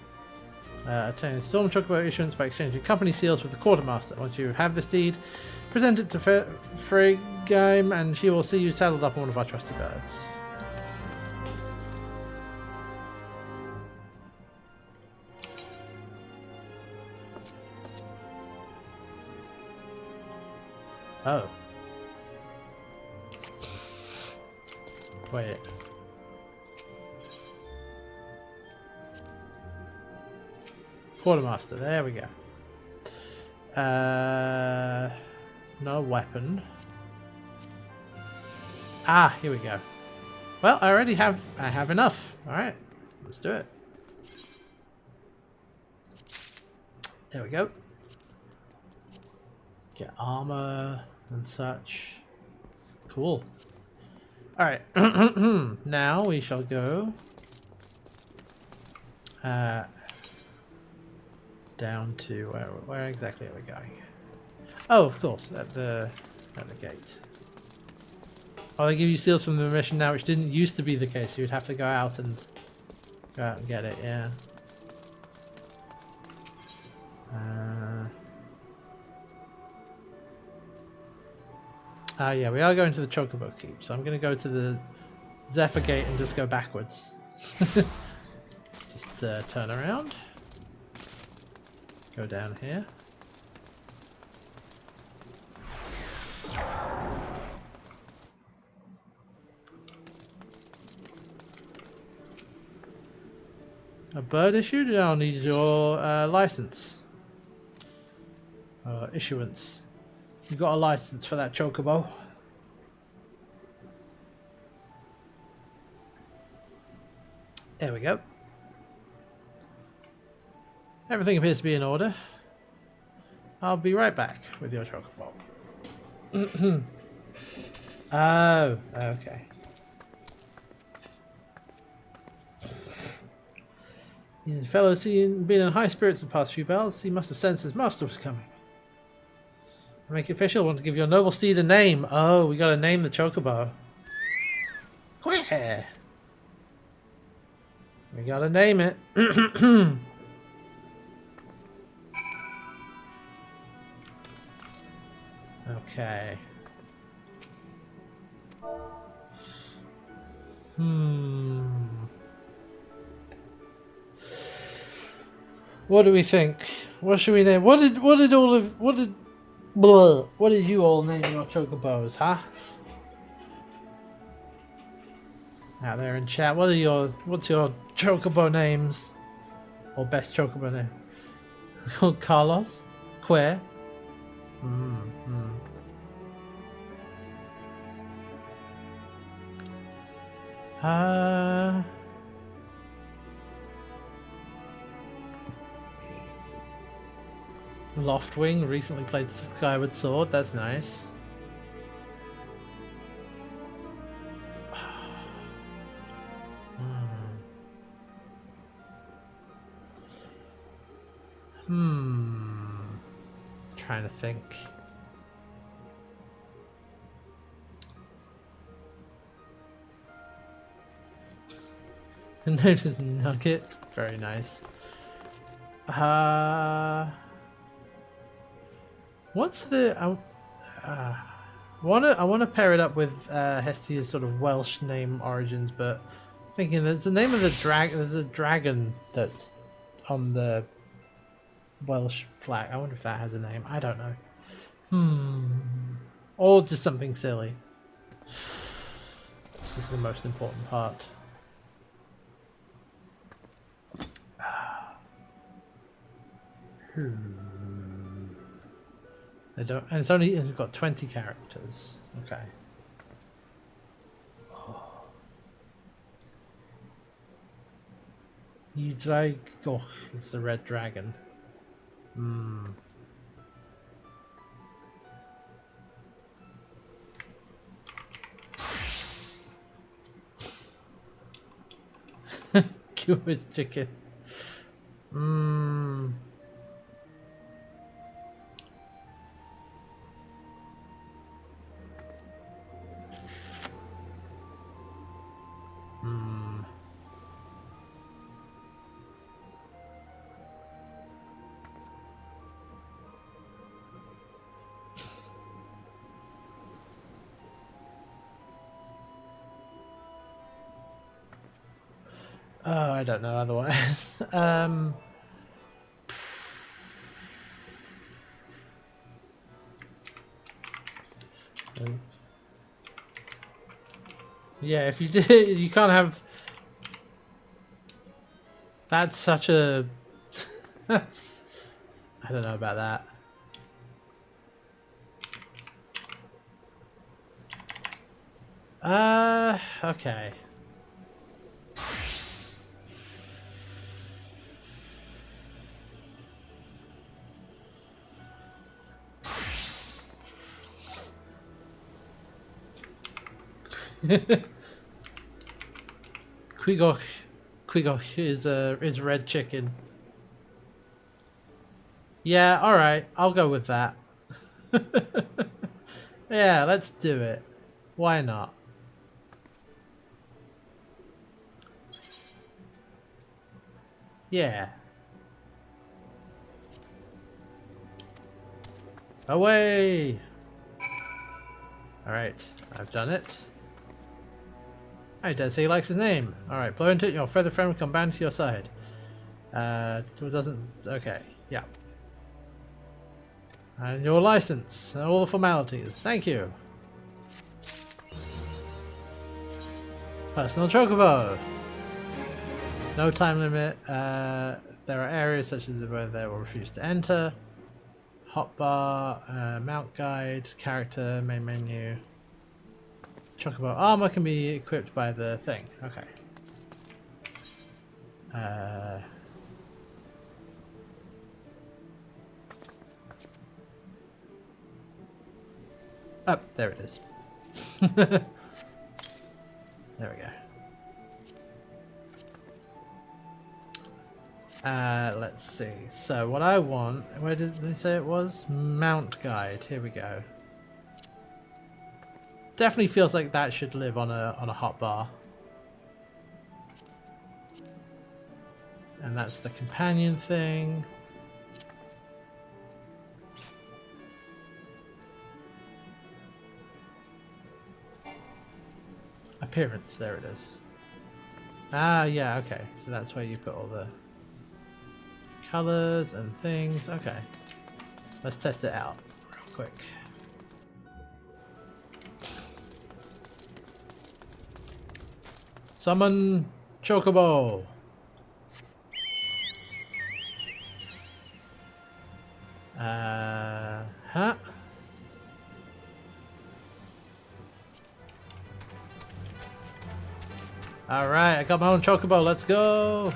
Obtain Storm Chocobo issuance by exchanging company seals with the Quartermaster. Once you have this deed, present it to Frigheim and she will see you saddled up on one of our trusty birds. Oh. Wait. Quartermaster, there we go. No weapon. Ah, here we go. Well, I have enough. Alright, let's do it. There we go. Get armor and such. Cool. Alright. Now we shall go down to where exactly are we going? Oh, of course, at the gate. Oh, they give you seals from the mission now, which didn't used to be the case. You'd have to go out and get it, yeah. Yeah, we are going to the Chocobo Keep, so I'm going to go to the Zephyr Gate and just go backwards. Just turn around. Go down here. A bird issued? I'll need your license. Issuance. You got a license for that chocobo? There we go. Everything appears to be in order. I'll be right back with your chocobo. Oh, okay. The fellow been in high spirits the past few bells. He must have sensed his master was coming. To make it official, I want to give your noble steed a name. Oh, we gotta name the chocobo. Queer. We gotta name it. Okay. What do we think? What should we name? What did you all name your chocobos, huh? Out there in chat, what's your chocobo names? Or best chocobo name? Carlos? Queer? Loftwing recently played Skyward Sword, that's nice. Trying to think. Notice Nugget, very nice. What's the I wanna pair it up with Hestia's sort of Welsh name origins, but I'm thinking there's the name of the there's a dragon that's on the Welsh flag. I wonder if that has a name. I don't know. Or just something silly. This is the most important part. They don't, and it's got 20 characters. Okay. Yudragoch is the red dragon. Kill his chicken. Oh, I don't know otherwise. Yeah, if you did, you can't have. That's such a. That's. I don't know about that. Okay. Quigoch is red chicken. Yeah, all right, I'll go with that. Yeah, let's do it. Why not? Yeah. Away! Alright, I've done it. I dare say he likes his name. Alright, blow into it, your feather friend will come bound to your side. It doesn't. Okay, yeah. And your license, and all the formalities. Thank you. Personal chocobo. No time limit. There are areas such as where they will refuse to enter. Hotbar, mount guide, character, main menu. Chocobo armor can be equipped by the thing. Okay. Oh, there it is. There we go. Let's see. So what I want, where did they say it was? Mount guide. Here we go. Definitely feels like that should live on a hotbar. And that's the companion thing. Appearance, there it is. Ah, yeah, okay. So that's where you put all the colors and things. Okay. Let's test it out real quick. Summon Chocobo. Huh? Alright, I got my own Chocobo, let's go!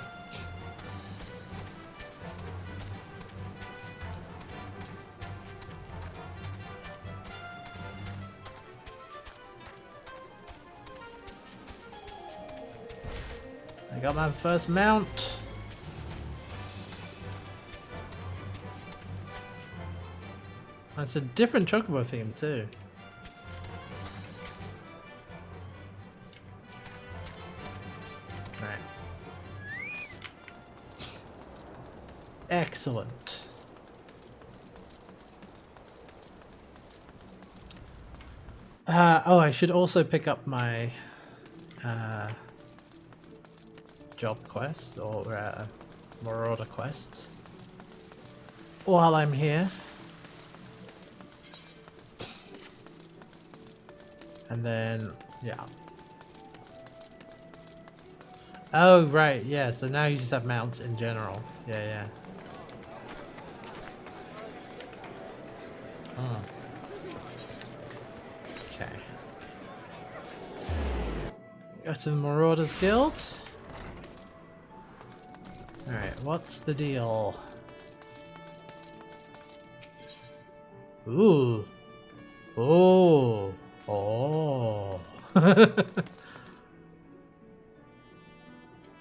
I got my first mount. It's a different Chocobo theme too. Right. Excellent. Oh, I should also pick up my job quest or marauder quest while I'm here. And then, yeah. Oh, right, yeah, so now you just have mounts in general. Yeah, yeah. Oh. Okay. Go to the Marauders Guild. Alright, what's the deal? Ooh. Oh. Oh.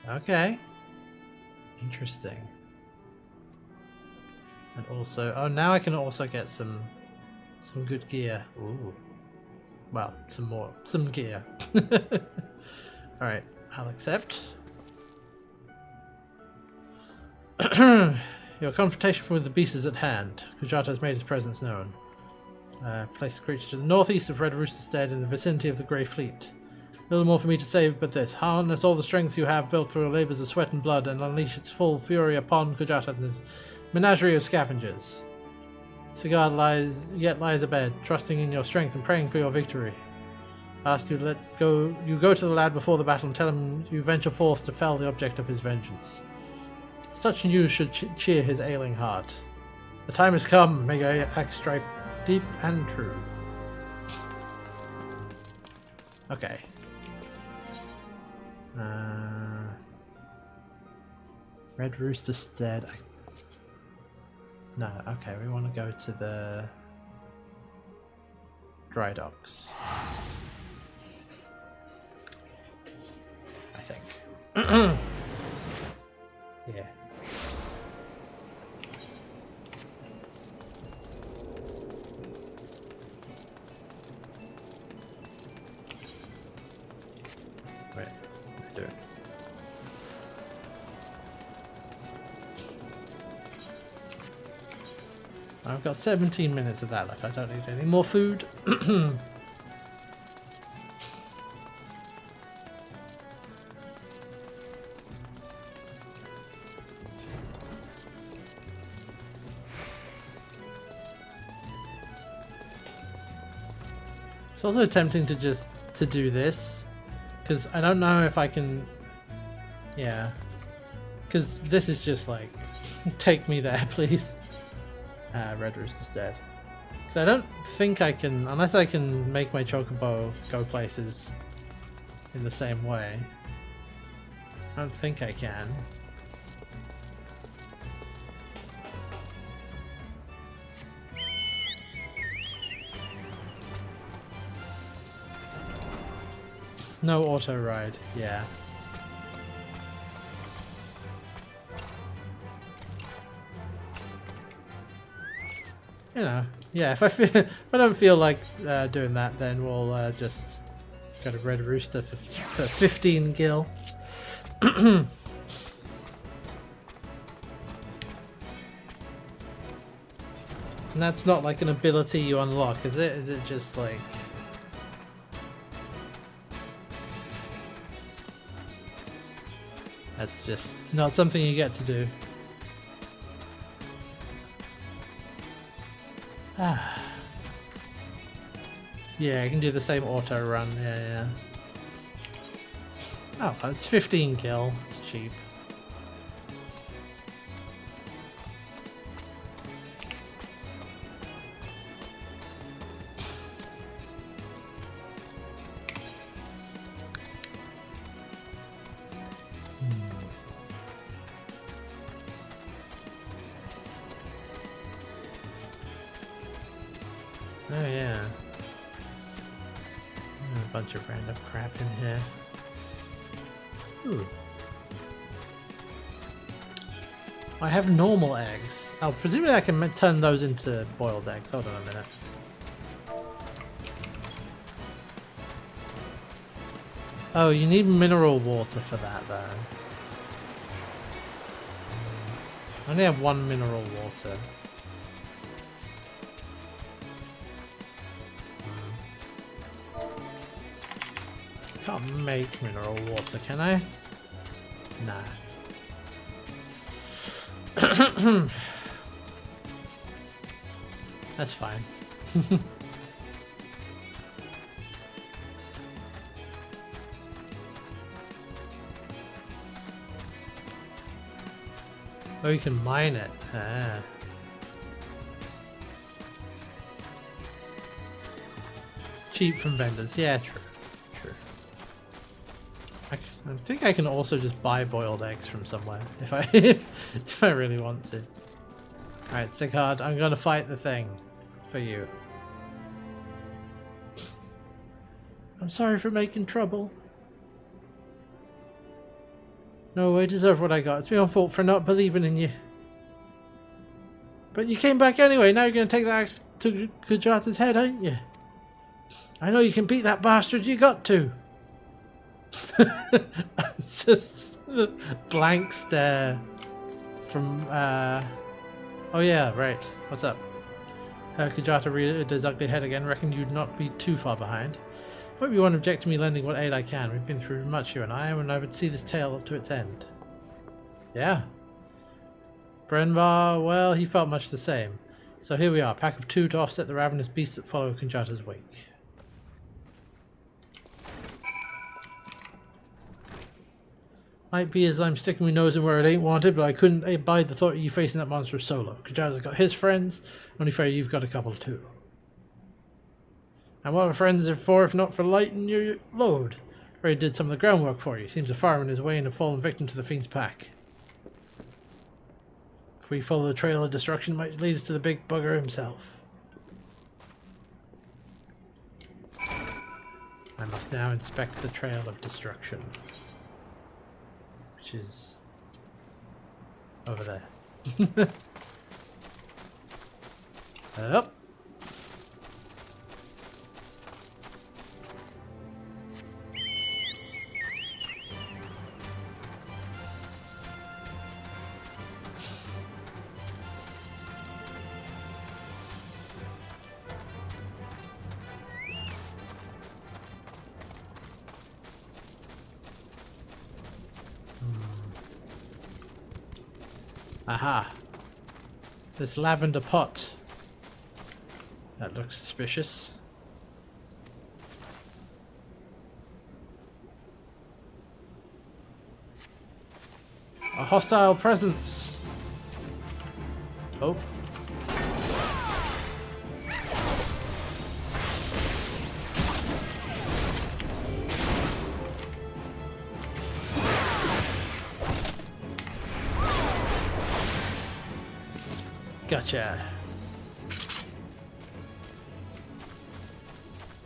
Okay. Interesting. And also, oh, now I can also get some good gear. Ooh. Well, some gear. Alright, I'll accept. Your confrontation with the beast is at hand. Kujata has made his presence known. Place the creature to the northeast of Red Rooster Stead in the vicinity of the Grey Fleet. Little more for me to say but this. Harness all the strength you have built for your labours of sweat and blood and unleash its full fury upon Kujata and his menagerie of scavengers. Sigurd lies abed, trusting in your strength and praying for your victory. I ask you to go to the lad before the battle and tell him you venture forth to fell the object of his vengeance. Such news should cheer his ailing heart. The time has come, may your axe strike deep and true. Okay. Red Rooster Stead. No, okay, we want to go to the Dry Docks. I think. Yeah. Wait, do it. I've got 17 minutes of that left. I don't need any more food. It's also tempting to just do this, because I don't know if I can. Yeah, because this is just like, take me there, please. Red Rooster Stead. Because I don't think I can, unless I can make my Chocobo go places in the same way. I don't think I can. No auto ride, yeah. You know, yeah. If I don't feel like doing that, then we'll just go to Red Rooster for 15 gil. And that's not like an ability you unlock, is it? Is it just like? That's just not something you get to do. Yeah, I can do the same auto run. Yeah. Oh, it's 15 gil. It's cheap. Oh yeah. A bunch of random crap in here. Ooh. I have normal eggs. Oh, presumably I can turn those into boiled eggs. Hold on a minute. Oh, you need mineral water for that though. I only have one mineral water. Can't make mineral water, can I? Nah. That's fine. Oh, you can mine it. Ah. Cheap from vendors. Yeah, true. True. I think I can also just buy boiled eggs from somewhere if I if I really want to. Alright, Sigurd, I'm gonna fight the thing for you. I'm sorry for making trouble. No, I deserve what I got. It's my own fault for not believing in you. But you came back anyway. Now you're going to take the axe to Kujata's head, aren't you? I know you can beat that bastard. You got to. Just blank stare from... Oh yeah, right. What's up? Kujata reared his ugly head again. Reckon you'd not be too far behind. Hope you won't object to me lending what aid I can. We've been through much, you and I would see this tale up to its end. Yeah. Brenvar, well, he felt much the same. So here we are, pack of 2 to offset the ravenous beasts that follow Kujata's wake. Might be as I'm sticking my nose in where it ain't wanted, but I couldn't abide the thought of you facing that monster solo. Kujata's got his friends, only fair you've got a couple too. And what are friends are for if not for lighting your load? Ray did some of the groundwork for you. Seems a fireman is way and a fallen victim to the fiend's pack. If we follow the trail of destruction, it might lead us to the big bugger himself. I must now inspect the trail of destruction. Which is... over there. Up. Aha! This lavender pot. That looks suspicious. A hostile presence! Oh. Gotcha.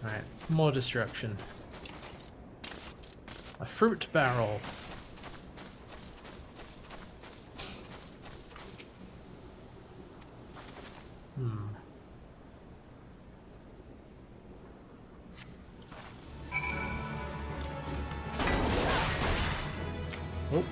Alright, more destruction. A fruit barrel. Oh.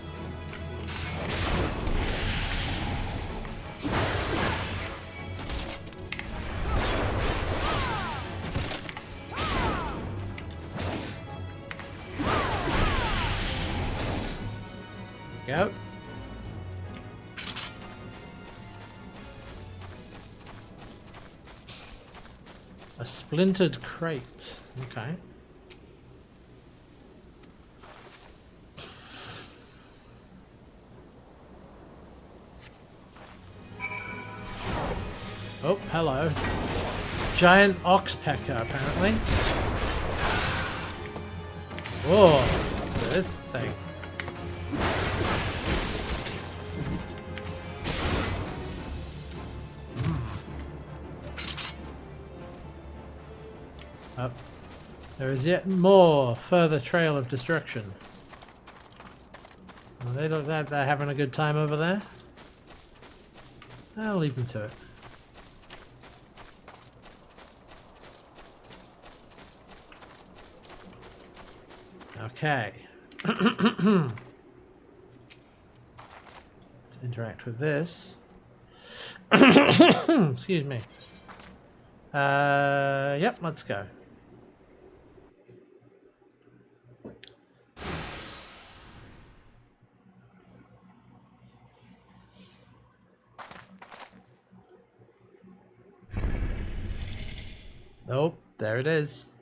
Go. A splintered crate. Okay. Oh, hello. Giant oxpecker, apparently. Whoa, look at this thing. Up. There is yet more further trail of destruction. Well, they look like they're having a good time over there. I'll leave them to it. Okay. Let's interact with this. Excuse me. Yep, let's go. Oh, there it is.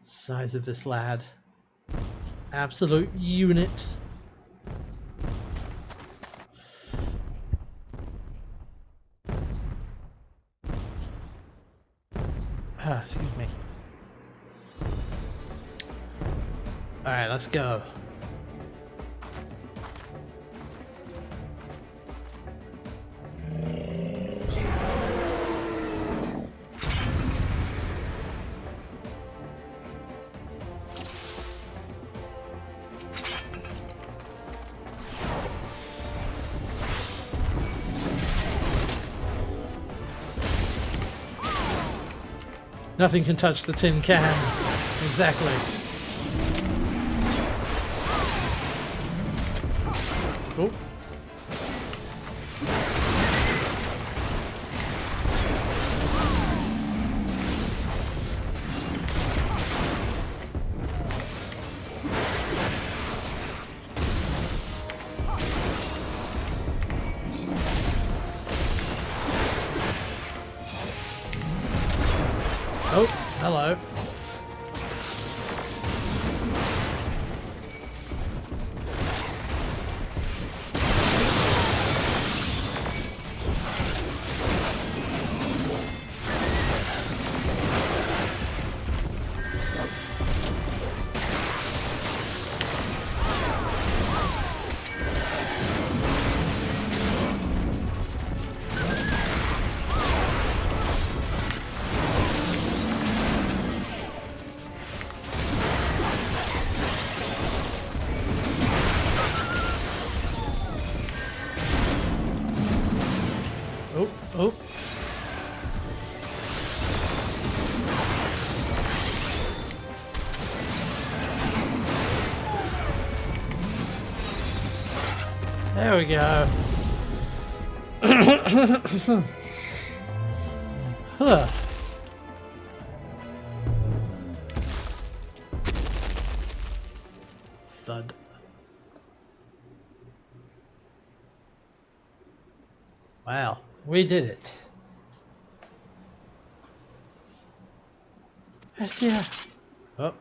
Size of this lad. Absolute unit. Excuse me. Alright, let's go. Nothing can touch the tin can. Exactly. Oh. Oh, hello. Oh, oh. There we go. Huh. Thud. Wow, we did it. Yes, yeah. Oh.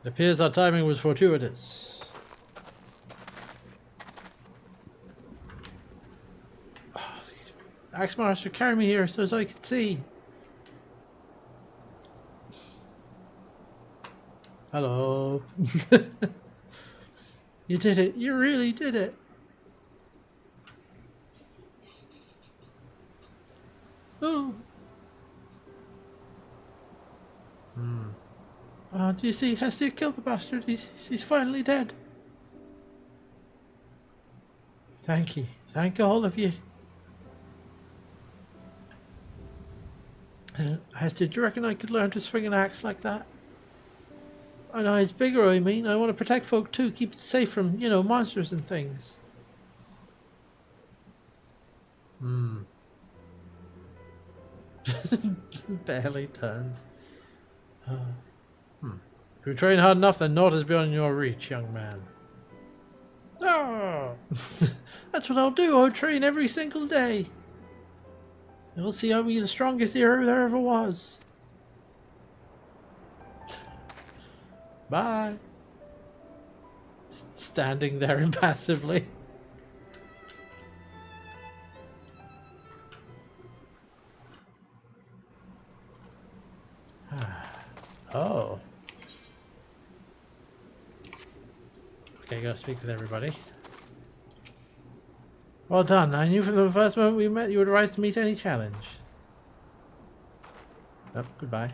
It appears our timing was fortuitous. Oh, Axemaster, carry me here so as I can see. Hello. You did it. You really did it. Oh. Do you see? Hestia killed the bastard. He's finally dead. Thank you. Thank all of you. Hestia, do you reckon I could learn to swing an axe like that? I know it's bigger, I mean. I want to protect folk too. Keep it safe from, you know, monsters and things. Barely turns. If you train hard enough, then naught is beyond your reach, young man. Oh, that's what I'll do. I'll train every single day. And we'll see I'll be the strongest hero there ever was. Bye. Just standing there impassively. Oh. Okay, gotta speak with everybody. Well done. I knew from the first moment we met you would rise to meet any challenge. Oh, goodbye.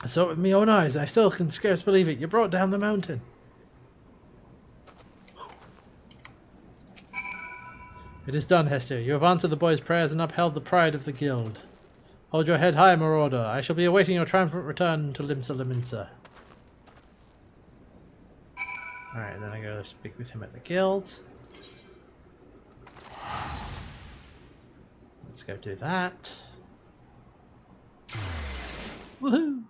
I saw it with my own eyes. I still can scarce believe it. You brought down the mountain. It is done, Hester. You have answered the boys' prayers and upheld the pride of the guild. Hold your head high, Marauder. I shall be awaiting your triumphant return to Limsa Liminsa. Alright, then I go to speak with him at the guild. Let's go do that. Woohoo!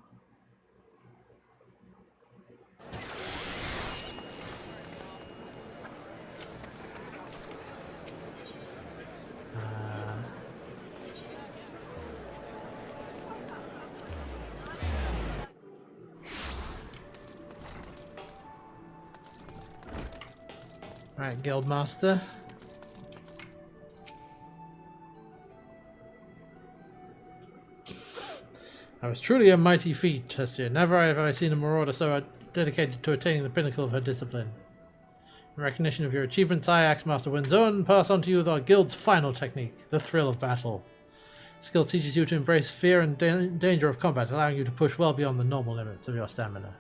Alright, Guildmaster. That was truly a mighty feat, Hestia. Never have I seen a marauder so dedicated to attaining the pinnacle of her discipline. In recognition of your achievements, I, Axemaster Winzone, pass on to you our guild's final technique, the thrill of battle. Skill teaches you to embrace fear and danger of combat, allowing you to push well beyond the normal limits of your stamina.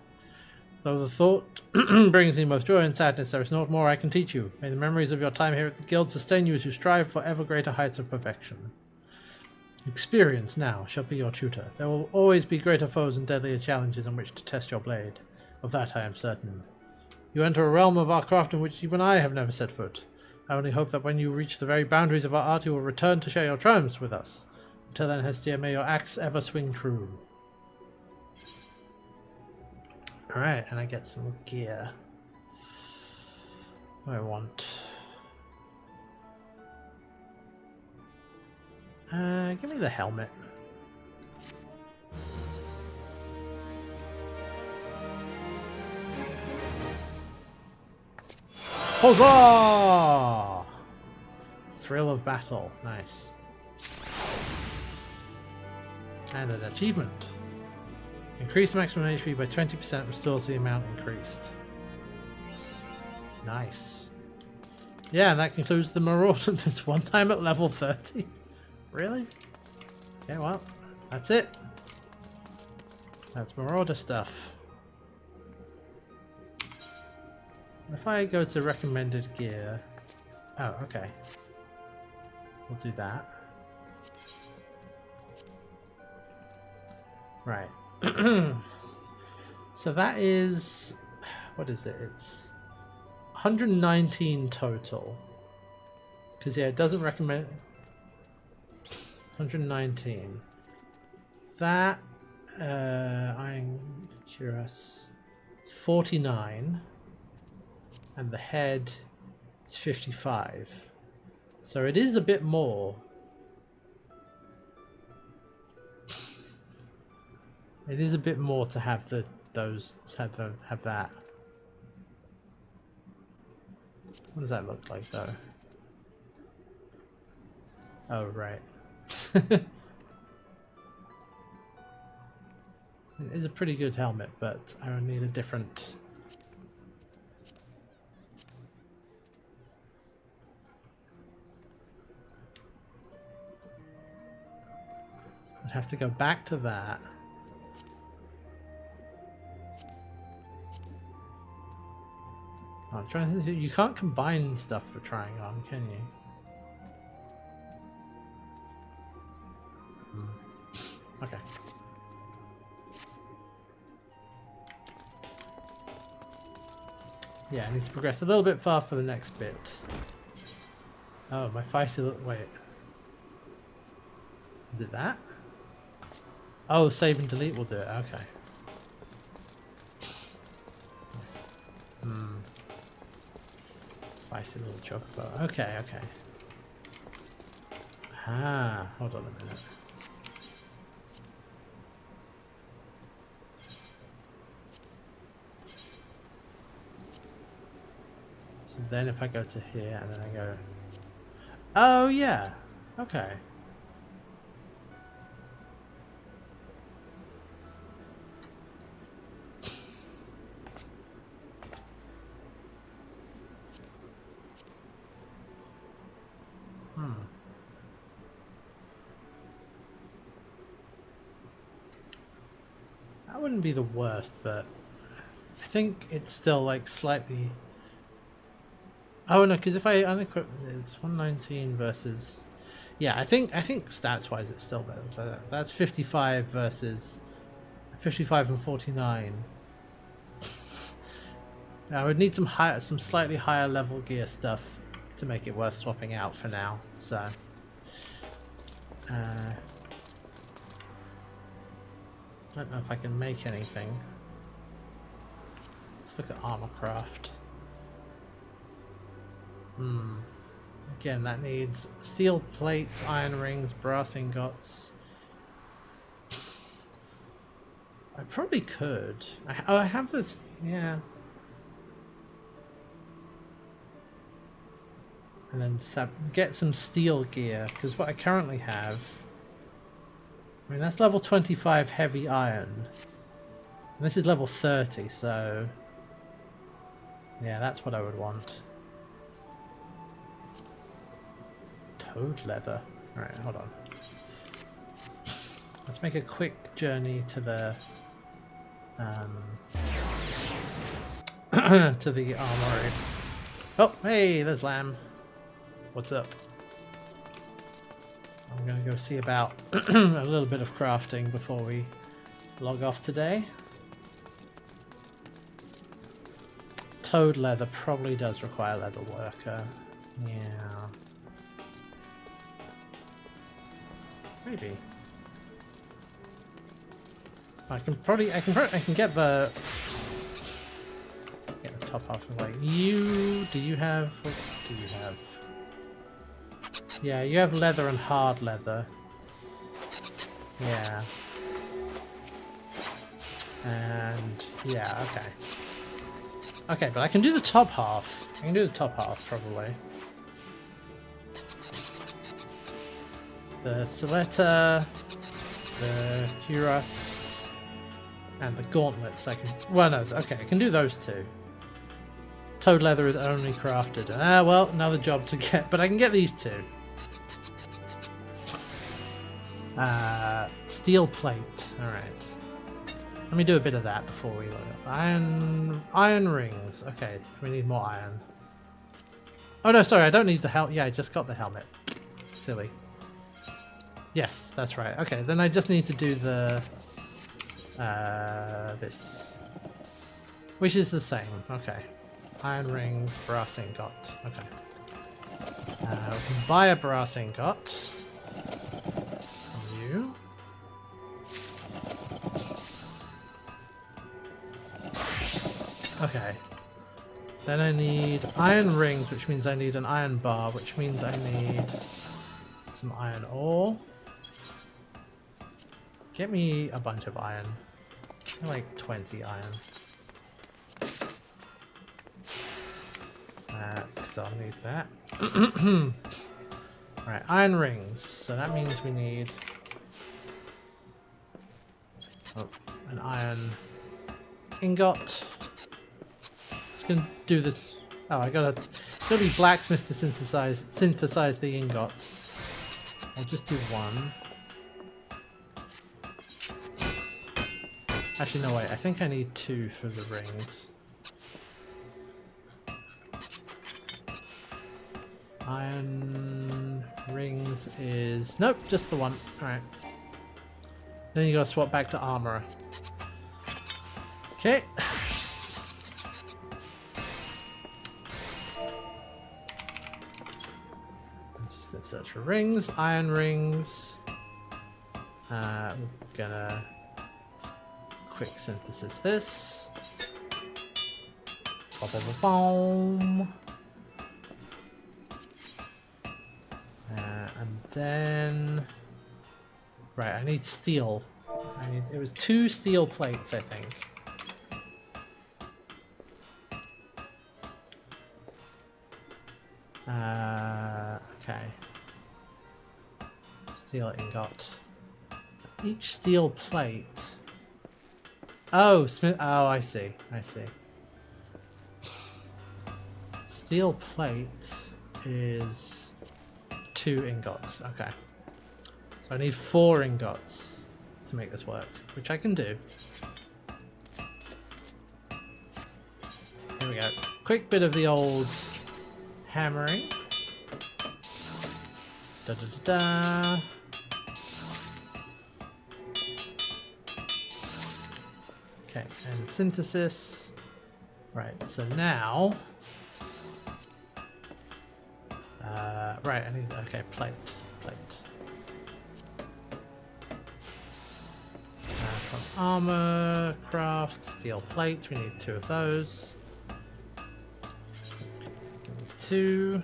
Though the thought brings me both joy and sadness, there is naught more I can teach you. May the memories of your time here at the guild sustain you as you strive for ever greater heights of perfection. Experience now shall be your tutor. There will always be greater foes and deadlier challenges on which to test your blade. Of that I am certain. You enter a realm of our craft in which even I have never set foot. I only hope that when you reach the very boundaries of our art, you will return to share your triumphs with us. Until then, Hestia, may your axe ever swing true. Alright, and I get some gear. What do I want? Give me the helmet. Huzzah! Thrill of battle. Nice. And an achievement. Increase maximum HP by 20%, restores the amount increased. Nice. Yeah, and that concludes the Marauder this one time at level 30. Really? Okay, well, that's it. That's Marauder stuff. If I go to recommended gear... Oh, okay. We'll do that. Right. So that is... What is it? It's 119 total. Because, yeah, it doesn't recommend... 119. That... I'm curious... 49. And the head is 55. So it is a bit more. It is a bit more to have have that. What does that look like though? Oh right. It is a pretty good helmet, but I would need a different. I'd have to go back to that. I'm trying to think, you can't combine stuff for trying on, can you? Okay. Yeah, I need to progress a little bit far for the next bit. Oh, my feisty wait. Is it that? Oh, save and delete will do it, okay. Feisty little chocobo. Okay, okay. Ah, hold on a minute. So then if I go to here and then I go... Oh yeah, okay. That wouldn't be the worst, but I think it's still like slightly... Oh no, because if I unequip, it's 119 versus... Yeah, I think stats wise it's still better. That's 55 versus 55 and 49. I would need some slightly higher level gear stuff to make it worth swapping out for now. So I don't know if I can make anything. Let's look at Armorcraft. Again, that needs steel plates, iron rings, brass ingots. I probably could. I have this, yeah. And then get some steel gear, because what I currently have I mean, that's level 25 heavy iron. And this is level 30, so... yeah, that's what I would want. Toad leather. Alright, hold on. Let's make a quick journey to the... to the armory. Oh, hey, there's Lamb. What's up? I'm gonna go see about a little bit of crafting before we log off today. Toad leather probably does require leather worker. Yeah. Maybe. I can get the top half of like you. Do you have? What do you have? Yeah, you have leather and hard leather. Yeah. And yeah, okay. Okay, but I can do the top half. I can do the top half probably. The Soletta, the Cuirass, and the Gauntlets. I can. Well, no. Okay, I can do those two. Toad leather is only crafted. Ah, well, another job to get, but I can get these two. Steel plate. All right. Let me do a bit of that before we load up. Iron rings. Okay, we need more iron. Oh no, sorry, I don't need the helmet. Yeah, I just got the helmet. Silly. Yes, that's right. Okay, then I just need to do the this, which is the same. Okay, iron rings, brass ingot. Okay, we can buy a brass ingot from you. Okay. Then I need iron rings, which means I need an iron bar, which means I need some iron ore. Get me a bunch of iron. Like 20 iron. Because I'll need that. Alright, iron rings. So that means we need an iron ingot. Gonna do this. Oh, I gotta be blacksmith to synthesize the ingots. I'll just do one. Actually, no wait. I think I need two for the rings. Iron rings is nope, just the one. All right. Then you gotta swap back to armor. Okay. Search for rings, iron rings. We're gonna quick synthesis this. Boom. And then, right, I need steel. It was 2 steel plates, I think. Okay. Steel ingot. Each steel plate. Oh, Smith. Oh, I see. I see. Steel plate is 2 ingots. Okay. So I need 4 ingots to make this work, which I can do. Here we go. Quick bit of the old hammering. Da da da da. Okay, and synthesis. Right, so now. Right, I need. Okay, plate. From armor, craft, steel plate. We need 2 of those. Give me 2.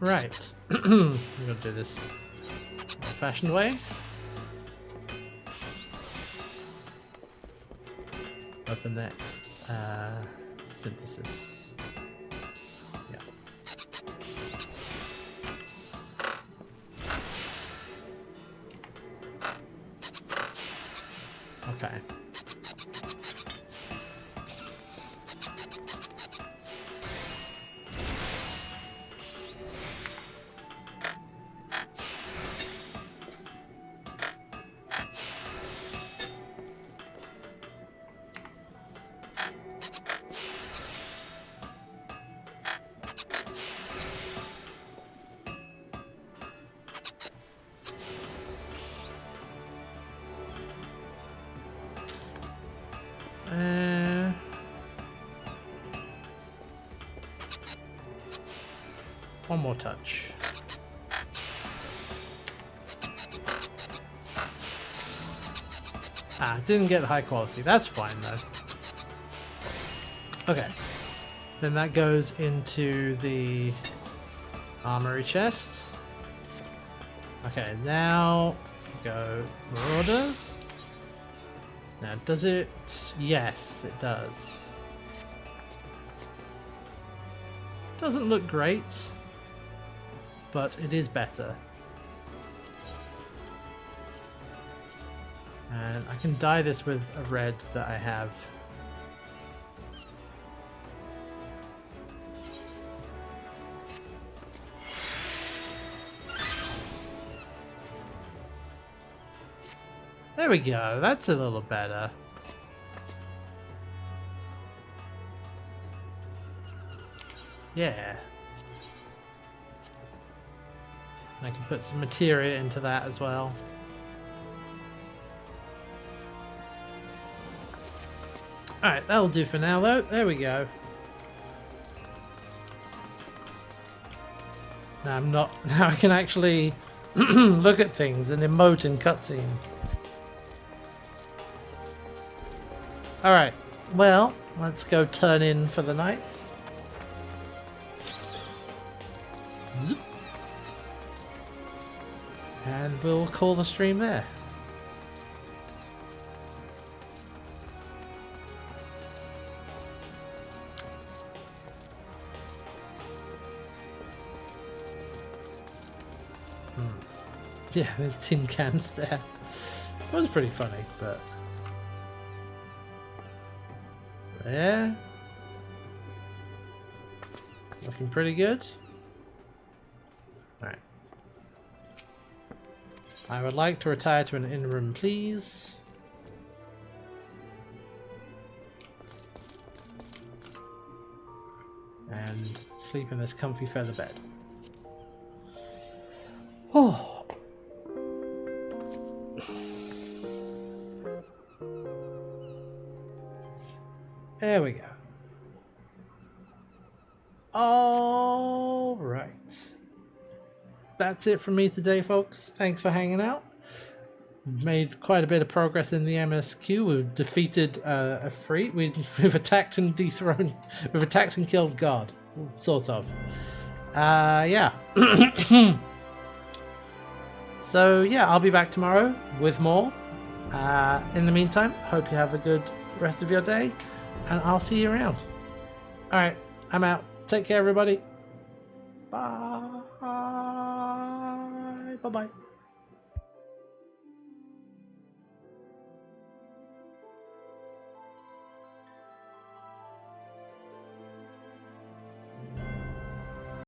Right, I'm gonna do this old-fashioned way. Open next. Synthesis. Yeah. Okay. One more touch. Didn't get high quality. That's fine though. Okay. Then that goes into the armory chest. Okay, now go Marauder. Now does it? Yes, it does. Doesn't look great, but it is better. And I can dye this with a red that I have. There we go, that's a little better. Yeah. I can put some materia into that as well. Alright, that'll do for now though. There we go. Now I'm not. Now I can actually look at things and emote in cutscenes. Alright, well, let's go turn in for the night. Zoop. And we'll call the stream there. Yeah, the tin can stare. It was pretty funny, but yeah, looking pretty good. Alright. I would like to retire to an inner room, please. And sleep in this comfy feather bed. Oh. There we go. All right. That's it from me today, folks. Thanks for hanging out. We've made quite a bit of progress in the MSQ. We've defeated a freak. We've attacked and dethroned. We've attacked and killed God, sort of. Yeah. So yeah, I'll be back tomorrow with more. In the meantime, hope you have a good rest of your day, and I'll see you around. All right, I'm out. Take care, everybody. Bye. Bye-bye.